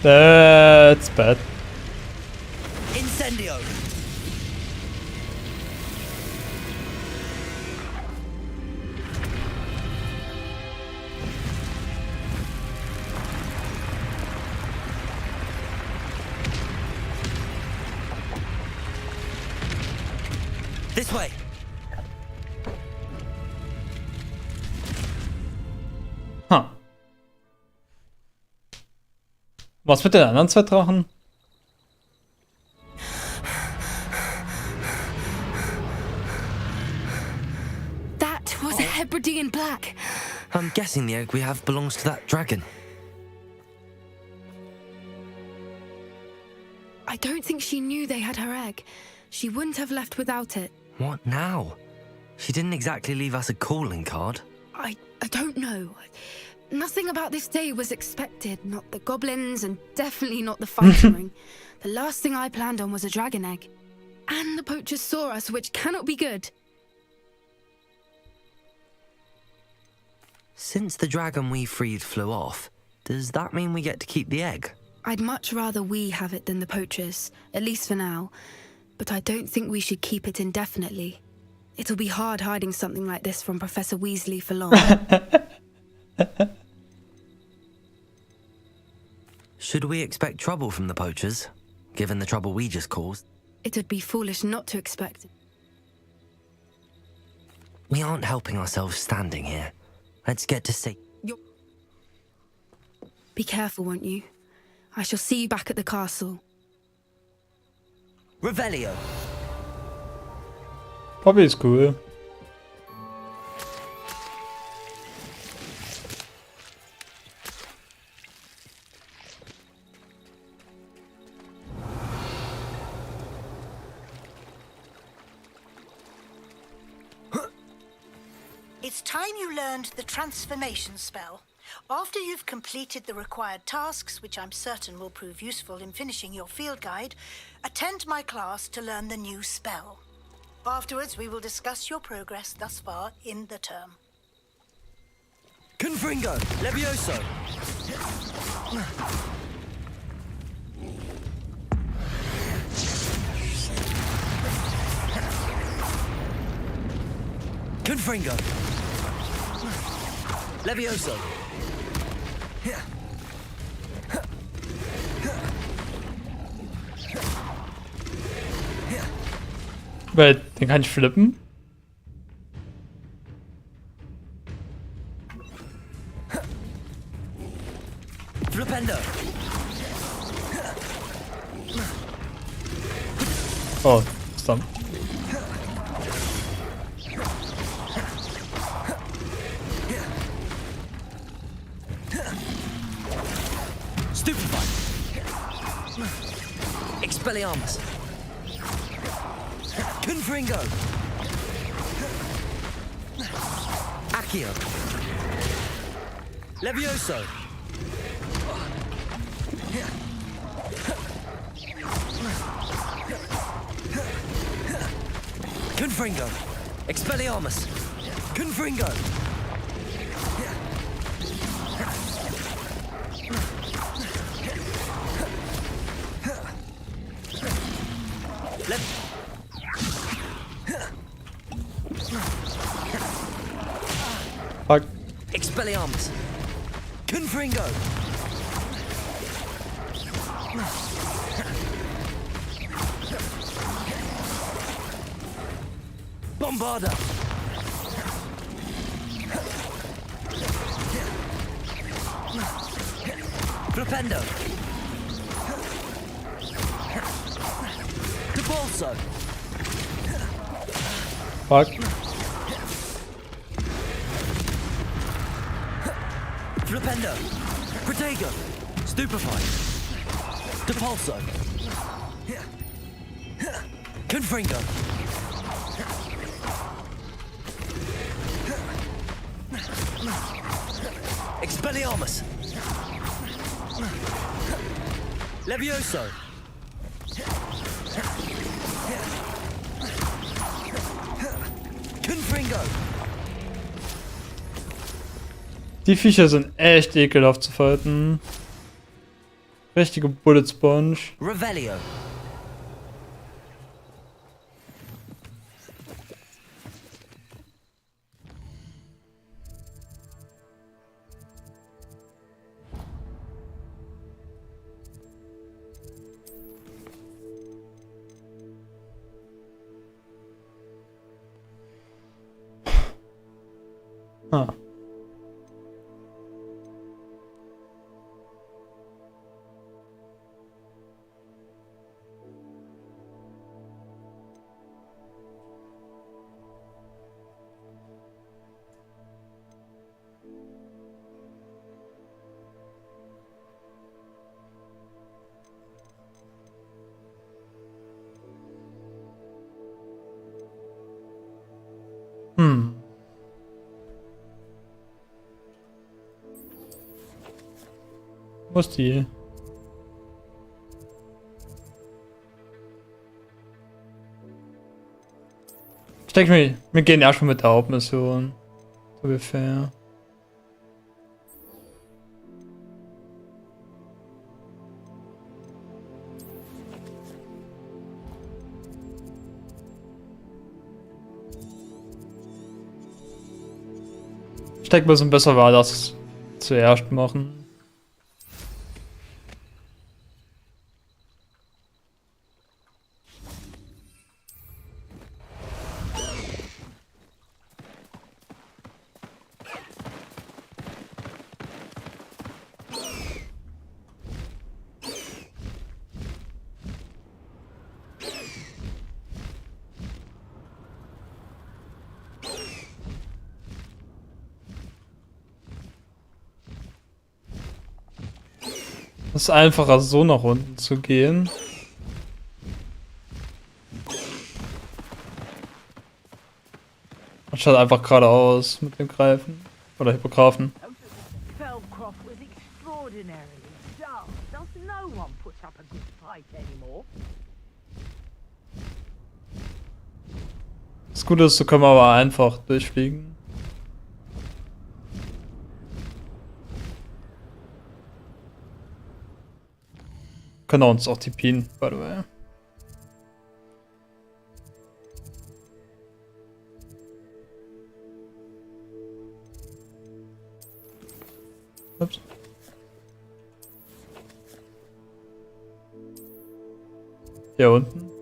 That's bad. Incendio. This way. Huh. Was mit den anderen zwei Drachen? That was a Hebridean black. I'm guessing the egg we have belongs to that dragon. I don't think she knew they had her egg. She wouldn't have left without it. What now? She didn't exactly leave us a calling card. I don't know. Nothing about this day was expected. Not the goblins, and definitely not the fighting ring. The last thing I planned on was a dragon egg. And the poachers saw us, which cannot be good. Since the dragon we freed flew off, does that mean we get to keep the egg? I'd much rather we have it than the poachers, at least for now. But I don't think we should keep it indefinitely. It'll be hard hiding something like this from Professor Weasley for long. Should we expect trouble from the poachers, given the trouble we just caused? It would be foolish not to expect it. We aren't helping ourselves standing here. Let's get to see. Be careful, won't you? I shall see you back at the castle. Revelio. Poppy ist cool. It's time you learned the transformation spell. After you've completed the required tasks, which I'm certain will prove useful in finishing your field guide, attend my class to learn the new spell. Afterwards, we will discuss your progress thus far in the term. Confringo. Levioso. Confringo. Levioso. Weil, den kann ich flippen. Flipendo. Oh, stop. Stupefy. Expelliarmus. Confringo. Accio. Levioso. Confringo. Expelliarmus. Confringo. Fuck. Expelliarmus. Confringo. Bombarda. Flipendo. Debolso. Fuck. Flipendo. Protego. Stupefy. Depulso. Confringo. Expelliarmus. Levioso. Confringo. Die Viecher sind echt ekelhaft zu fighten. Richtige Bullet Sponge. Revelio. Ah. Wo ist die? Ich denke, wir gehen erstmal mit der Hauptmission. So ungefähr. Ich denke, was besser war, das zuerst machen. Es ist einfacher, so nach unten zu gehen. Anstatt einfach geradeaus mit dem Greifen. Oder Hippogreifen. Spellcroft was extraordinarily dull. Does no one put up a good fight anymore? Das Gute ist, so können wir aber einfach durchfliegen. Können uns auch TPen, by the way. Ups. Hier unten.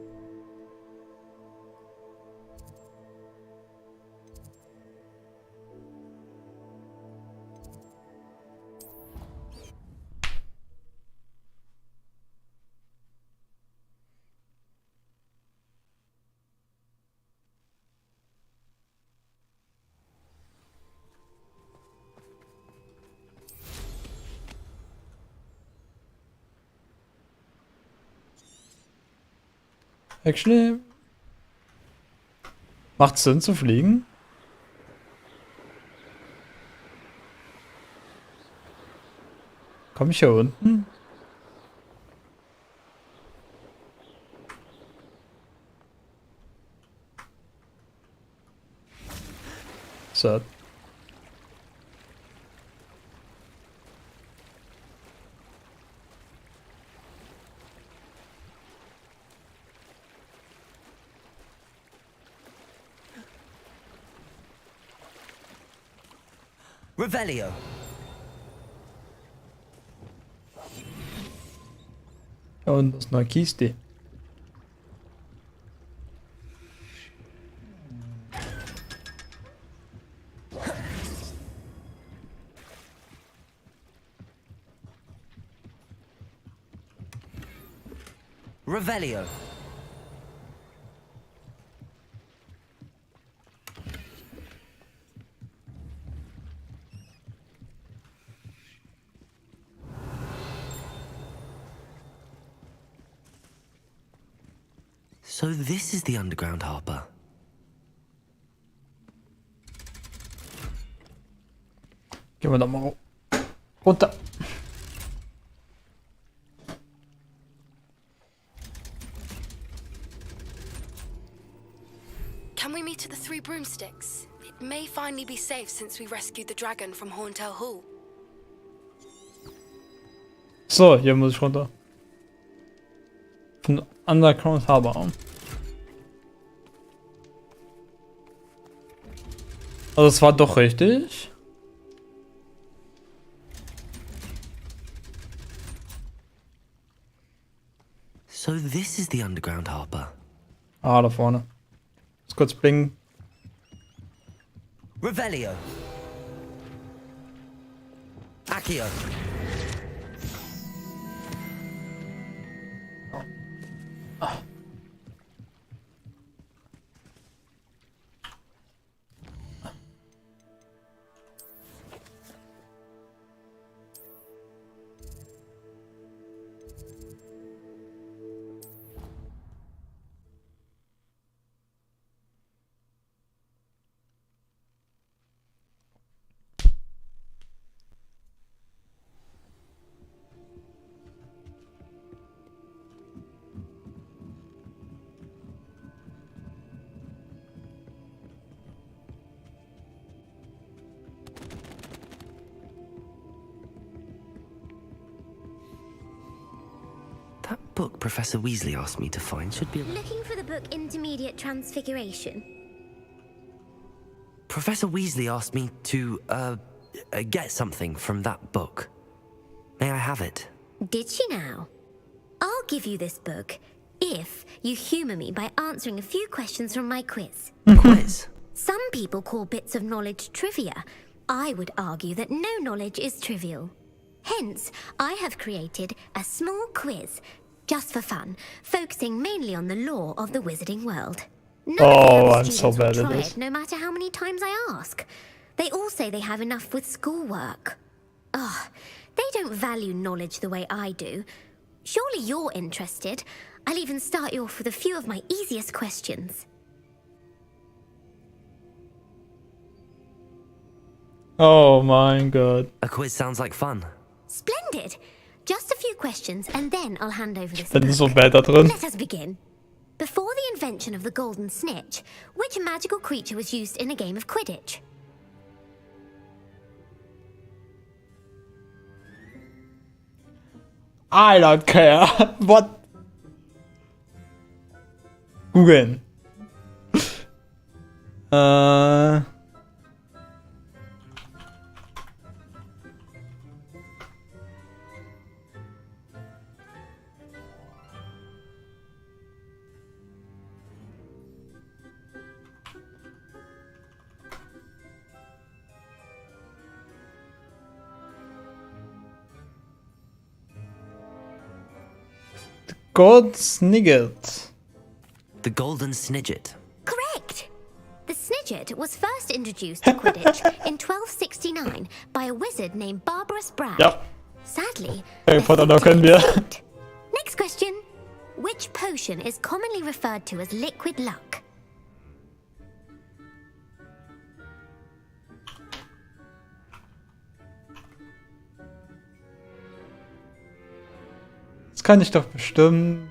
Actually, macht Sinn zu fliegen? Komme ich hier unten? So. Revelio. Und das ist eine Kiste. Revelio. So this is the underground harbor. Gehen wir da mal runter. Can we meet at the Three Broomsticks? It may finally be safe since we rescued the dragon from Horntail Hall. So, hier muss ich runter. Von Underground Harbor. Also es war doch richtig. So this is the underground harbor. Ah, da vorne. Muss kurz blinken. Revelio. Accio. That book Professor Weasley asked me to find should be... Looking for the book Intermediate Transfiguration? Professor Weasley asked me to, get something from that book. May I have it? Did she now? I'll give you this book if you humour me by answering a few questions from my quiz. Quiz? Some people call bits of knowledge trivia. I would argue that no knowledge is trivial. Hence, I have created a small quiz, just for fun, focusing mainly on the lore of the wizarding world. Oh, I'm so bad at Try this. it, no matter how many times I ask. They all say they have enough with schoolwork. Ugh, they don't value knowledge the way I do. Surely you're interested. I'll even start you off with a few of my easiest questions. Oh my god. A quiz sounds like fun. Splendid! Just a few questions and then I'll hand over this Ich bin book. so bad da drin. Let us begin. Before the invention of the golden snitch, which magical creature was used in a game of Quidditch? I don't care. What? Googeln. God Snigget. The Golden Snidget. Correct! The Snidget was first introduced to Quidditch in 1269 by a wizard named Barbarous Bragg. Ja. Sadly, Harry Potter, da können wir. next question. Which potion is commonly referred to as liquid luck? Das kann ich doch bestimmt.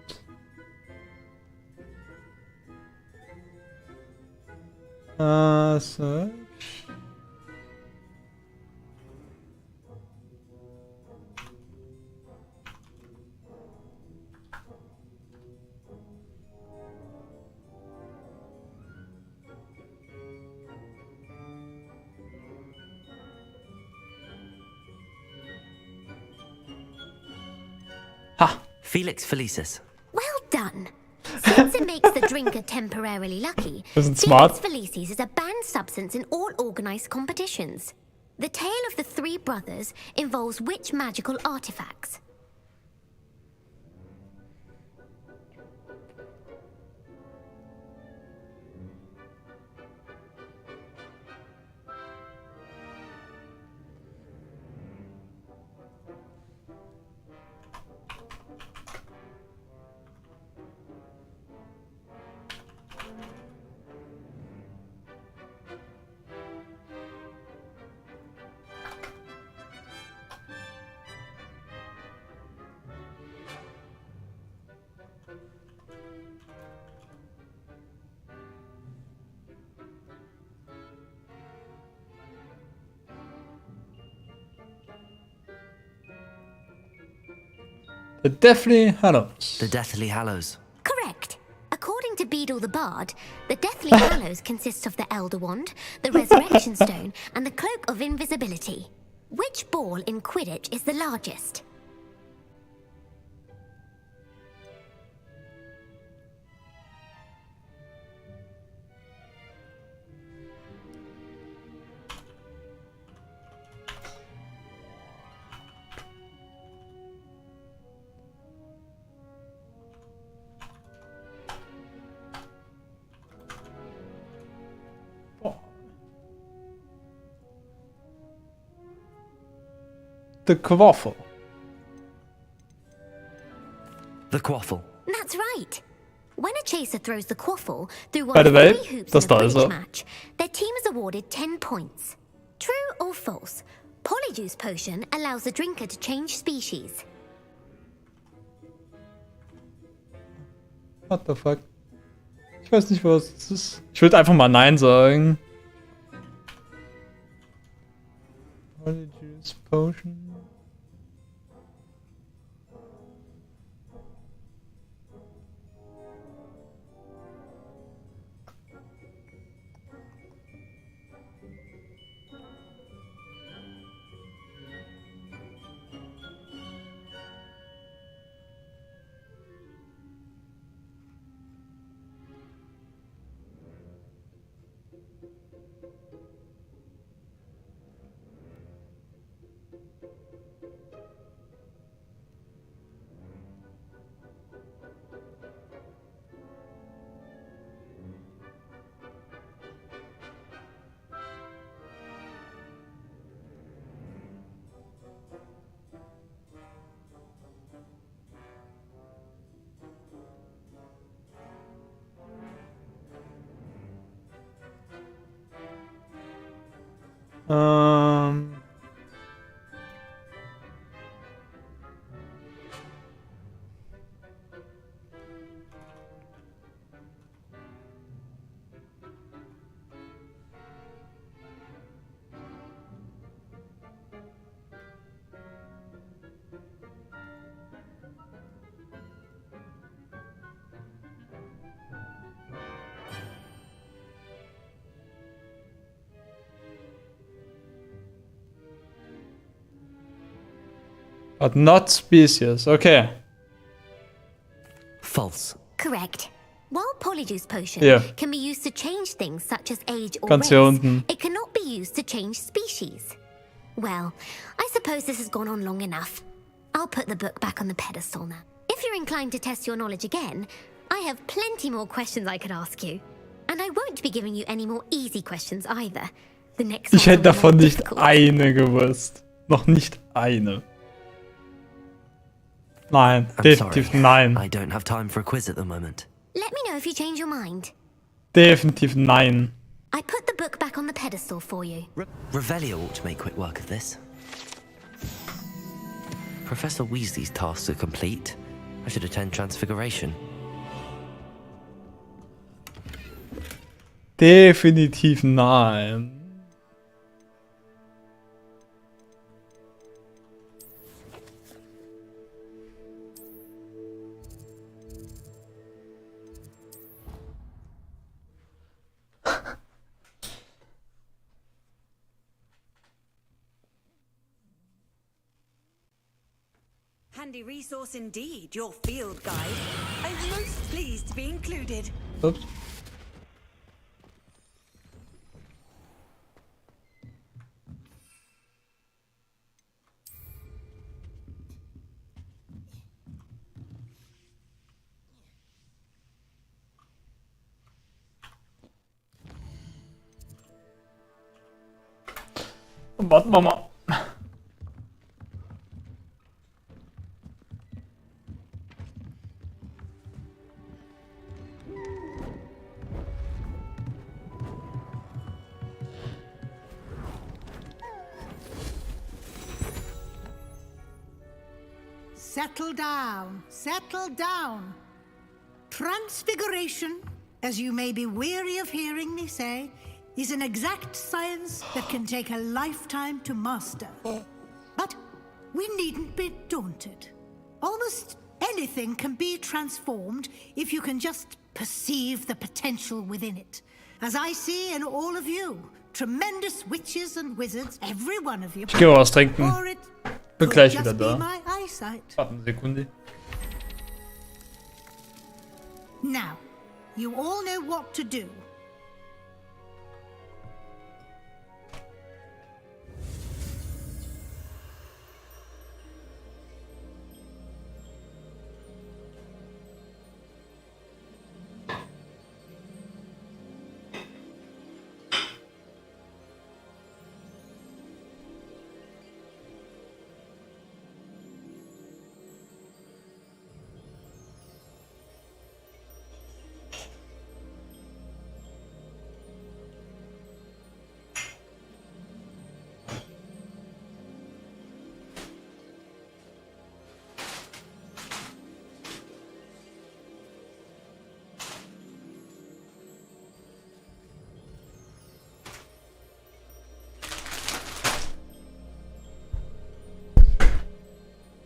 So. Felix Felicis. Well done. Since it makes the drinker temporarily lucky, Isn't smart. Felix Felicis is a banned substance in all organised competitions. The tale of the three brothers involves which magical artifacts? The Deathly Hallows. The Deathly Hallows. Correct. According to Beadle the Bard, the Deathly Hallows consists of the Elder Wand, the Resurrection Stone, and the Cloak of Invisibility. Which ball in Quidditch is the largest? The Quaffle. The Quaffle. That's right. When a chaser throws the quaffle through one By the of way, the 3 hoops das in da a ist Quidditch er. match, their team is awarded 10 points. True or false? Polyjuice Potion allows the drinker to change species. What the fuck? Ich weiß nicht, was das ist. Ich würde einfach mal Nein sagen. Polyjuice Potion. But not species. Okay. False. Correct. While Polyjuice Potion Yeah. can be used to change things such as age or Ganz hier race, unten. it cannot be used to change species. Well, I suppose this has gone on long enough. I'll put the book back on the pedestal now. If you're inclined to test your knowledge again, I have plenty more questions I could ask you. And I won't be giving you any more easy questions either. The next Ich one hätte will be more davon nicht difficult. eine gewusst. Noch nicht eine. Nein, I'm definitiv sorry. nein. I don't have time for a quiz at the moment. Let me know if you change your mind. Definitiv nein. I put the book back on the pedestal for you. Revelio ought to make quick work of this. Professor Weasley's tasks are complete. I should attend Transfiguration. Definitiv nein. Handy resource indeed, your field guide. I'm most pleased to be included. Ups. Warten wir mal. Settle down, settle down. Transfiguration, as you may be weary of hearing me say, is an exact science that can take a lifetime to master. But we needn't be daunted. Almost anything can be transformed if you can just perceive the potential within it. As I see in all of you, tremendous witches and wizards, every one of you. Ich gehe mal was trinken. Or it Bin could gleich just wieder be da. my eyesight. Warte eine Sekunde. Now, you all know what to do.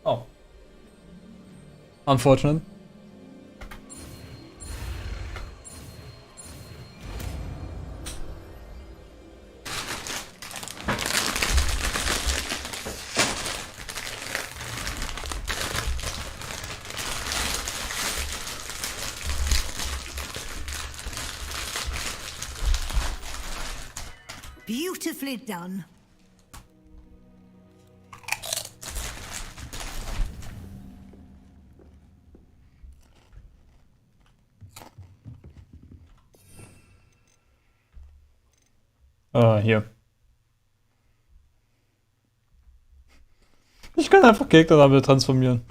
Oh. Unfortunate. Beautifully done. Hier. Ich kann einfach Gegner damit transformieren.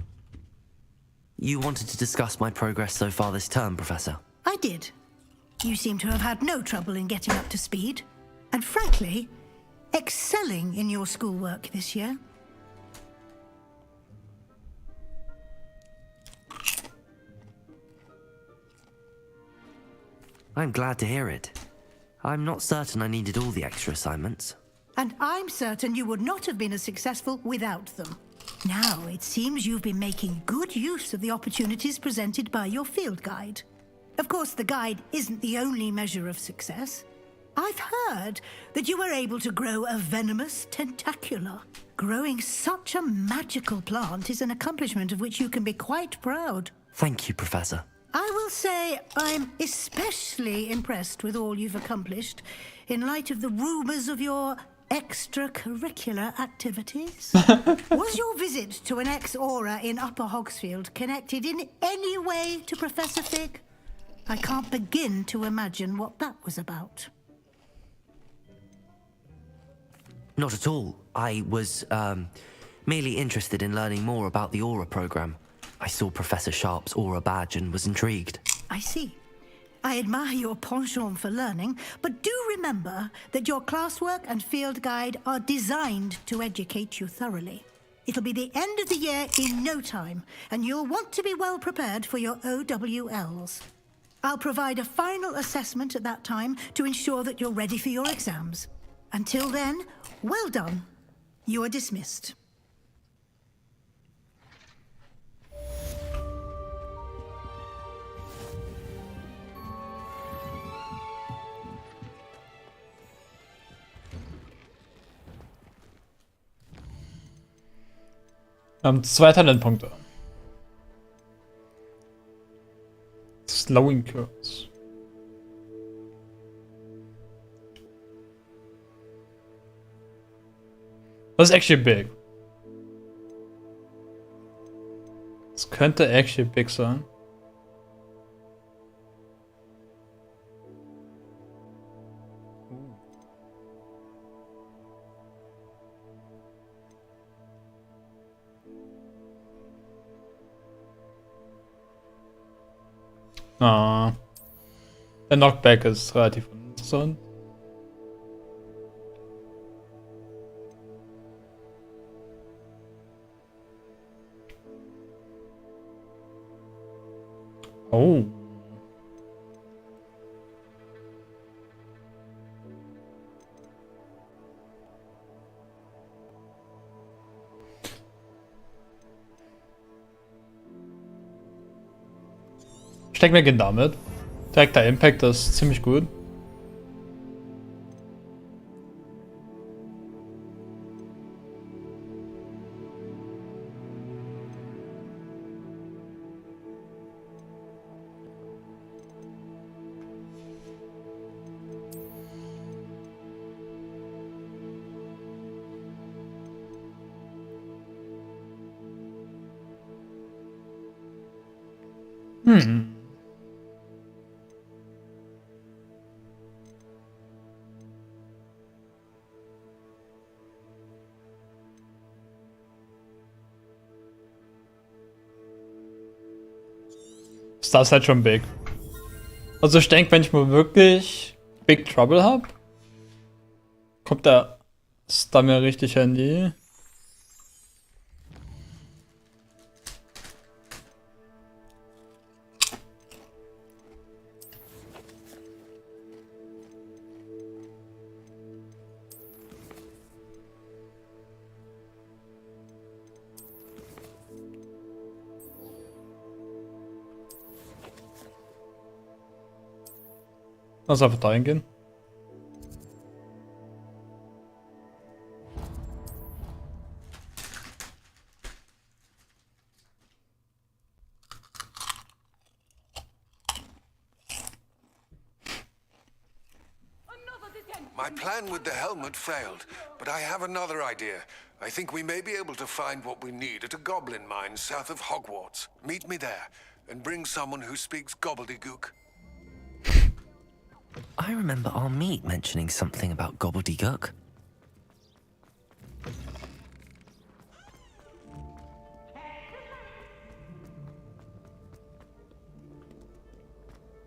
You wanted to discuss my progress so far this term, Professor? I did. You seem to have had no trouble in getting up to speed. And frankly, excelling in your schoolwork this year. I'm glad to hear it. I'm not certain I needed all the extra assignments. And I'm certain you would not have been as successful without them. Now, it seems you've been making good use of the opportunities presented by your field guide. Of course, the guide isn't the only measure of success. I've heard that you were able to grow a venomous tentacula. Growing such a magical plant is an accomplishment of which you can be quite proud. Thank you, Professor. I will say I'm especially impressed with all you've accomplished in light of the rumors of your extracurricular activities. Was your visit to an ex-aura in Upper Hogsfield connected in any way to Professor Fig? I can't begin to imagine what that was about. Not at all. I was, merely interested in learning more about the Aura program. I saw Professor Sharp's Aura badge and was intrigued. I see. I admire your penchant for learning, but do remember that your classwork and field guide are designed to educate you thoroughly. It'll be the end of the year in no time, and you'll want to be well prepared for your OWLs. I'll provide a final assessment at that time to ensure that you're ready for your exams. Until then, well done. You are dismissed. Wir haben 2 Talentpunkte. Slowing Curves. Das ist actually big. Das könnte actually big sein. Ah. Der Knockback ist relativ interessant. Oh. Ich denke, wir gehen damit. Direkter Impact ist ziemlich gut. Das ist halt schon big. Also ich denke, wenn ich mal wirklich Big Trouble habe, kommt der Star mir richtig handy. Lass einfach da hingehen. My plan with the helmet failed, but I have another idea. I think we may be able to find what we need at a goblin mine south of Hogwarts. Meet me there, and bring someone who speaks gobbledygook. I remember our meet mentioning something about gobbledygook.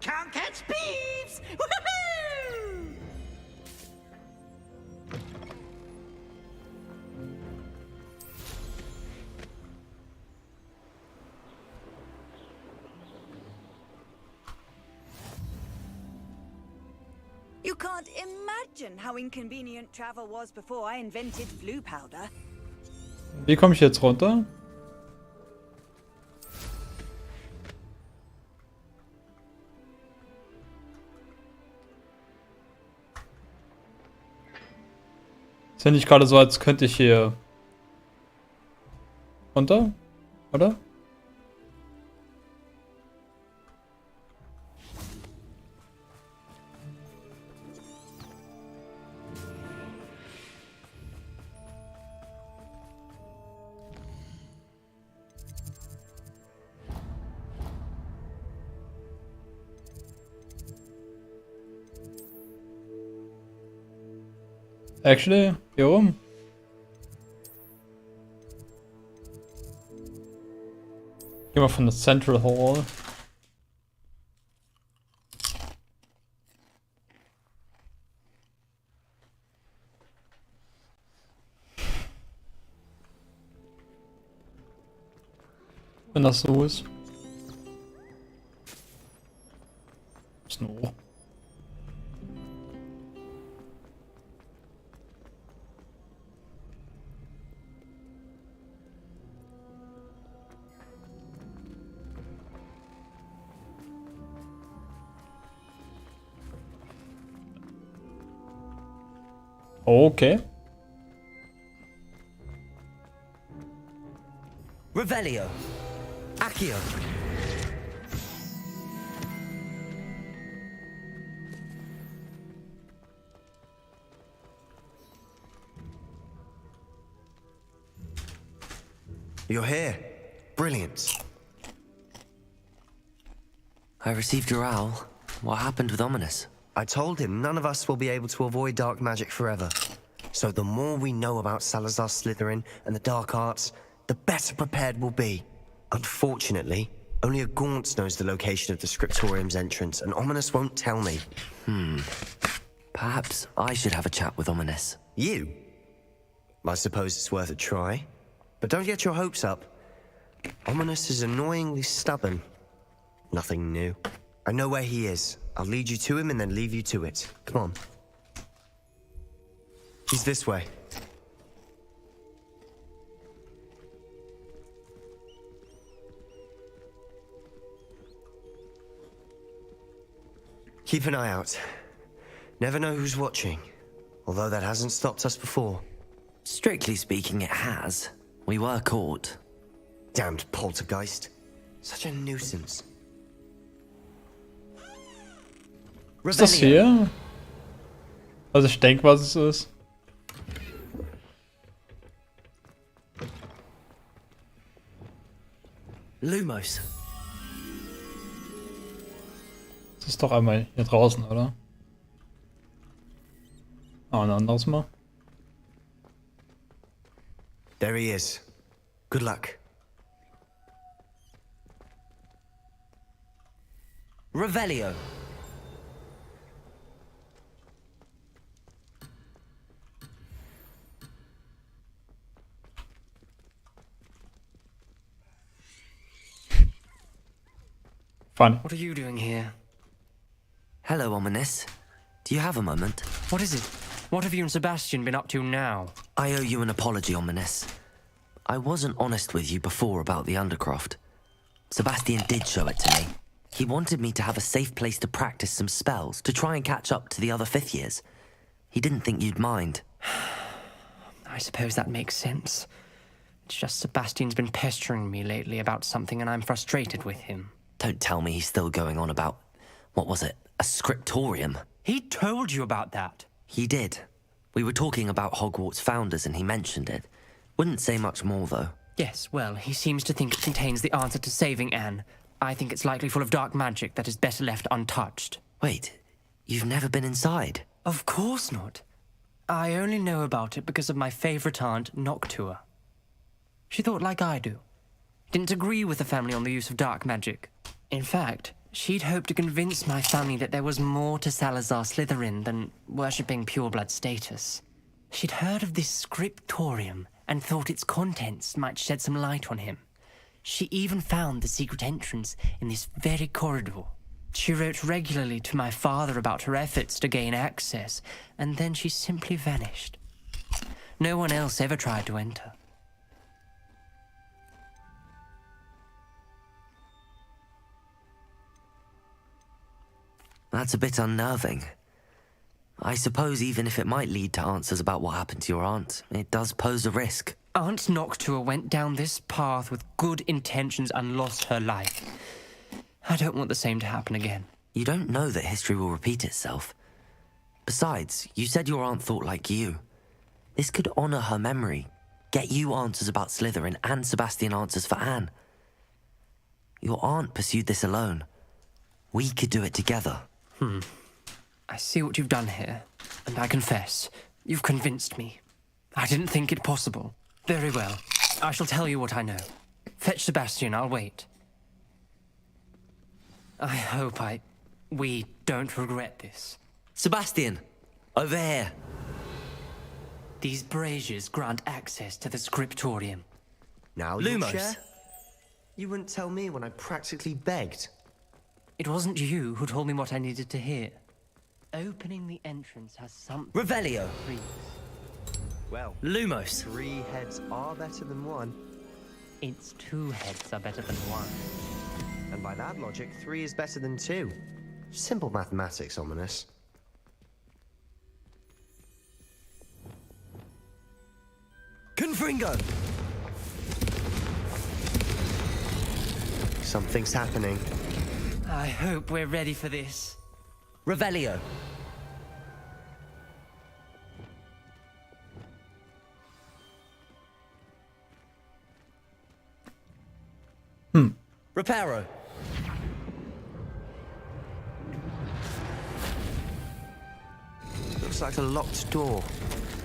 Can't catch thieves! Woohoo! You can't imagine how inconvenient travel was before I invented flu powder. Wie komme ich jetzt runter? Ist ja nicht gerade so, als könnte ich hier runter, oder? Actually, hier oben. Gehen wir von der Central Hall. Wenn das so ist. Snow. Okay. Revelio. Accio. You're here. Brilliant. I received your owl. What happened with Ominous? I told him none of us will be able to avoid dark magic forever. So the more we know about Salazar Slytherin and the dark arts, the better prepared we'll be. Unfortunately, only a Gaunt knows the location of the Scriptorium's entrance, and Ominous won't tell me. Perhaps I should have a chat with Ominous. You? I suppose it's worth a try. But don't get your hopes up. Ominous is annoyingly stubborn. Nothing new. I know where he is. I'll lead you to him and then leave you to it. Come on. He's this way. Keep an eye out. Never know who's watching. Although that hasn't stopped us before. Strictly speaking, it has. We were caught. Damned poltergeist. Such a nuisance. Ist das hier? Also ich denke, was es ist. Lumos. Das ist doch einmal hier draußen, oder? Ah, ein anderes Mal. There he is. Good luck. Revelio. Fun. What are you doing here? Hello, Ominous. Do you have a moment? What is it? What have you and Sebastian been up to now? I owe you an apology, Ominous. I wasn't honest with you before about the Undercroft. Sebastian did show it to me. He wanted me to have a safe place to practice some spells, to try and catch up to the other fifth years. He didn't think you'd mind. I suppose that makes sense. It's just Sebastian's been pestering me lately about something and I'm frustrated with him. Don't tell me he's still going on about, what was it, a scriptorium? He told you about that. He did. We were talking about Hogwarts founders and he mentioned it. Wouldn't say much more, though. Yes, well, he seems to think it contains the answer to saving Anne. I think it's likely full of dark magic that is better left untouched. Wait, you've never been inside? Of course not. I only know about it because of my favourite aunt, Noctua. She thought like I do. Didn't agree with the family on the use of dark magic. In fact, she'd hoped to convince my family that there was more to Salazar Slytherin than worshipping pureblood status. She'd heard of this scriptorium and thought its contents might shed some light on him. She even found the secret entrance in this very corridor. She wrote regularly to my father about her efforts to gain access, and then she simply vanished. No one else ever tried to enter. That's a bit unnerving. I suppose even if it might lead to answers about what happened to your aunt, it does pose a risk. Aunt Noctua went down this path with good intentions and lost her life. I don't want the same to happen again. You don't know that history will repeat itself. Besides, you said your aunt thought like you. This could honor her memory, get you answers about Slytherin and Sebastian answers for Anne. Your aunt pursued this alone. We could do it together. I see what you've done here, and I confess, you've convinced me. I didn't think it possible. Very well. I shall tell you what I know. Fetch Sebastian, I'll wait. I hope we don't regret this. Sebastian! Over here! These braziers grant access to the scriptorium. Now, Lumos! Chair? You wouldn't tell me when I practically begged. It wasn't you who told me what I needed to hear. Opening the entrance has something... Revelio. Well, Lumos. 3 heads are better than 1. It's 2 heads are better than 1. And by that logic, 3 is better than 2. Simple mathematics, Ominous. Confringo. Something's happening. I hope we're ready for this. Revelio. Reparo. Looks like a locked door.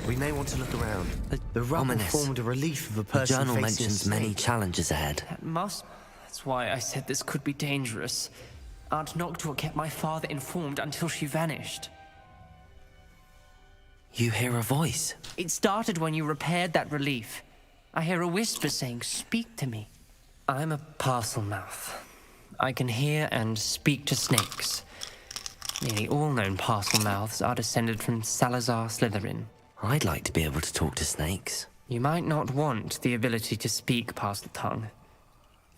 We may want to look around. The rubble Ominous. formed a relief of a The person journal facing mentions a many snake. challenges ahead. That's why I said this could be dangerous. Aunt Noctua kept my father informed until she vanished. You hear a voice. It started when you repaired that relief. I hear a whisper saying, "Speak to me." I'm a parcel mouth. I can hear and speak to snakes. Nearly all known parcel mouths are descended from Salazar Slytherin. I'd like to be able to talk to snakes. You might not want the ability to speak parcel tongue.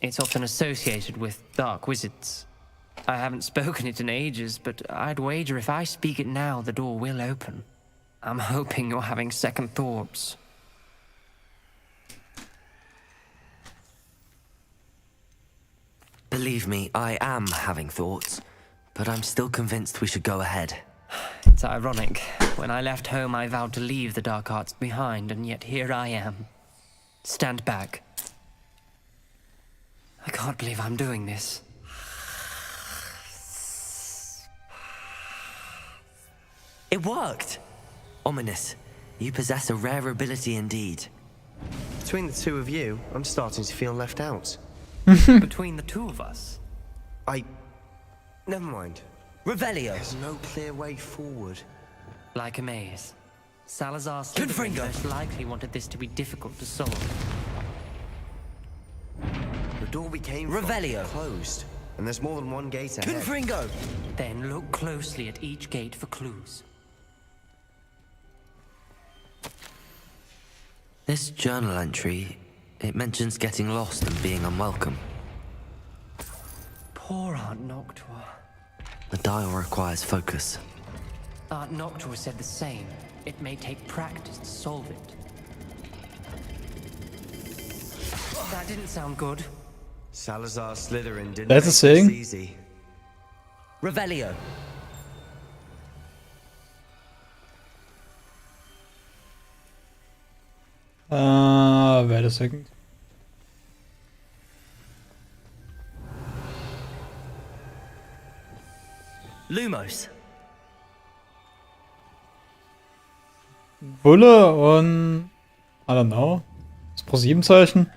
It's often associated with dark wizards. I haven't spoken it in ages, but I'd wager if I speak it now, the door will open. I'm hoping you're having second thoughts. Believe me, I am having thoughts, but I'm still convinced we should go ahead. It's ironic. When I left home, I vowed to leave the dark arts behind, and yet here I am. Stand back. I can't believe I'm doing this. It worked! Ominous, you possess a rare ability indeed. Between the two of you, I'm starting to feel left out. Between the two of us? Never mind. Revelio! There's no clear way forward. Like a maze. Salazar Slytherin most likely wanted this to be difficult to solve. The door we came Revelio. from closed, and there's more than one gate ahead. Confringo! Then look closely at each gate for clues. This journal entry, it mentions getting lost and being unwelcome. Poor Aunt Noctua. The dial requires focus. Aunt Noctua said the same. It may take practice to solve it. That didn't sound good. Salazar Slytherin didn't That's a make saying. this easy. Revelio. Wait a second. Lumos. Bulle und I don't know. Das Pro-7-Zeichen.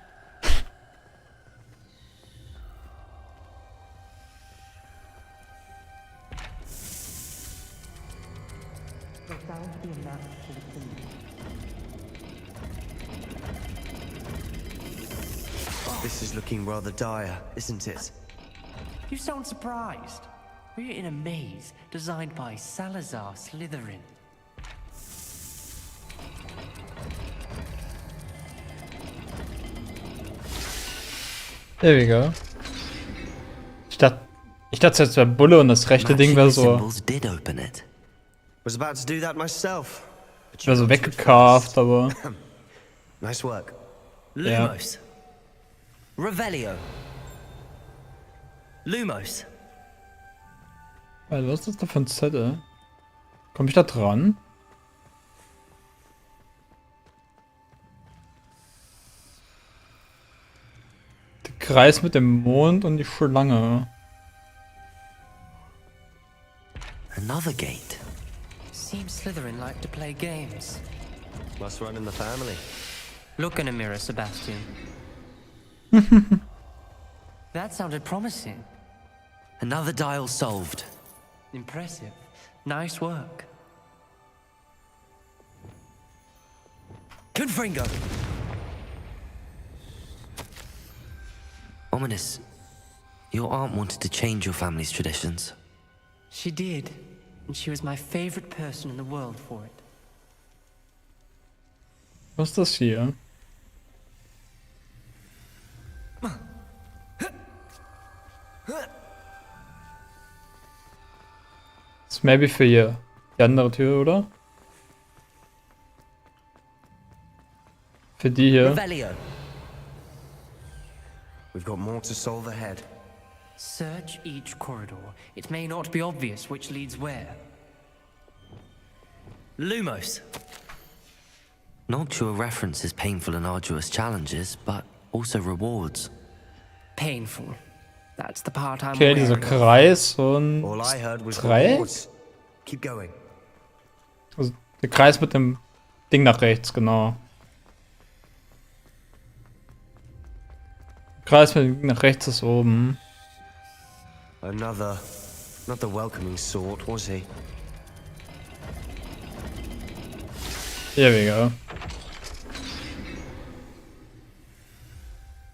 This is looking rather dire, isn't it? You sound surprised. We're in a maze designed by Salazar Slytherin. There we go. Ich dachte jetzt wäre Bulle und das rechte Ding wäre so. Did open it. Was about to do that myself. Wäre so weggecarved, aber. Nice work. Lumos. Revelio. Lumos. Alter, was ist das da für ein Zettel? Komm ich da dran? Der Kreis mit dem Mond und die Schlange. Another gate. Seems Slytherin like to play games. Must run in the family. Look in a mirror, Sebastian. That sounded promising. Another dial solved. Impressive. Nice work. Confringo. Ominous. Your aunt wanted to change your family's traditions. She did. And she was my favorite person in the world for it. Was ist das hier? Das ist maybe für hier. Die andere Tür, oder? Für die hier. Revelio. We've got more to solve ahead. Search each corridor. It may not be obvious which leads where. Lumos. Noctua references painful and arduous challenges, but also rewards. Painful. That's the part I'm Okay, dieser Kreis und All I heard was Dreieck. rewards. Keep going. Also der Kreis mit dem Ding nach rechts, genau. Der Kreis mit dem Ding nach rechts ist oben. Another, not the welcoming sort, was he? Here we go.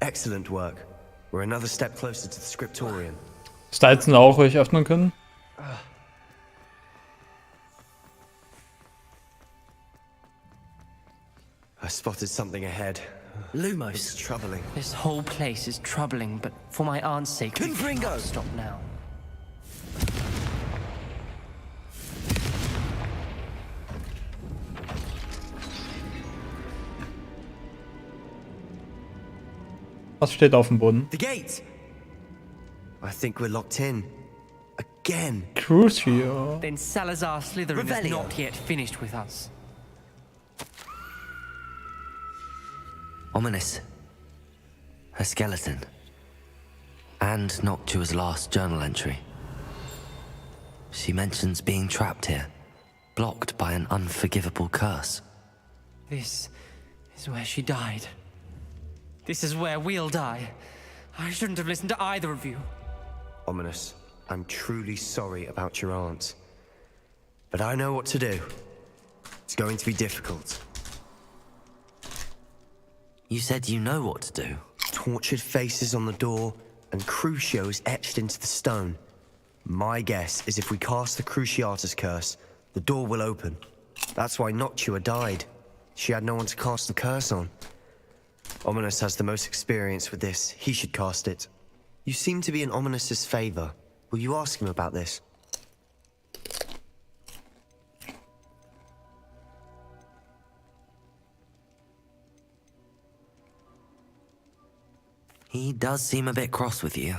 Excellent work. We're another step closer to the scriptorium. Ist da jetzt auch ruhig öffnen können? I spotted something ahead. Lumos. It's troubling. This whole place is troubling, but for my aunt's sake, we cannot stop now. Was steht auf dem Boden? The gate! I think we're locked in. Again. Crucio. Then Salazar Slytherin is not yet finished with us. Ominous. A skeleton. And Noctua's last journal entry. She mentions being trapped here, blocked by an unforgivable curse. This is where she died. This is where we'll die. I shouldn't have listened to either of you. Ominous, I'm truly sorry about your aunt. But I know what to do. It's going to be difficult. You said you know what to do. Tortured faces on the door, and Crucio is etched into the stone. My guess is if we cast the Cruciatus curse, the door will open. That's why Noctua died. She had no one to cast the curse on. Ominous has the most experience with this. He should cast it. You seem to be in Ominous's favor. Will you ask him about this? He does seem a bit cross with you.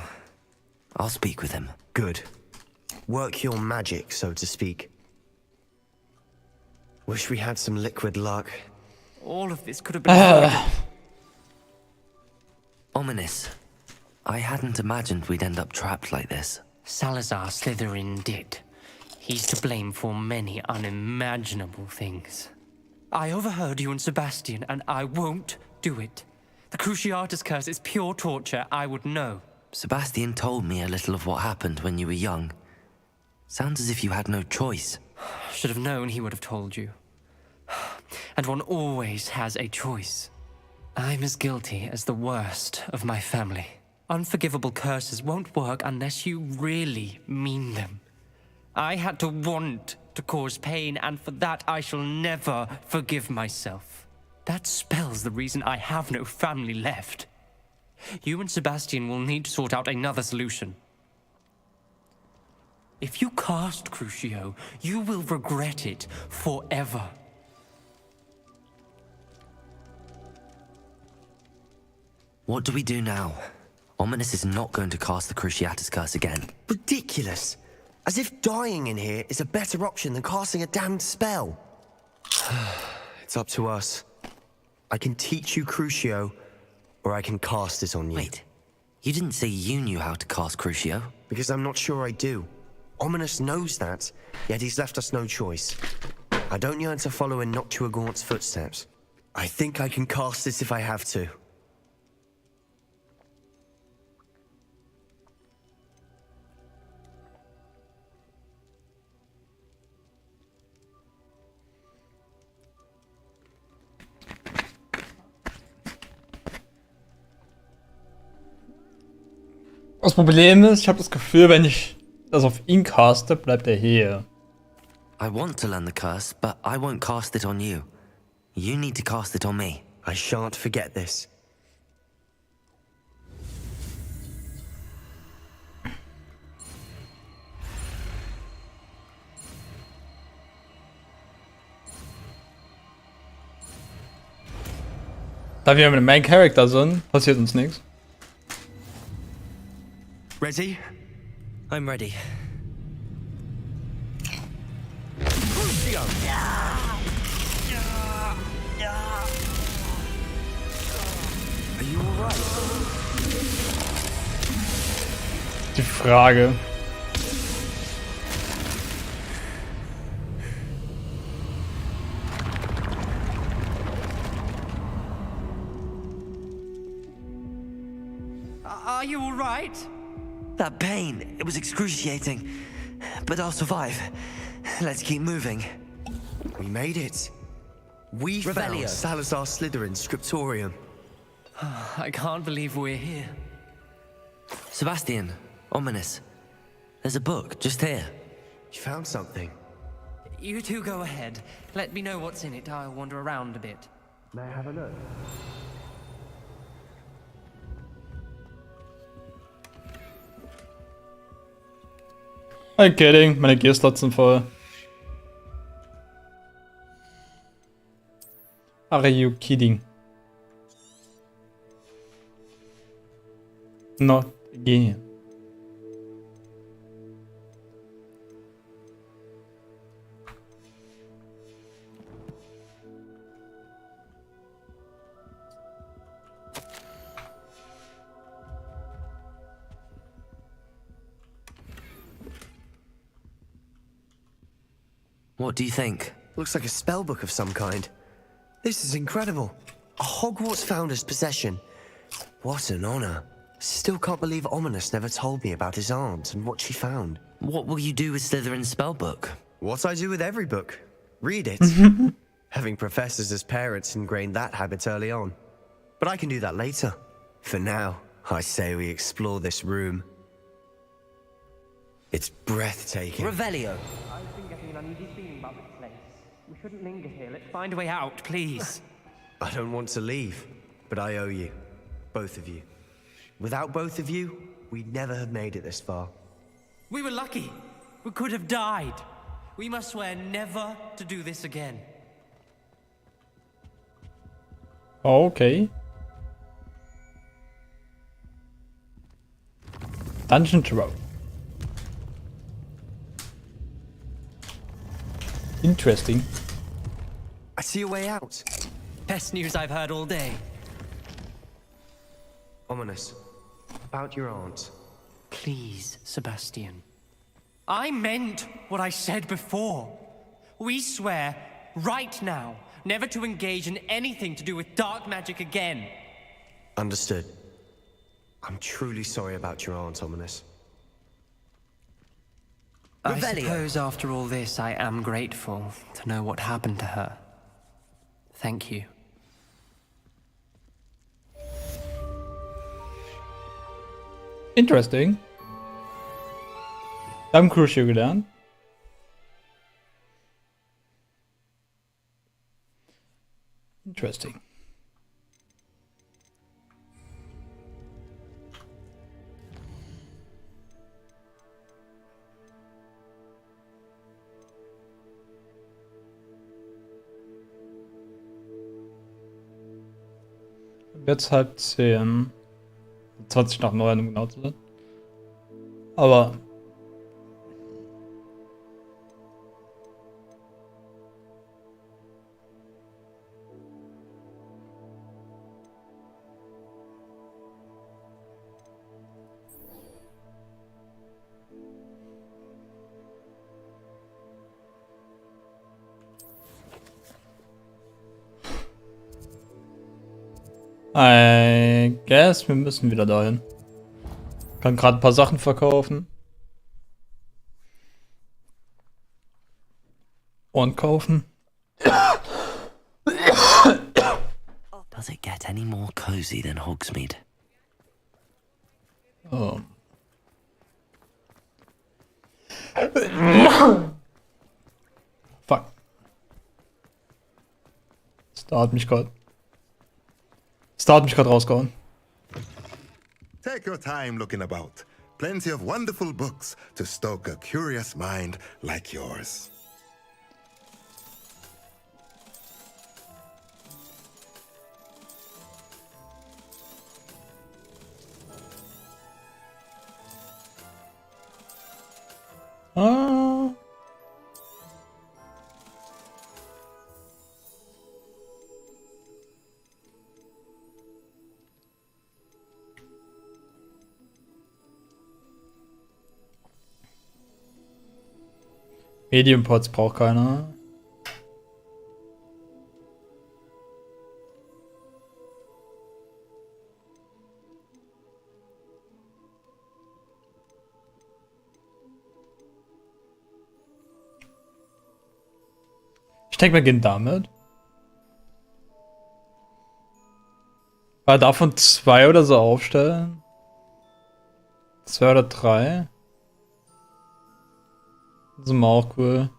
I'll speak with him. Good. Work your magic, so to speak. Wish we had some liquid luck. All of this could have been avoided. Ominous. I hadn't imagined we'd end up trapped like this. Salazar Slytherin did. He's to blame for many unimaginable things. I overheard you and Sebastian, and I won't do it. The Cruciatus curse is pure torture, I would know. Sebastian told me a little of what happened when you were young. Sounds as if you had no choice. Should have known he would have told you. And one always has a choice. I'm as guilty as the worst of my family. Unforgivable curses won't work unless you really mean them. I had to want to cause pain, and for that I shall never forgive myself. That spell's the reason I have no family left. You and Sebastian will need to sort out another solution. If you cast Crucio, you will regret it forever. What do we do now? Ominous is not going to cast the Cruciatus curse again. Ridiculous! As if dying in here is a better option than casting a damned spell. It's up to us. I can teach you Crucio, or I can cast it on you. Wait, you didn't say you knew how to cast Crucio? Because I'm not sure I do. Ominous knows that, yet he's left us no choice. I don't yearn to follow in Noctua Gaunt's footsteps. I think I can cast it if I have to. Das Problem ist, ich habe das Gefühl, wenn ich das auf ihn caste, bleibt er hier. I want to learn the curse, but I won't cast it on you. You need to cast it on me. I shan't forget this. Da wir mit dem Main Character sind, passiert uns nichts. Ready? I'm ready. Are you alright? Die Frage. Are you all right? That pain, it was excruciating. But I'll survive. Let's keep moving. We made it. We Revelio. found Salazar Slytherin's scriptorium. I can't believe we're here. Sebastian, Ominous. There's a book just here. You found something. You two go ahead. Let me know what's in it. I'll wander around a bit. May I have a look? I'm kidding, meine Gearslots sind voll. Are you kidding? Not again. What do you think? Looks like a spellbook of some kind. This is incredible. A Hogwarts founder's possession. What an honor. Still can't believe Ominous never told me about his aunt and what she found. What will you do with Slytherin's spellbook? What I do with every book. Read it. Having professors as parents ingrained that habit early on. But I can do that later. For now, I say we explore this room. It's breathtaking. Revelio. I've been getting an uneasy feeling about this place. We shouldn't linger here. Let's find a way out, please. I don't want to leave, but I owe you. Both of you. Without both of you, we'd never have made it this far. We were lucky. We could have died. We must swear never to do this again. Okay. Dungeon Troll. Interesting. I see a way out. Best news I've heard all day. Ominous. About your aunt. Please, Sebastian. I meant what I said before. We swear, right now, never to engage in anything to do with dark magic again. Understood. I'm truly sorry about your aunt, Ominous. I suppose after all this, I am grateful to know what happened to her. Thank you. Interesting. Wir haben Crucio gelernt. Interesting. Jetzt 9:30. 20 nach 9, um genau zu sein. Aber I guess wir müssen wieder dahin. Kann gerade ein paar Sachen verkaufen. Und kaufen. Does it get any more cozy than Hogsmeade? Oh. Fuck. Da hat mich gerade rausgehauen. Take your time looking about. Plenty of wonderful books to stoke a curious mind like yours. Ah. Medium-Pots braucht keiner. Ich denke, wir gehen damit. Weil davon 2 oder so aufstellen. 2 oder 3. Das ist immer auch cool.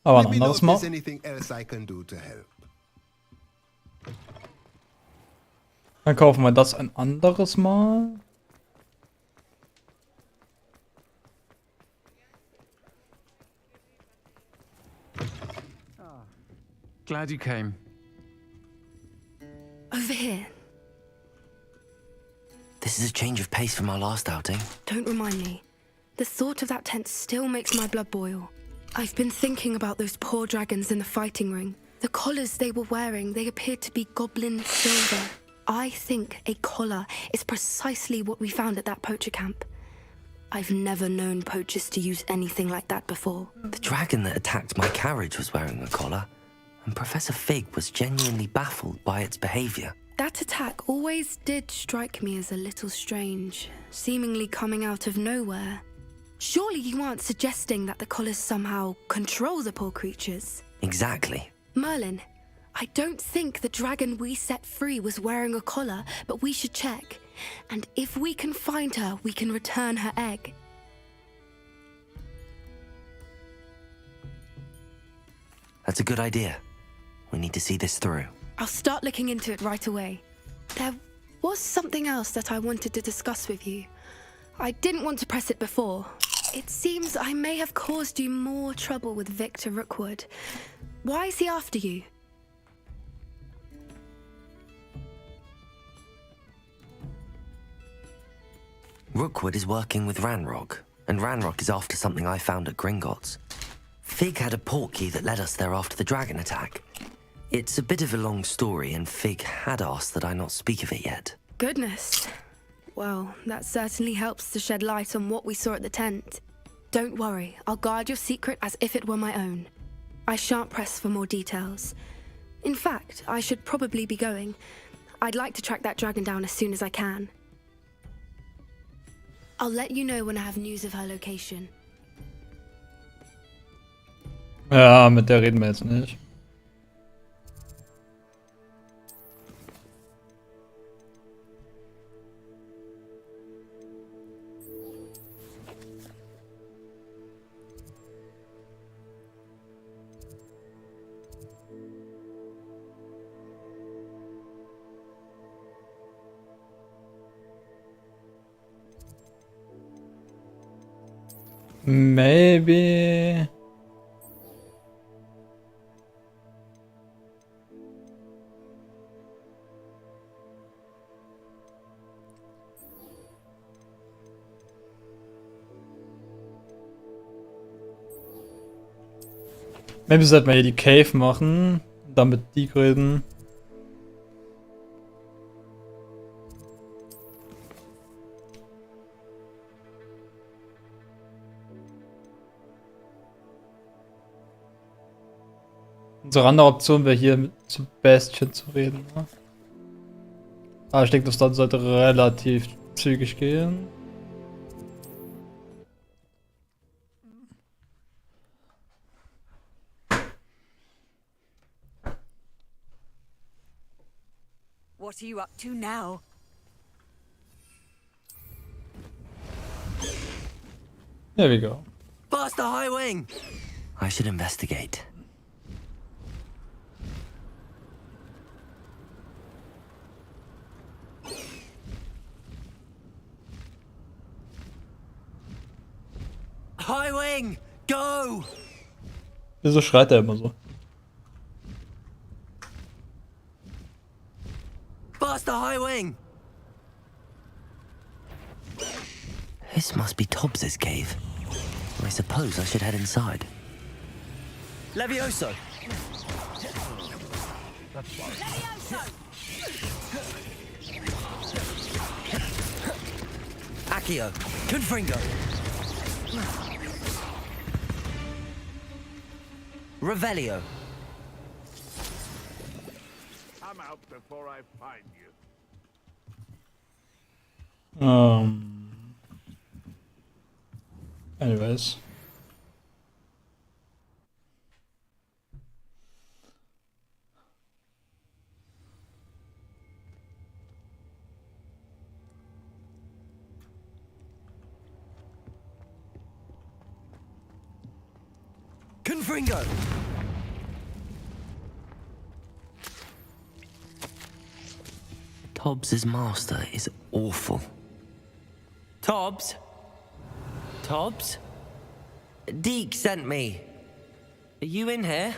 Aber ein Let me know anderes if Mal. there's anything else I can do to help. Dann kaufen wir das ein anderes Mal. Glad you came. Over here. This is a change of pace from our last outing. Don't remind me. The thought of that tent still makes my blood boil. I've been thinking about those poor dragons in the fighting ring. The collars they were wearing, they appeared to be goblin silver. I think a collar is precisely what we found at that poacher camp. I've never known poachers to use anything like that before. The dragon that attacked my carriage was wearing a collar, and Professor Fig was genuinely baffled by its behavior. That attack always did strike me as a little strange, seemingly coming out of nowhere. Surely you aren't suggesting that the collars somehow control the poor creatures? Exactly. Merlin, I don't think the dragon we set free was wearing a collar, but we should check. And if we can find her, we can return her egg. That's a good idea. We need to see this through. I'll start looking into it right away. There was something else that I wanted to discuss with you. I didn't want to press it before. It seems I may have caused you more trouble with Victor Rookwood. Why is he after you? Rookwood is working with Ranrock, and Ranrock is after something I found at Gringotts. Fig had a portkey that led us there after the dragon attack. It's a bit of a long story, and Fig had asked that I not speak of it yet. Goodness. Well, that certainly helps to shed light on what we saw at the tent. Don't worry, I'll guard your secret as if it were my own. I shan't press for more details. In fact, I should probably be going. I'd like to track that dragon down as soon as I can. I'll let you know when I have news of her location. Ja, mit der reden wir jetzt nicht. Maybe. Maybe sollten wir hier die Cave machen, dann mit die reden. Unsere andere Option wäre hier mit Sebastian zu reden. Ne? Aber ich denke, das dann sollte relativ zügig gehen. What are you up to now? There we go. Blast the high wing! I should investigate. High wing! Go! Wieso schreit er immer so? Blast the high wing! This must be Tobbs's cave. I suppose I should head inside. Levioso! Accio! Confringo! Revelio! Come out before I find you. Anyways. Confringo! Tobbs's master is awful. Tobbs? Tobbs? Deke sent me. Are you in here?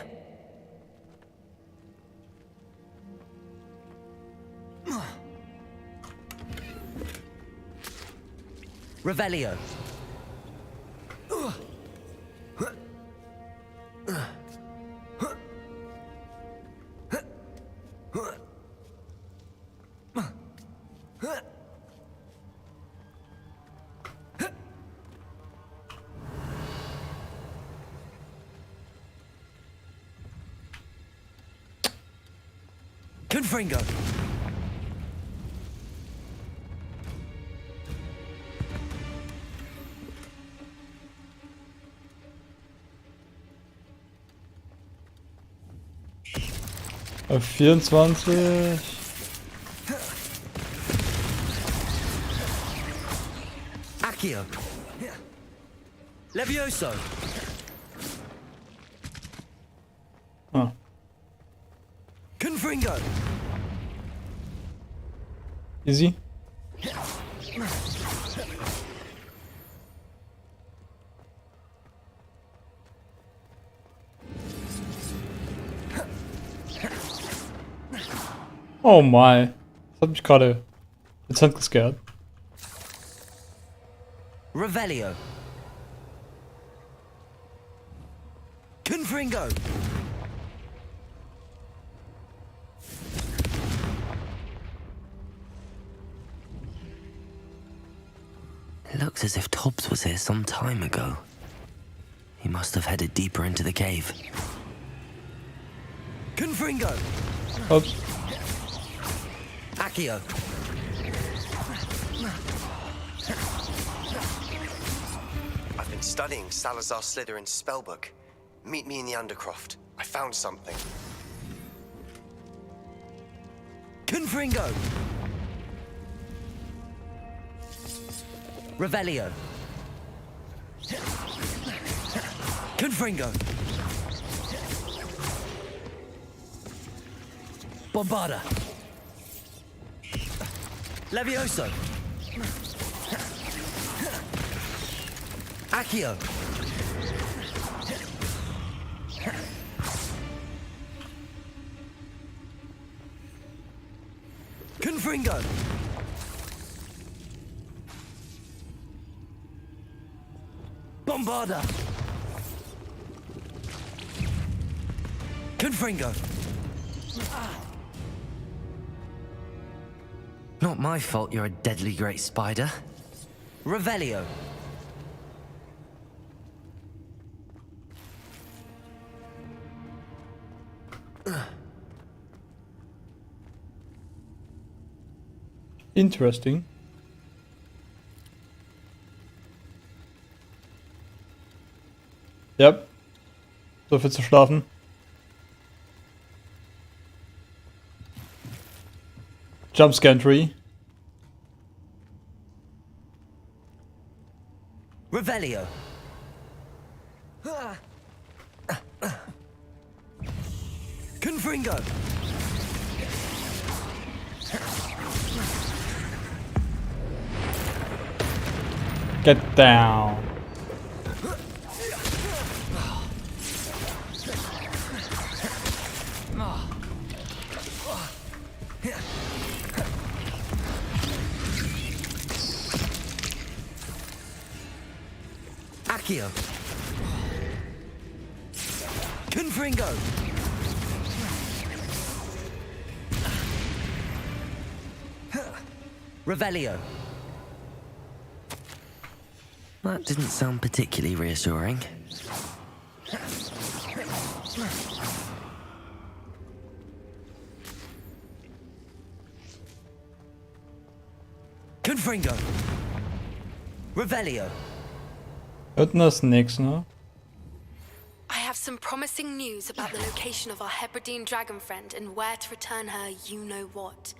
Revelio. Confringo. Auf 24. Accio. Levioso. Ah. Confringo. Easy. Oh my. Das hat mich gerade dezent gescared. Revelio. Confringo. It looks as if Tobbs was here some time ago. He must have headed deeper into the cave. Confringo. Oops. Accio. I've been studying Salazar Slytherin's spellbook. Meet me in the Undercroft. I found something. Confringo. Revelio. Confringo. Bombarda. Levioso. Accio. Confringo. Bombarda. Confringo. Not my fault you're a deadly great spider. Revelio. Interesting. Yep. So viel zu schlafen. Jumpscare entry. Revelio. Confringo. Get down. Accio. Confringo. Revelio. That didn't sound particularly reassuring. Confringo. Revelio. Hört das nix, ne? I have some promising news about the location of our Hebridean dragon friend and where to return her you-know-what.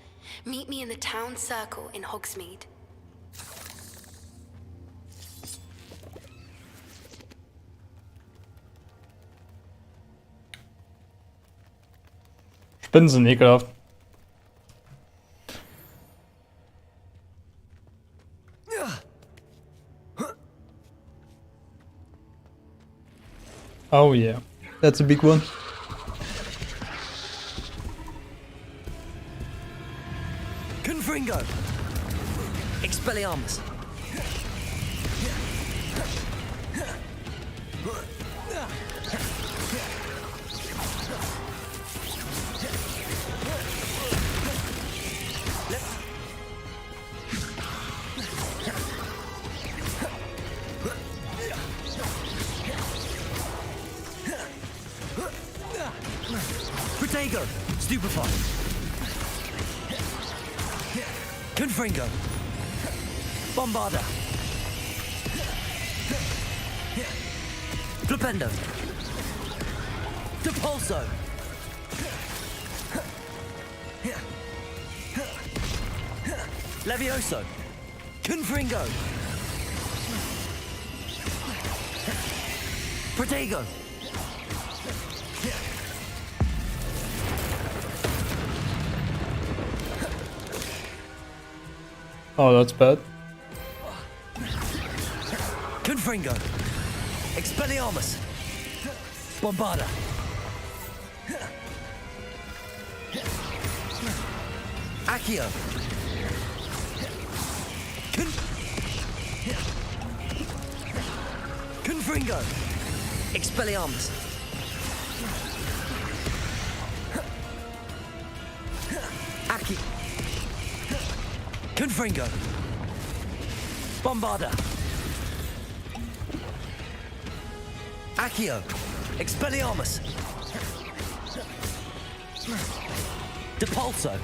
Meet me in the town circle in Hogsmeade. Spinnen sind ekelhaft. Oh yeah, that's a big one. Confringo! Expelliarmus! Protego! Stupefy! Confringo! Bombarda! Flipendo! Depulso! Levioso! Confringo! Protego! Oh, that's bad. Confringo! Expelliarmus! Bombarda! Accio! Confringo! Expelliarmus! Accio! Confringo! Bombarda! Accio! Expelliarmus! Depulso!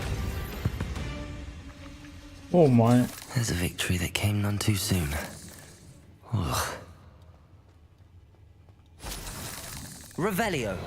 Oh my. There's a victory that came none too soon. Ugh. Revelio!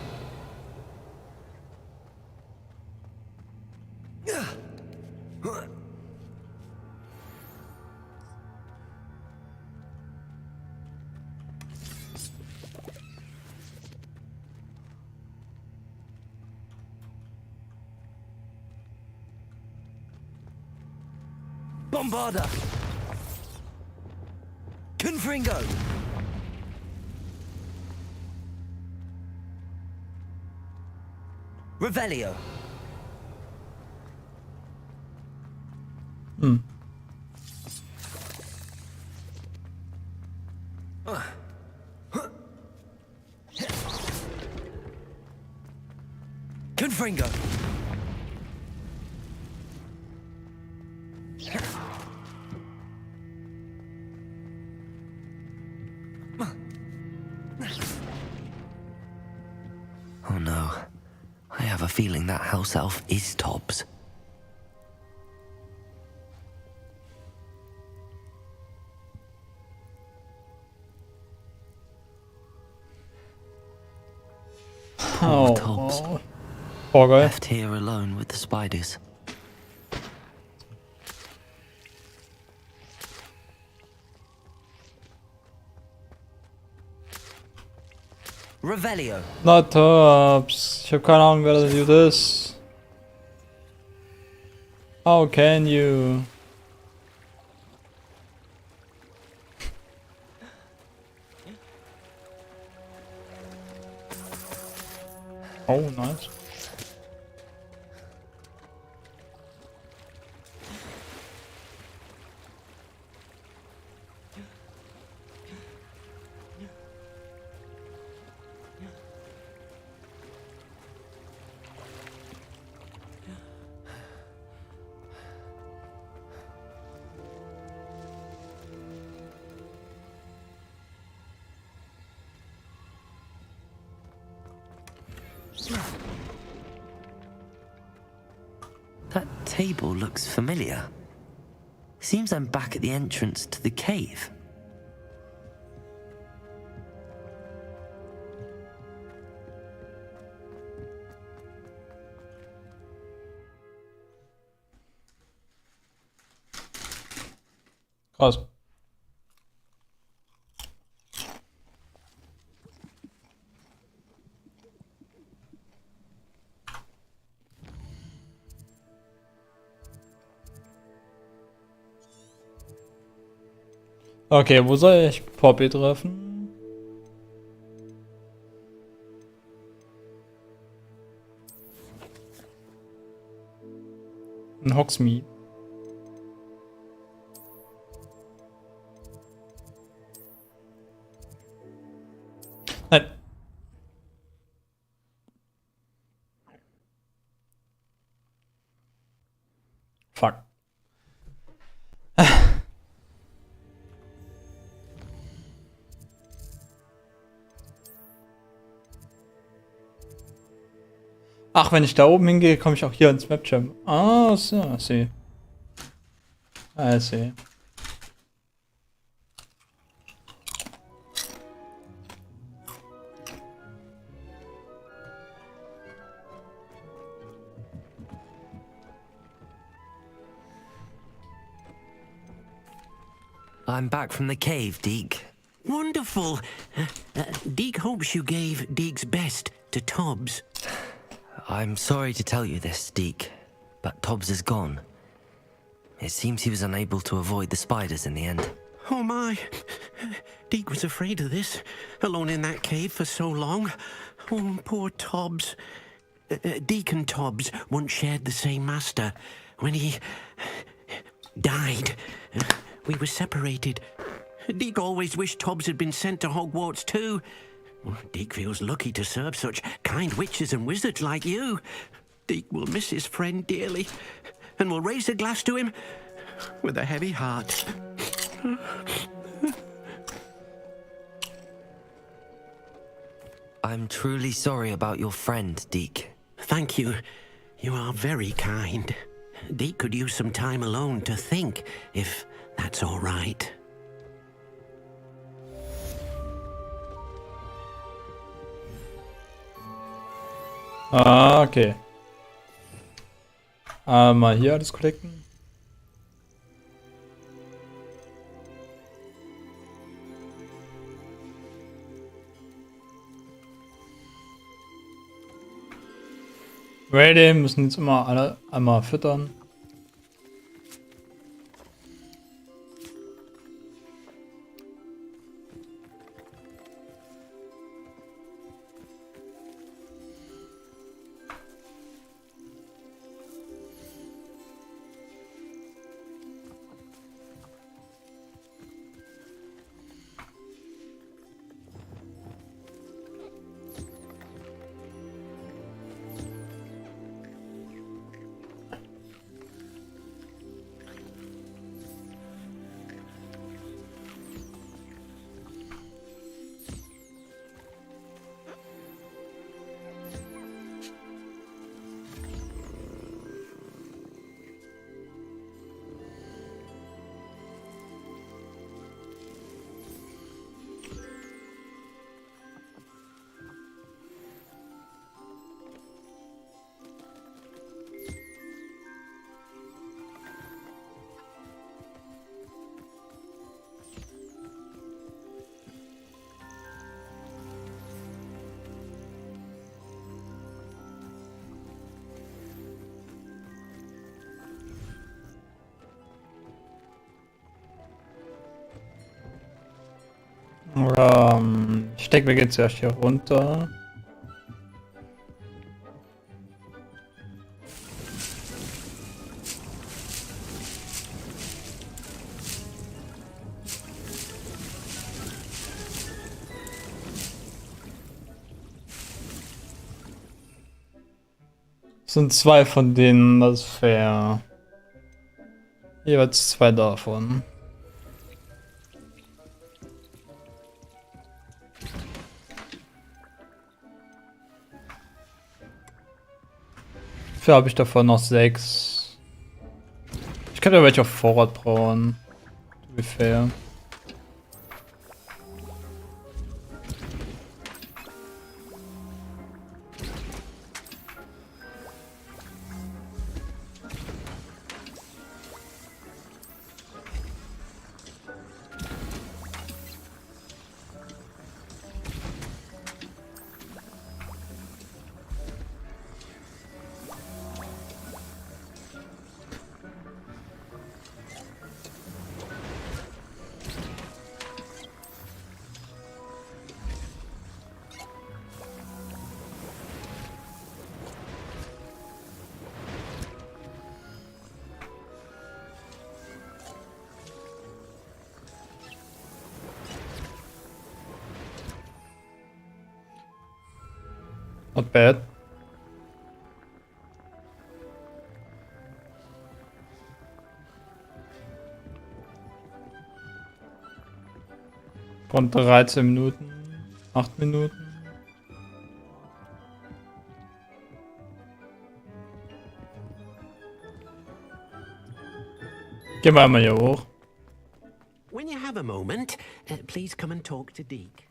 Bombarda! Confringo! Revelio! Confringo! Oh no. I have a feeling that house elf is Tobbs. Poor Tobbs. Poor guy. Left here alone with the spiders. Revelio. Not Tobbs. Ich hab keine Ahnung, wer das ist. How can you? Oh, nice. That table looks familiar. Seems I'm back at the entrance to the cave. Krass. Okay, wo soll ich Poppy treffen? Ein Hogsmeade. Nein. Fuck. Ach, wenn ich da oben hingehe, komme ich auch hier ins Mapcam. Ah, so, I see. I see. I'm back from the cave, Deke. Wonderful. Deke hopes you gave Deke's best to Tobbs. I'm sorry to tell you this, Deke, but Tobbs is gone. It seems he was unable to avoid the spiders in the end. Oh my. Deke was afraid of this, alone in that cave for so long. Oh, poor Tobbs. Deke and Tobbs once shared the same master. When he died, we were separated. Deke always wished Tobbs had been sent to Hogwarts too. Deke feels lucky to serve such kind witches and wizards like you. Deke will miss his friend dearly, and will raise a glass to him with a heavy heart. I'm truly sorry about your friend, Deke. Thank you. You are very kind. Deke could use some time alone to think, if that's all right. Ah, okay. Mal hier alles collecten. Ready, müssen jetzt immer alle einmal füttern. Ich denke, wir gehen zuerst hier runter. Es sind zwei von denen, das ist fair. Jeweils zwei davon. Dafür habe ich davon noch 6. Ich könnte ja welche auf Vorrat brauen. Wie fair. Not bad. Von 13 Minuten, 8 Minuten. Gehen wir einmal hier hoch. When you have a moment, please come and talk to Deke.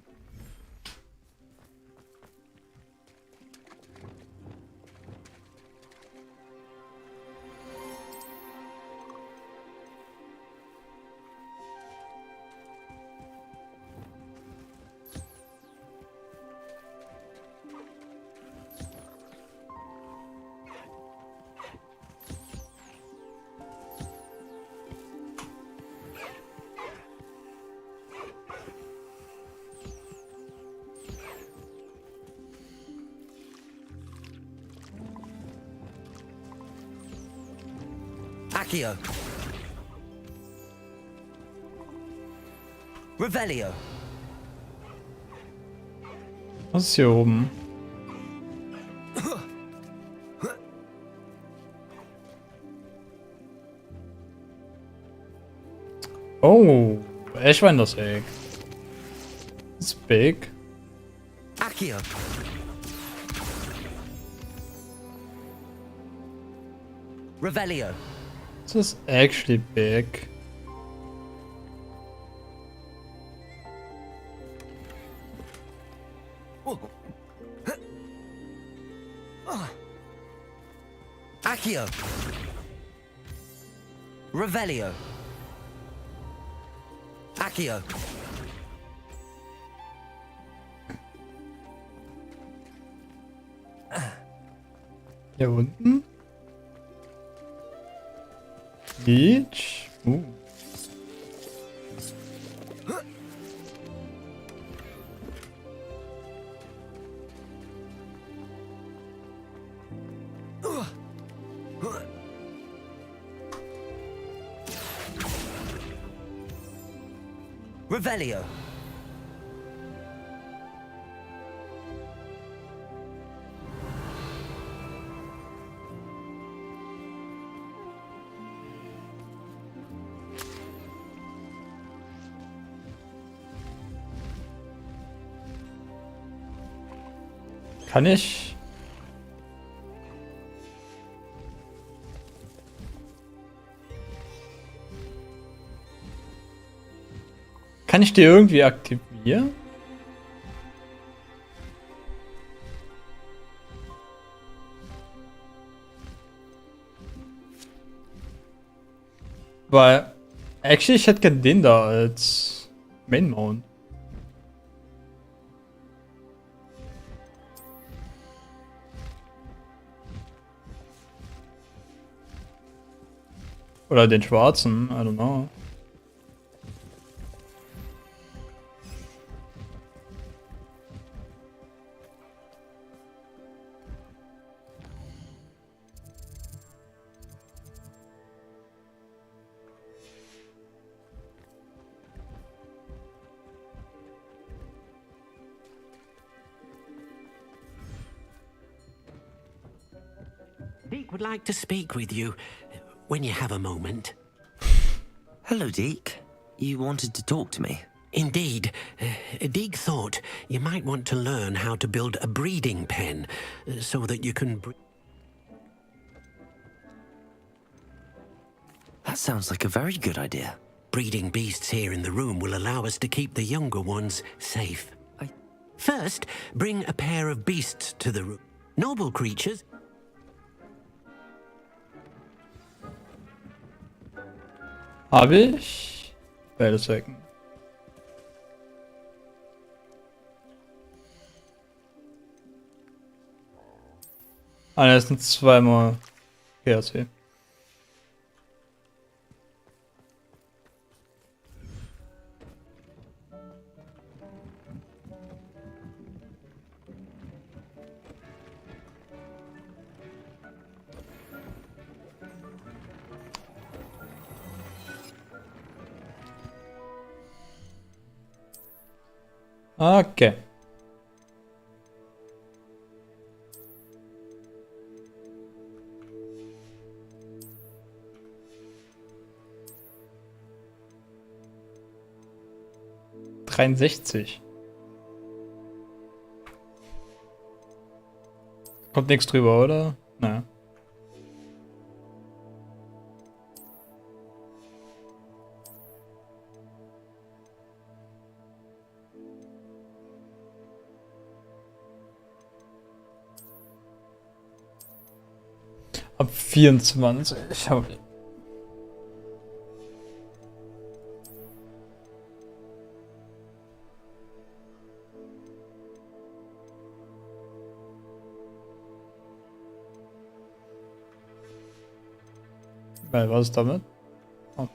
Accio. Revelio. Was ist hier oben? Oh, Eschwein das Egg. It's big. Accio. Revelio. This is actually big. Accio. Revelio. Accio. Hier unten? Beach? Revelio. Kann ich? Kann ich die irgendwie aktivieren? Weil, actually, ich hätte gern den da als Main Mount. Oder den schwarzen, I don't know. Deke would like to speak with you when you have a moment. Hello, Deke. You wanted to talk to me? Indeed. Deke thought you might want to learn how to build a breeding pen so that you can... That sounds like a very good idea. Breeding beasts here in the room will allow us to keep the younger ones safe. First, bring a pair of beasts to the room. Noble creatures. Habe ich? Wait a second. Ah, das sind zweimal PHC. Okay. 63. Kommt nichts drüber, oder? Naja. Ab 24. Ich habe. Weil, was ist damit? Oh.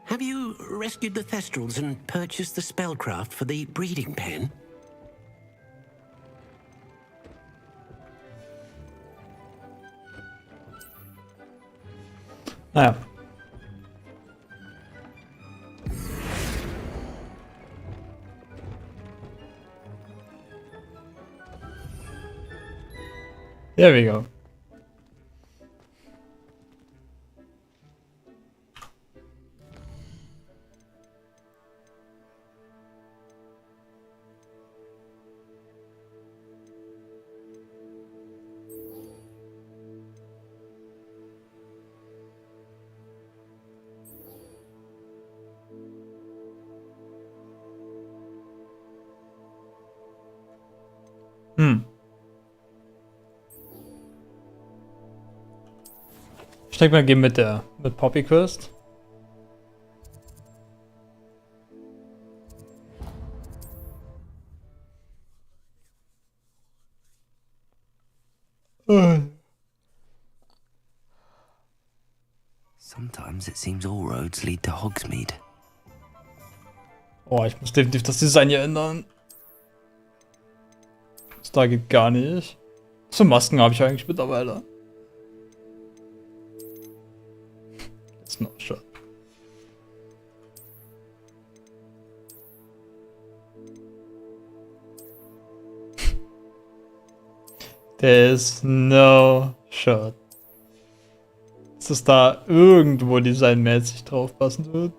Have you rescued the Thestrals and purchased the spellcraft for the breeding pen? Naja. There we go. Ich denke mal, gehen mit Poppy Quest. Sometimes it seems all roads lead to Hogsmeade. Oh, ich muss definitiv das Design hier ändern. Das da geht gar nicht. So Masken habe ich eigentlich mittlerweile. Das ist noch schön. Der ist no shot. Dass es da irgendwo designmäßig drauf passen wird.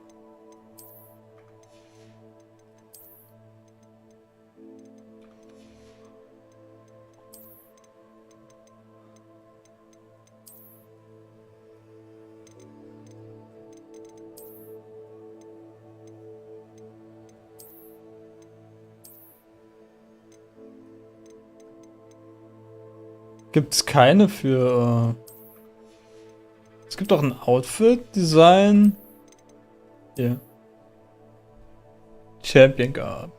Gibt's keine für. Es gibt auch ein Outfit-Design. Hier. Champion Guard.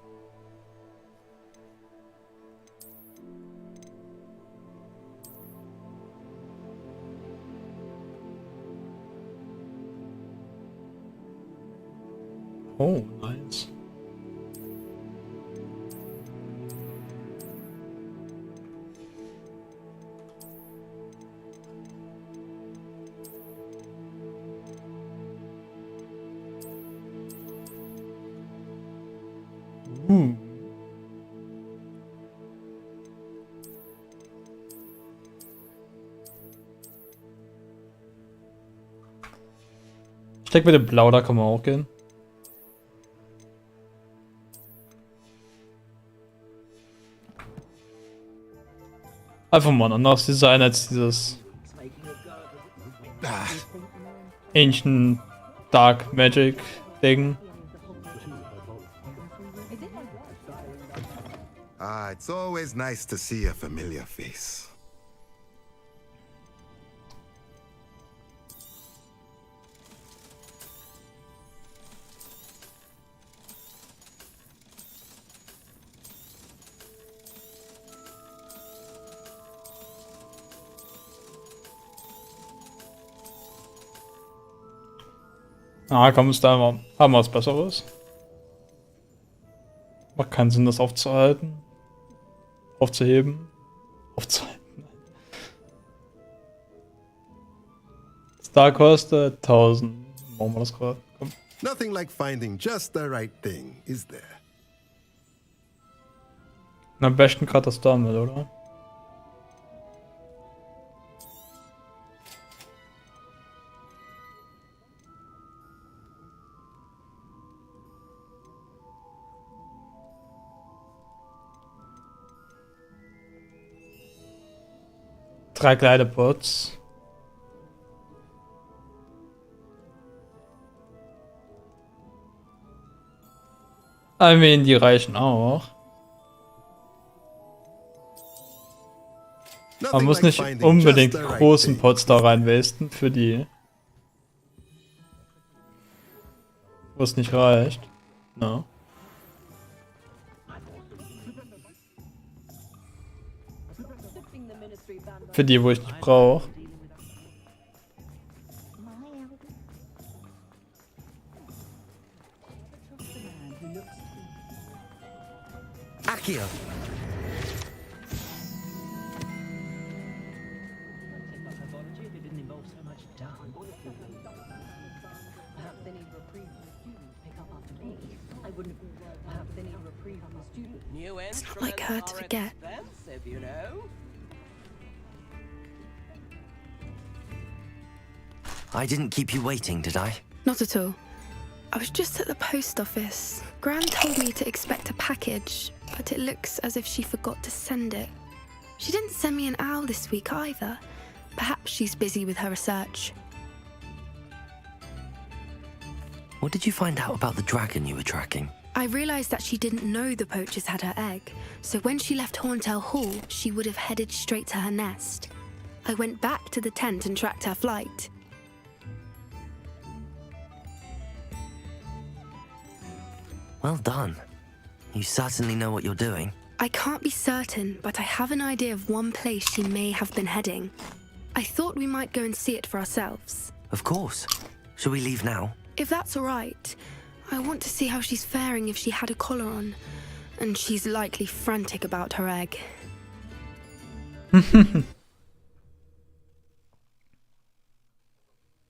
Oh, nice. Ich denke, mit dem Blau, da kann man auch gehen. Einfach mal ein anderes Design als dieses Ancient Dark Magic Ding. Ah, it's always nice to see a familiar face. Ah, komm, ist da haben wir was Besseres. Macht keinen Sinn, das aufzuhalten. Aufzuheben. Aufzuhalten. Star kostet 1000. Machen wir das gerade. Komm. Nothing like finding just the right thing, is there? Am besten gerade das damit, oder? Drei Kleiderpots. I mean, die reichen auch. Man muss nicht unbedingt die großen Pots da reinwesten für die, wo es nicht reicht. No. Für die, wo ich nicht brauche. Accio. It's not like her to forget. I didn't keep you waiting, did I? Not at all. I was just at the post office. Gran told me to expect a package, but it looks as if she forgot to send it. She didn't send me an owl this week either. Perhaps she's busy with her research. What did you find out about the dragon you were tracking? I realized that she didn't know the poachers had her egg, so when she left Horntail Hall, she would have headed straight to her nest. I went back to the tent and tracked her flight. Well done. You certainly know what you're doing. I can't be certain, but I have an idea of one place she may have been heading. I thought we might go and see it for ourselves. Of course. Shall we leave now? If that's all right. I want to see how she's faring if she had a collar on. And she's likely frantic about her egg.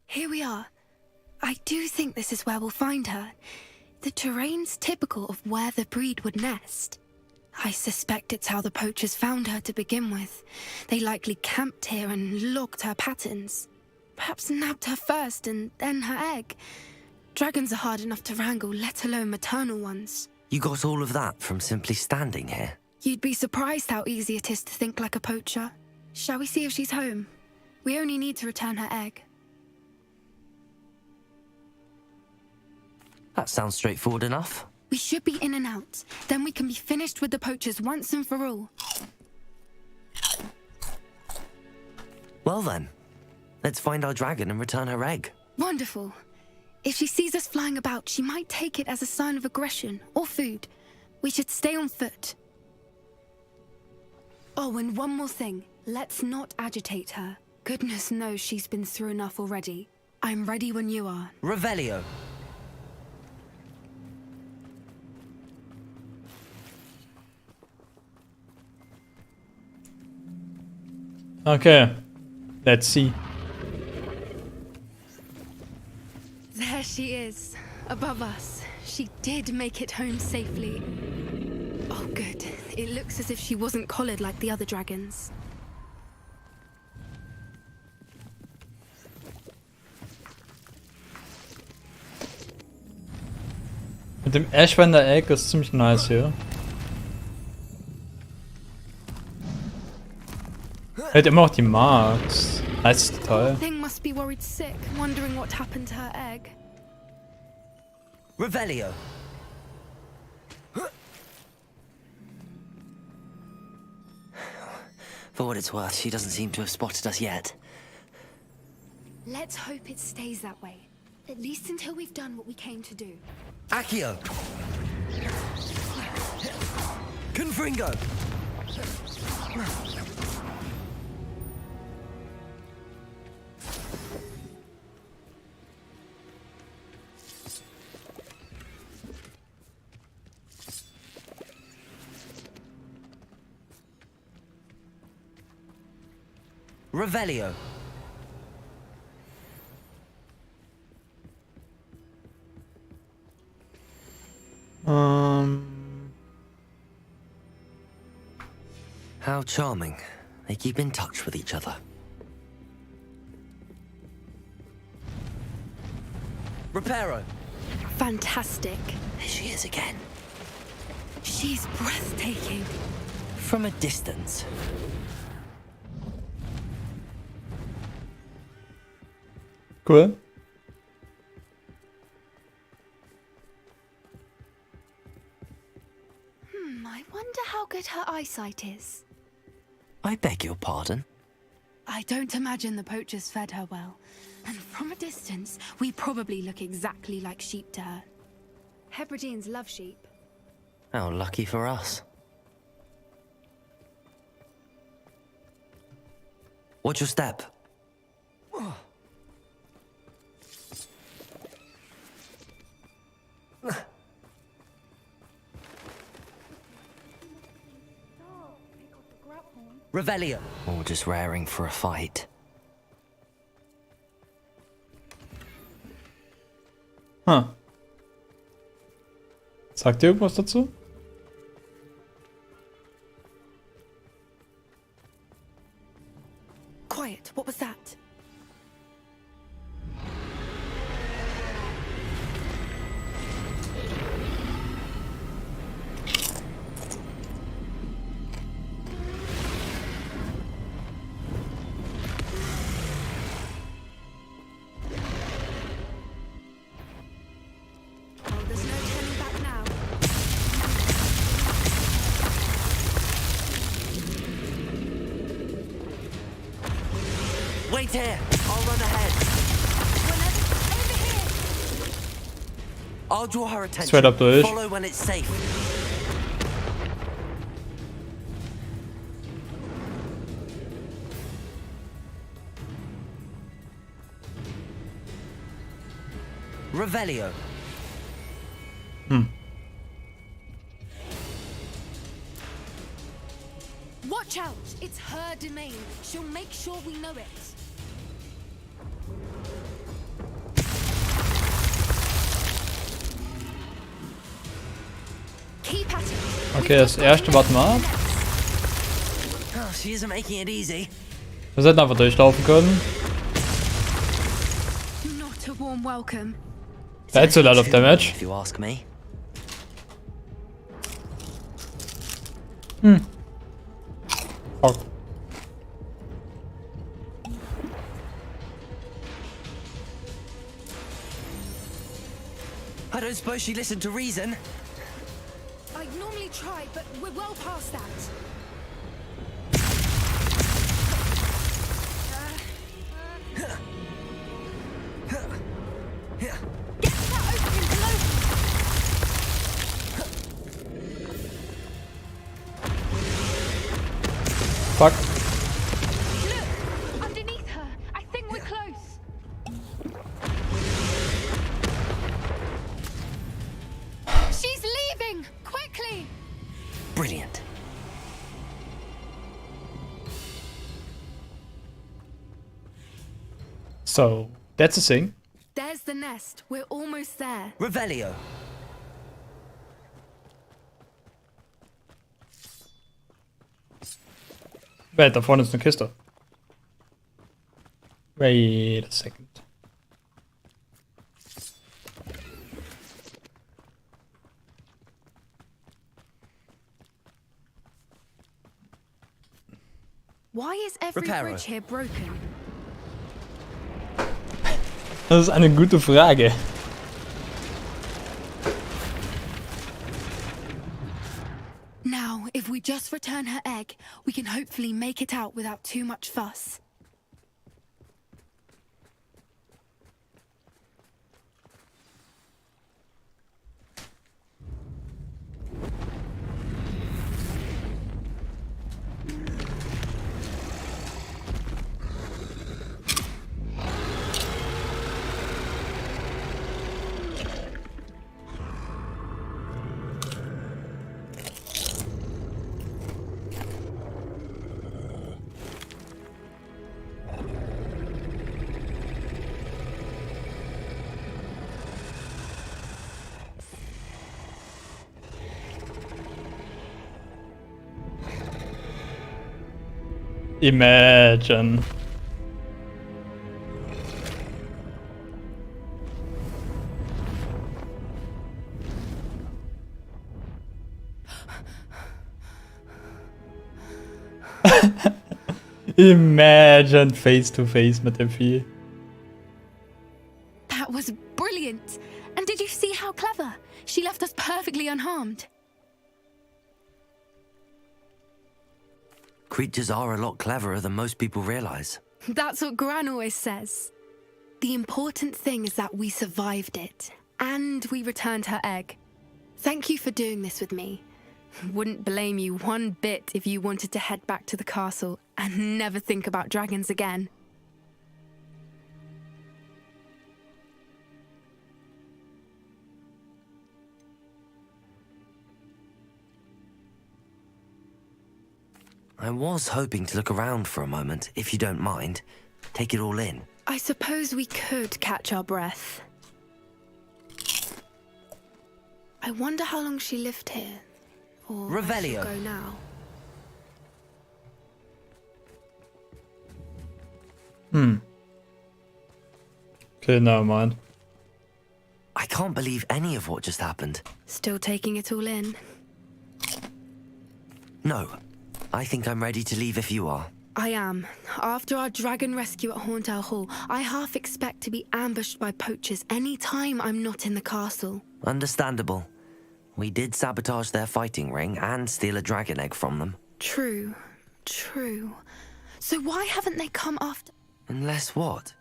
Here we are. I do think this is where we'll find her. The terrain's typical of where the breed would nest. I suspect it's how the poachers found her to begin with. They likely camped here and logged her patterns. Perhaps nabbed her first and then her egg. Dragons are hard enough to wrangle, let alone maternal ones. You got all of that from simply standing here? You'd be surprised how easy it is to think like a poacher. Shall we see if she's home? We only need to return her egg. That sounds straightforward enough. We should be in and out. Then we can be finished with the poachers once and for all. Well then, let's find our dragon and return her egg. Wonderful. If she sees us flying about, she might take it as a sign of aggression or food. We should stay on foot. Oh, and one more thing. Let's not agitate her. Goodness knows she's been through enough already. I'm ready when you are. Revelio. Okay, let's see. There she is, above us. She did make it home safely. Oh, good. It looks as if she wasn't collared like the other dragons. Mit dem Ashwan der Egg ist ziemlich nice hier. Hält immer auch die Marks. Nice Detail. Thing must be worried sick, wondering what happened to her egg. Revelio. For what it's worth, she doesn't seem to have spotted us yet. Let's hope it stays that way. At least until we've done what we came to do. Accio. Confringo. Revelio. How charming. They keep in touch with each other. Reparo! Fantastic. There she is again. She's breathtaking. From a distance. Cool. I wonder how good her eyesight is. I beg your pardon? I don't imagine the poachers fed her well. And from a distance, we probably look exactly like sheep to her. Hebrideans love sheep. How lucky for us. Watch your step. Revelio. Or just raring for a fight. Huh. Sagt ihr irgendwas dazu? Quiet, what was that? Wait here. I'll run ahead. I'll draw her attention. Straight up durch. Follow when it's safe. Revelio. Watch out! It's her domain. She'll make sure we know it. Keep at it. Okay, das erste warten wir ab. Oh, she isn't making it easy. Wir sollten einfach durchlaufen können. Not a warm welcome. Seid so laut auf der Match. If you ask me. Oh. I don't suppose she listened to reason. I normally try, but we're well past that. Get that opening below. Fuck. Look! Underneath her! I think we're close! She's leaving! Quickly! Brilliant. So, that's the thing. There's the nest. We're almost there. Revelio. Wait, da vorne ist eine Kiste. Wait a second. Why is every bridge here broken? Das ist eine gute Frage. Now, if we just return her egg, we can hopefully make it out without too much fuss. Imagine. Imagine face to face mit dem Vieh. That was brilliant. And did you see how clever? She left us perfectly unharmed. Creatures are a lot cleverer than most people realize. That's what Gran always says. The important thing is that we survived it, and we returned her egg. Thank you for doing this with me. Wouldn't blame you one bit if you wanted to head back to the castle and never think about dragons again. I was hoping to look around for a moment, if you don't mind. Take it all in. I suppose we could catch our breath. I wonder how long she lived here. Or where she'll go now. Okay, never mind. I can't believe any of what just happened. Still taking it all in? No. I think I'm ready to leave if you are. I am. After our dragon rescue at Horntail Hall, I half expect to be ambushed by poachers any time I'm not in the castle. Understandable. We did sabotage their fighting ring and steal a dragon egg from them. True. True. So why haven't they come after... Unless what?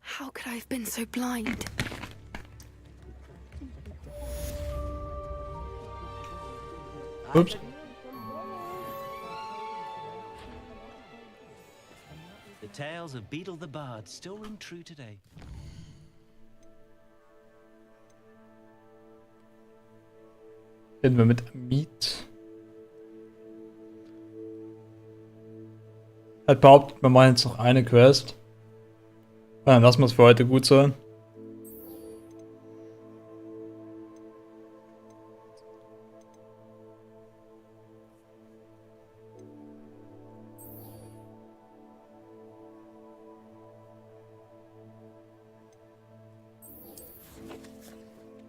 How could I have been so blind? Oops. The tales of Beetle the Bard still ring true today. Reden wir mit Amit. Er behauptet, wir machen jetzt noch eine Quest. Ja, dann lassen wir es für heute gut sein.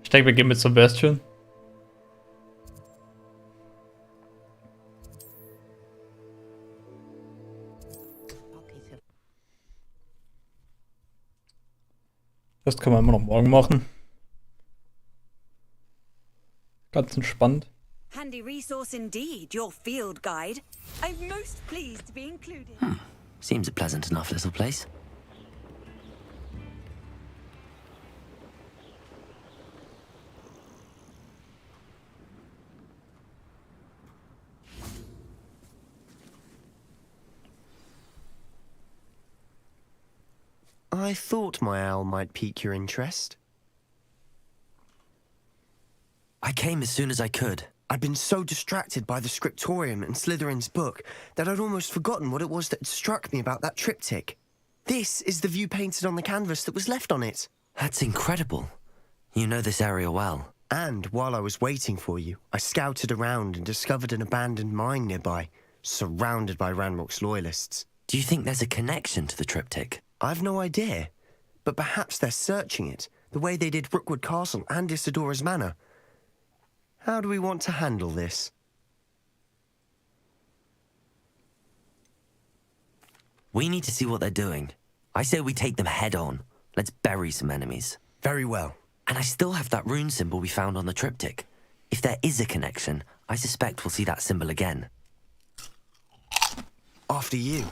Ich denke, wir gehen mit Sebastian. Das kann man immer noch morgen machen. Ganz entspannt. Handy resource indeed, your field guide. I'm most pleased to be included. Seems a pleasant enough little place. I thought my owl might pique your interest. I came as soon as I could. I'd been so distracted by the scriptorium and Slytherin's book that I'd almost forgotten what it was that struck me about that triptych. This is the view painted on the canvas that was left on it. That's incredible. You know this area well. And while I was waiting for you, I scouted around and discovered an abandoned mine nearby, surrounded by Ranrock's loyalists. Do you think there's a connection to the triptych? I've no idea, but perhaps they're searching it, the way they did Rookwood Castle and Isidora's Manor. How do we want to handle this? We need to see what they're doing. I say we take them head on. Let's bury some enemies. Very well. And I still have that rune symbol we found on the triptych. If there is a connection, I suspect we'll see that symbol again. After you.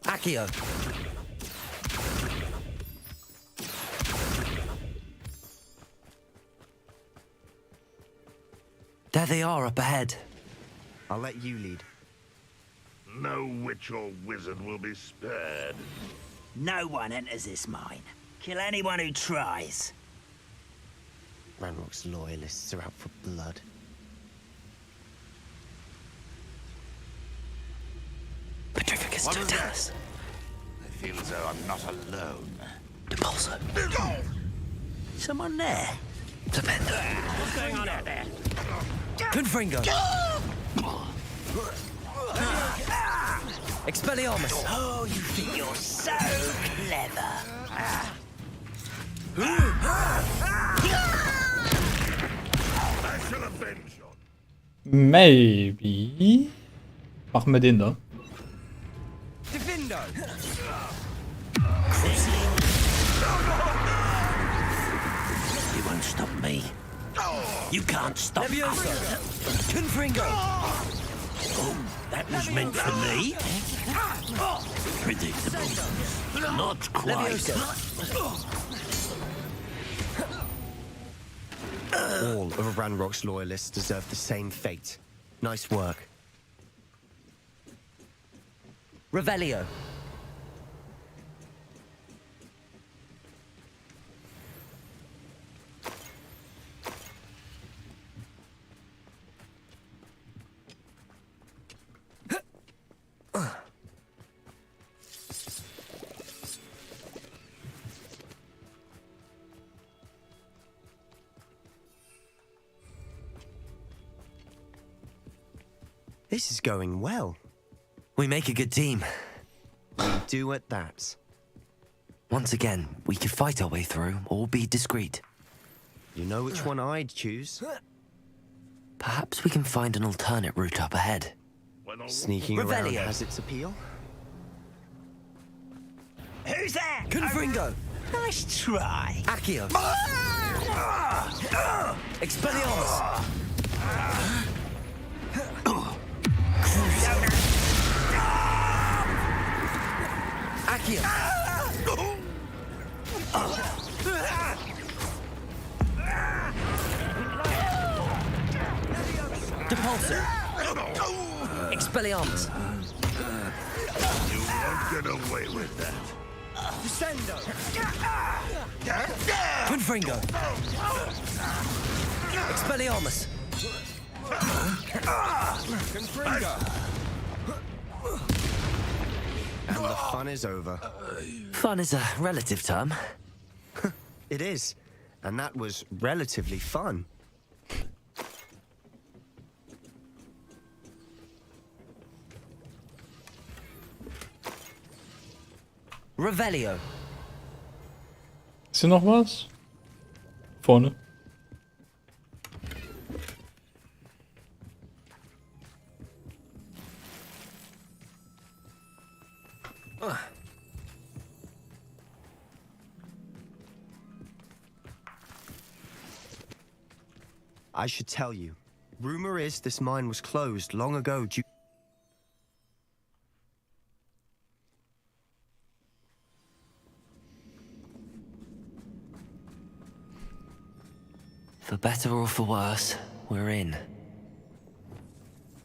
Accio. There they are up ahead. I'll let you lead. No witch or wizard will be spared. No one enters this mine. Kill anyone who tries. Ranrock's loyalists are out for blood. Here's What was that? Totalis. I feel as though I'm not alone. Depulso. Someone there? Defender. What's going on out there? Confringo. Expelliarmus. Oh, you think you're so clever. I shall avenge you. Maybe. Machen wir den da. Defendo. You won't stop me. You can't stop us. Confringo. Oh, that was meant for me. Predictable. Not quite. All of Ranrock's loyalists deserve the same fate. Nice work. Revelio. This is going well. We make a good team. We do at that. Once again, we could fight our way through or be discreet. You know which one I'd choose? Perhaps we can find an alternate route up ahead. Sneaking around Revelio. has its appeal. Who's that? Confringo. Nice try. Accio. Expelliarmus. Accio. Depulso. Expelliarmus. You won't get away with that. Descendo. Confringo. Expelliarmus. Confringo. And the fun is over. Fun is a relative term. It is. And that was relatively fun. Revelio. Ist hier noch was? Vorne. I should tell you. Rumor is this mine was closed long ago due... For better or for worse, we're in.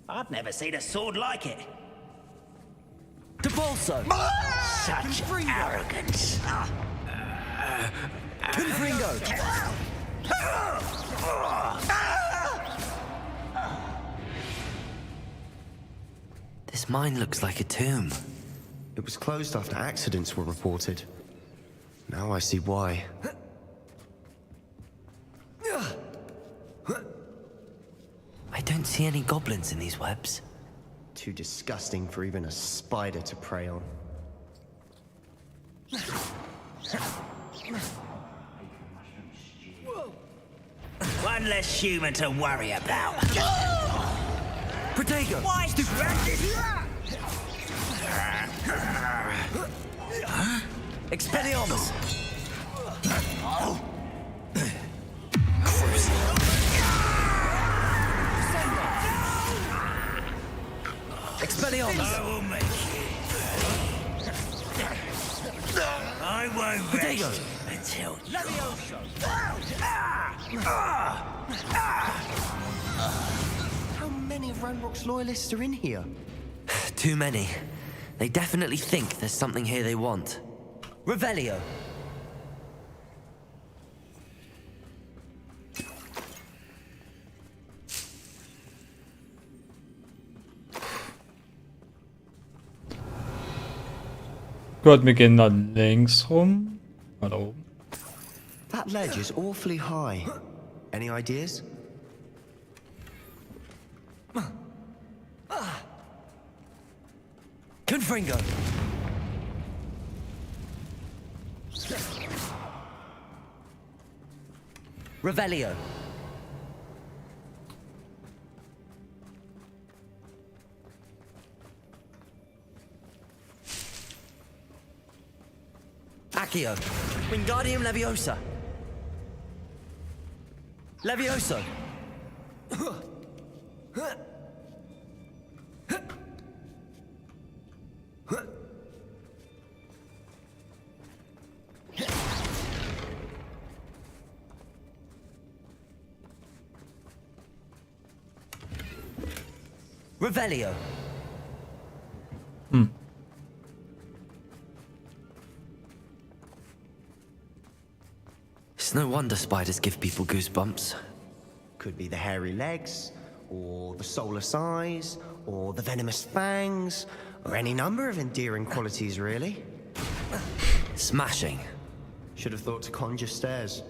I've never seen a sword like it. Depulso. Such arrogance. Confringo. This mine looks like a tomb. It was closed after accidents were reported. Now I see why. I don't see any goblins in these webs. Too disgusting for even a spider to prey on. One less human to worry about. Protego. Why Expelliarmus. Expelliarmus. I will make it. I won't Protego. rest until How many of Ranrock's loyalists are in here? Too many. They definitely think there's something here they want. Revelio. Gut, wir gehen dann links rum. Mal da oben. That ledge is awfully high. Any ideas? Confringo. Revelio. Accio. Wingardium Leviosa. Levioso. Revelio. It's no wonder spiders give people goosebumps. Could be the hairy legs, or the soulless eyes, or the venomous fangs, or any number of endearing qualities, really. Smashing. Should have thought to conjure stairs.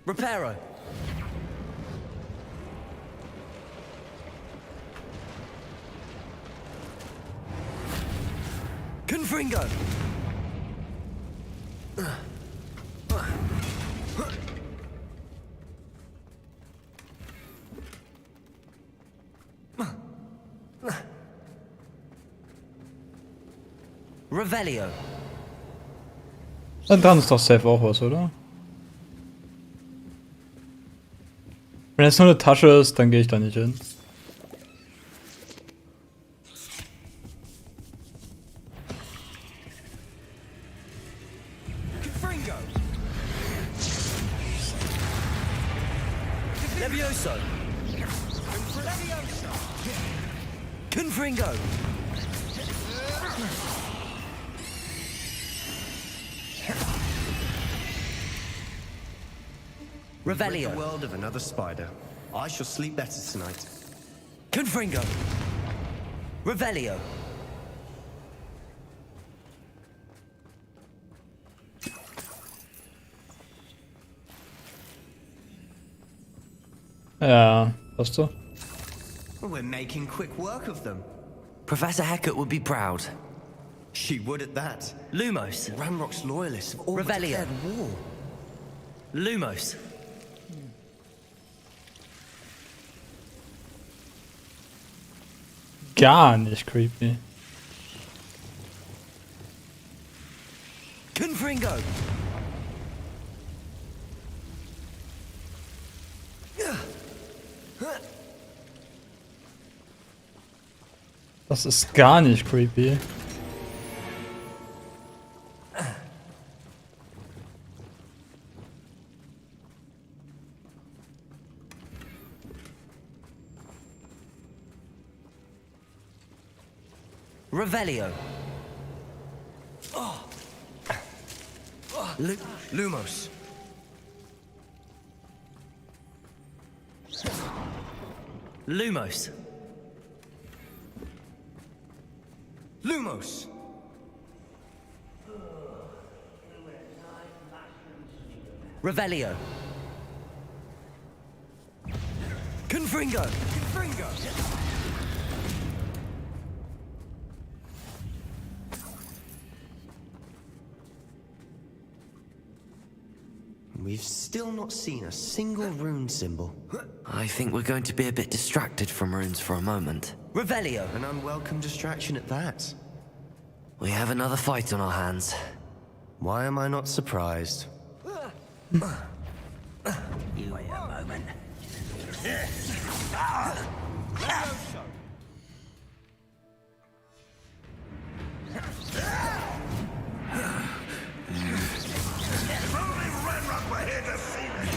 Reparo. Confringo. Revelio. Da dran ist doch safe auch was, oder? Wenn es nur eine Tasche ist, dann gehe ich da nicht hin. Levioso. Confringo. Revelio. The world of another spider. I shall sleep better tonight. Confringo. Revelio. Ja, hast du? We're making quick work of them. Professor Hecat would be proud. She would at that. Lumos. Ranrock's loyalists have all Revelio. declared war. Lumos. Gar nicht creepy. Confringo. Das ist gar nicht creepy. Revelio. Lumos. Lumos. Lumos. Revelio. Confringo. Confringo. We've still not seen a single rune symbol. I think we're going to be a bit distracted from runes for a moment. Revelio. An unwelcome distraction at that. We have another fight on our hands. Why am I not surprised? You wait a moment.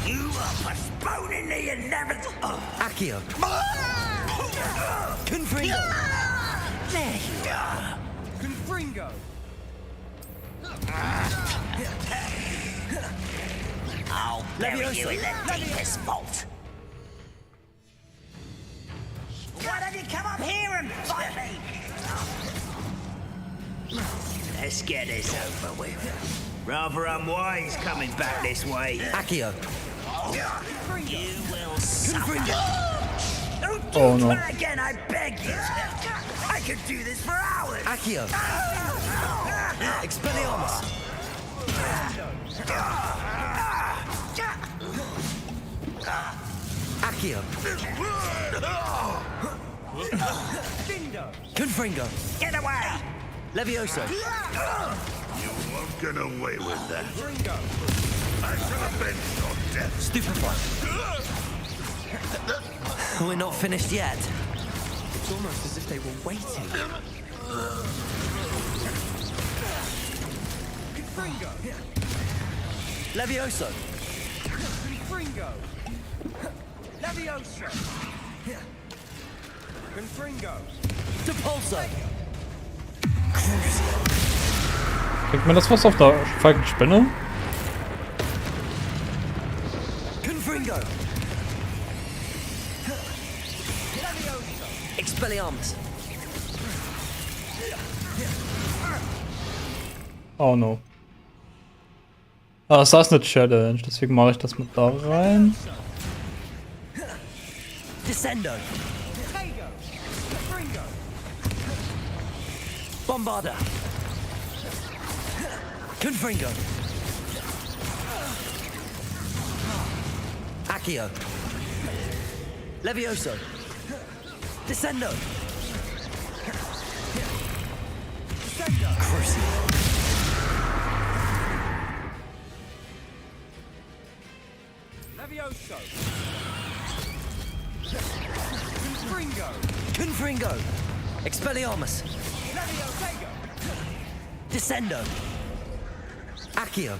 You are postponing the inevitable. Accio. Confringo. There you are. Confringo. I'll bury you in the deepest vault. Why don't you come up here and fight me? Let's get this over with. Rather unwise coming back this way. Accio. You will suffer. Don't do Oh, no. that again, I beg you. I could do this for hours. Accio. Expelliarmus. Accio. Confringo. Get away. Levioso. You won't get away with that. I shall avenge your death. Stupefy. We're not finished yet. It's almost as if they were waiting. Levioso. Confringo. Levioso. Confringo. Depulso. Kriegt man das was auf der falschen Spinne? Confringo. Expelliarmus. Oh no. Ah, das ist eine Challenge, deswegen mache ich das mit da rein. Descendo. Bombarda. Confringo. Accio. Levioso. Descendo. Crucio. Levioso. Confringo. Confringo. Expelliarmus. Levioso. Descendo. Accio.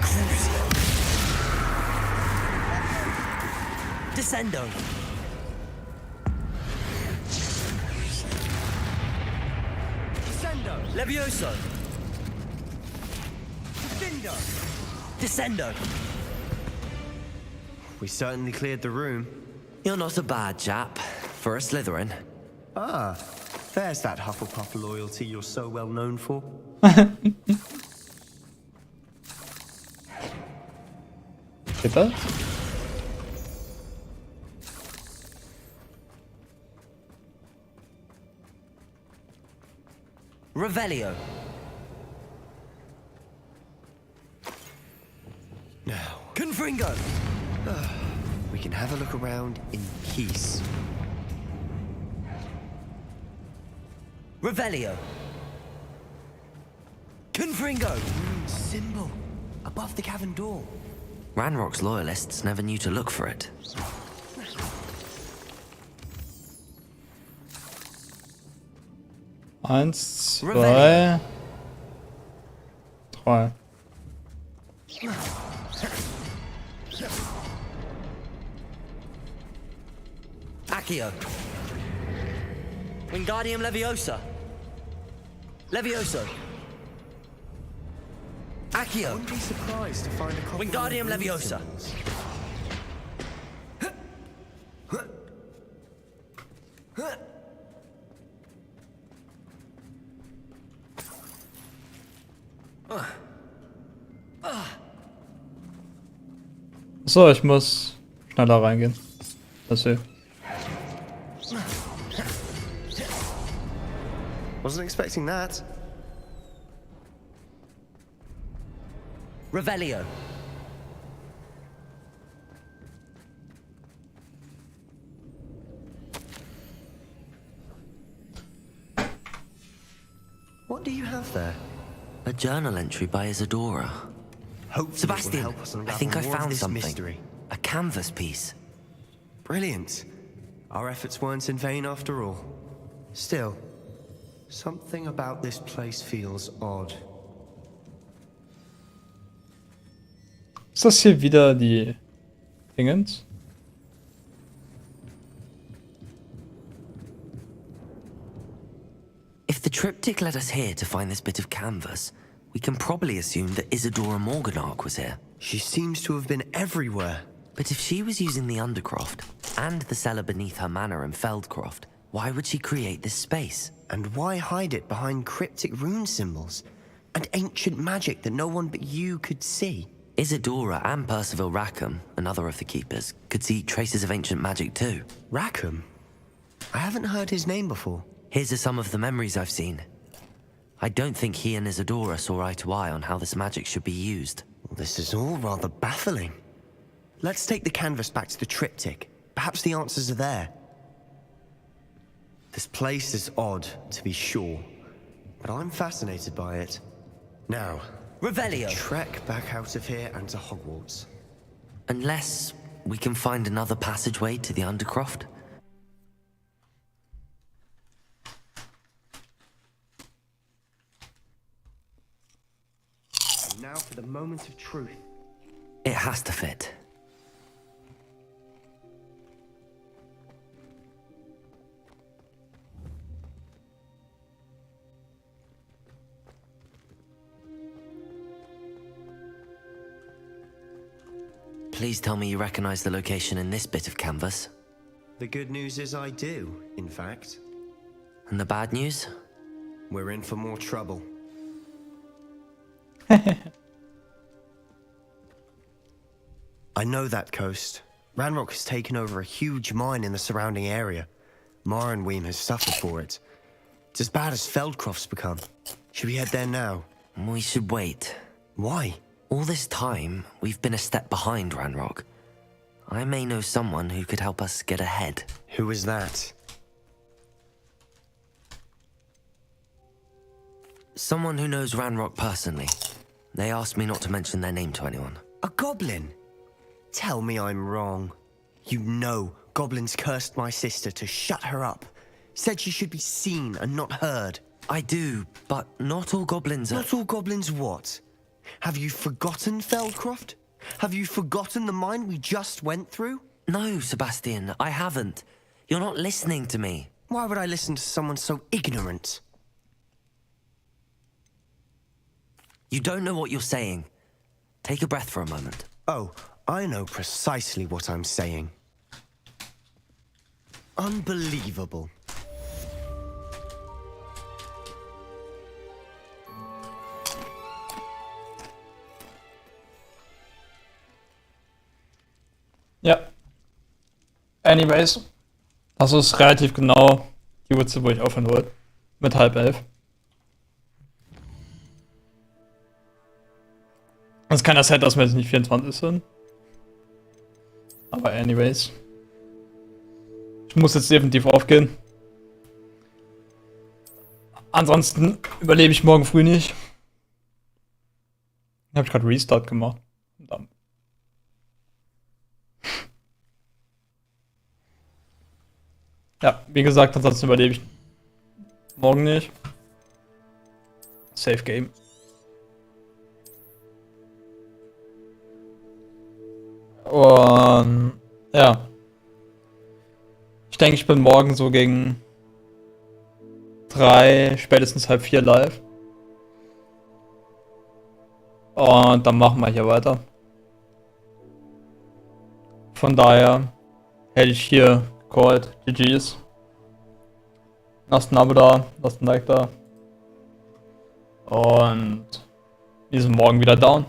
Crucio. Descendo. Descendo. Levioso. Descendo. Descendo. We certainly cleared the room. You're not a bad chap for a Slytherin. Ah, there's that Hufflepuff loyalty you're so well known for. Geht das? Revelio. Now, Confringo. we can have a look around in peace. Revelio. Confringo. Symbol above the cavern door. Ranrock's loyalists never knew to look for it. Eins, zwei, drei. Accio. Wingardium Leviosa. Levioso. Accio. Wouldn't be surprised to find a couple Wingardium of rune Leviosa. symbols. So, ich muss schneller reingehen. Das hier. Wasn't expecting that. Revelio. What do you have there? A journal entry by Isadora. Hopefully it will Sebastian, help us I think I unravel more of found this something. mystery. A canvas piece. Brilliant. Our efforts weren't in vain after all. Still, something about this place feels odd. Ist das hier wieder die Dingens? If the triptych led us here to find this bit of canvas, we can probably assume that Isadora Morganach was here. She seems to have been everywhere. But if she was using the Undercroft, and the cellar beneath her manor in Feldcroft, why would she create this space? And why hide it behind cryptic rune symbols? And ancient magic that no one but you could see? Isadora and Percival Rackham, another of the keepers, could see traces of ancient magic too. Rackham? I haven't heard his name before. Here's some of the memories I've seen. I don't think he and Isadora saw eye to eye on how this magic should be used. Well, this is all rather baffling. Let's take the canvas back to the triptych. Perhaps the answers are there. This place is odd, to be sure, but I'm fascinated by it. Now, Revelio. Trek back out of here and to Hogwarts. Unless we can find another passageway to the Undercroft. And now for the moment of truth. It has to fit. Please tell me you recognize the location in this bit of canvas. The good news is I do, in fact. And the bad news? We're in for more trouble. I know that coast. Ranrock has taken over a huge mine in the surrounding area. Marrenweem has suffered for it. It's as bad as Feldcroft's become. Should we head there now? We should wait. Why? All this time, we've been a step behind Ranrock. I may know someone who could help us get ahead. Who is that? Someone who knows Ranrock personally. They asked me not to mention their name to anyone. A goblin? Tell me I'm wrong. You know goblins cursed my sister to shut her up. Said she should be seen and not heard. I do, but not all goblins are... Not all goblins what? Have you forgotten Feldcroft? Have you forgotten the mine we just went through? No, Sebastian, I haven't. You're not listening to me. Why would I listen to someone so ignorant? You don't know what you're saying. Take a breath for a moment. Oh, I know precisely what I'm saying. Unbelievable. Ja. Anyways. Das ist relativ genau die Uhrzeit, wo ich aufhören wollte. Mit 10:30. Es kann das sein, dass wir jetzt nicht 24 sind. Aber anyways. Ich muss jetzt definitiv aufgehen. Ansonsten überlebe ich morgen früh nicht. Habe ich gerade Restart gemacht. Verdammt. Ja, wie gesagt, ansonsten überlebe ich morgen nicht. Safe Game. Und ja. Ich denke, ich bin morgen so gegen 3, spätestens 3:30 live. Und dann machen wir hier weiter. Von daher hätte ich hier gecallt. GG's. Lasst ein Abo da, lasst ein Like da. Und wir sind morgen wieder down.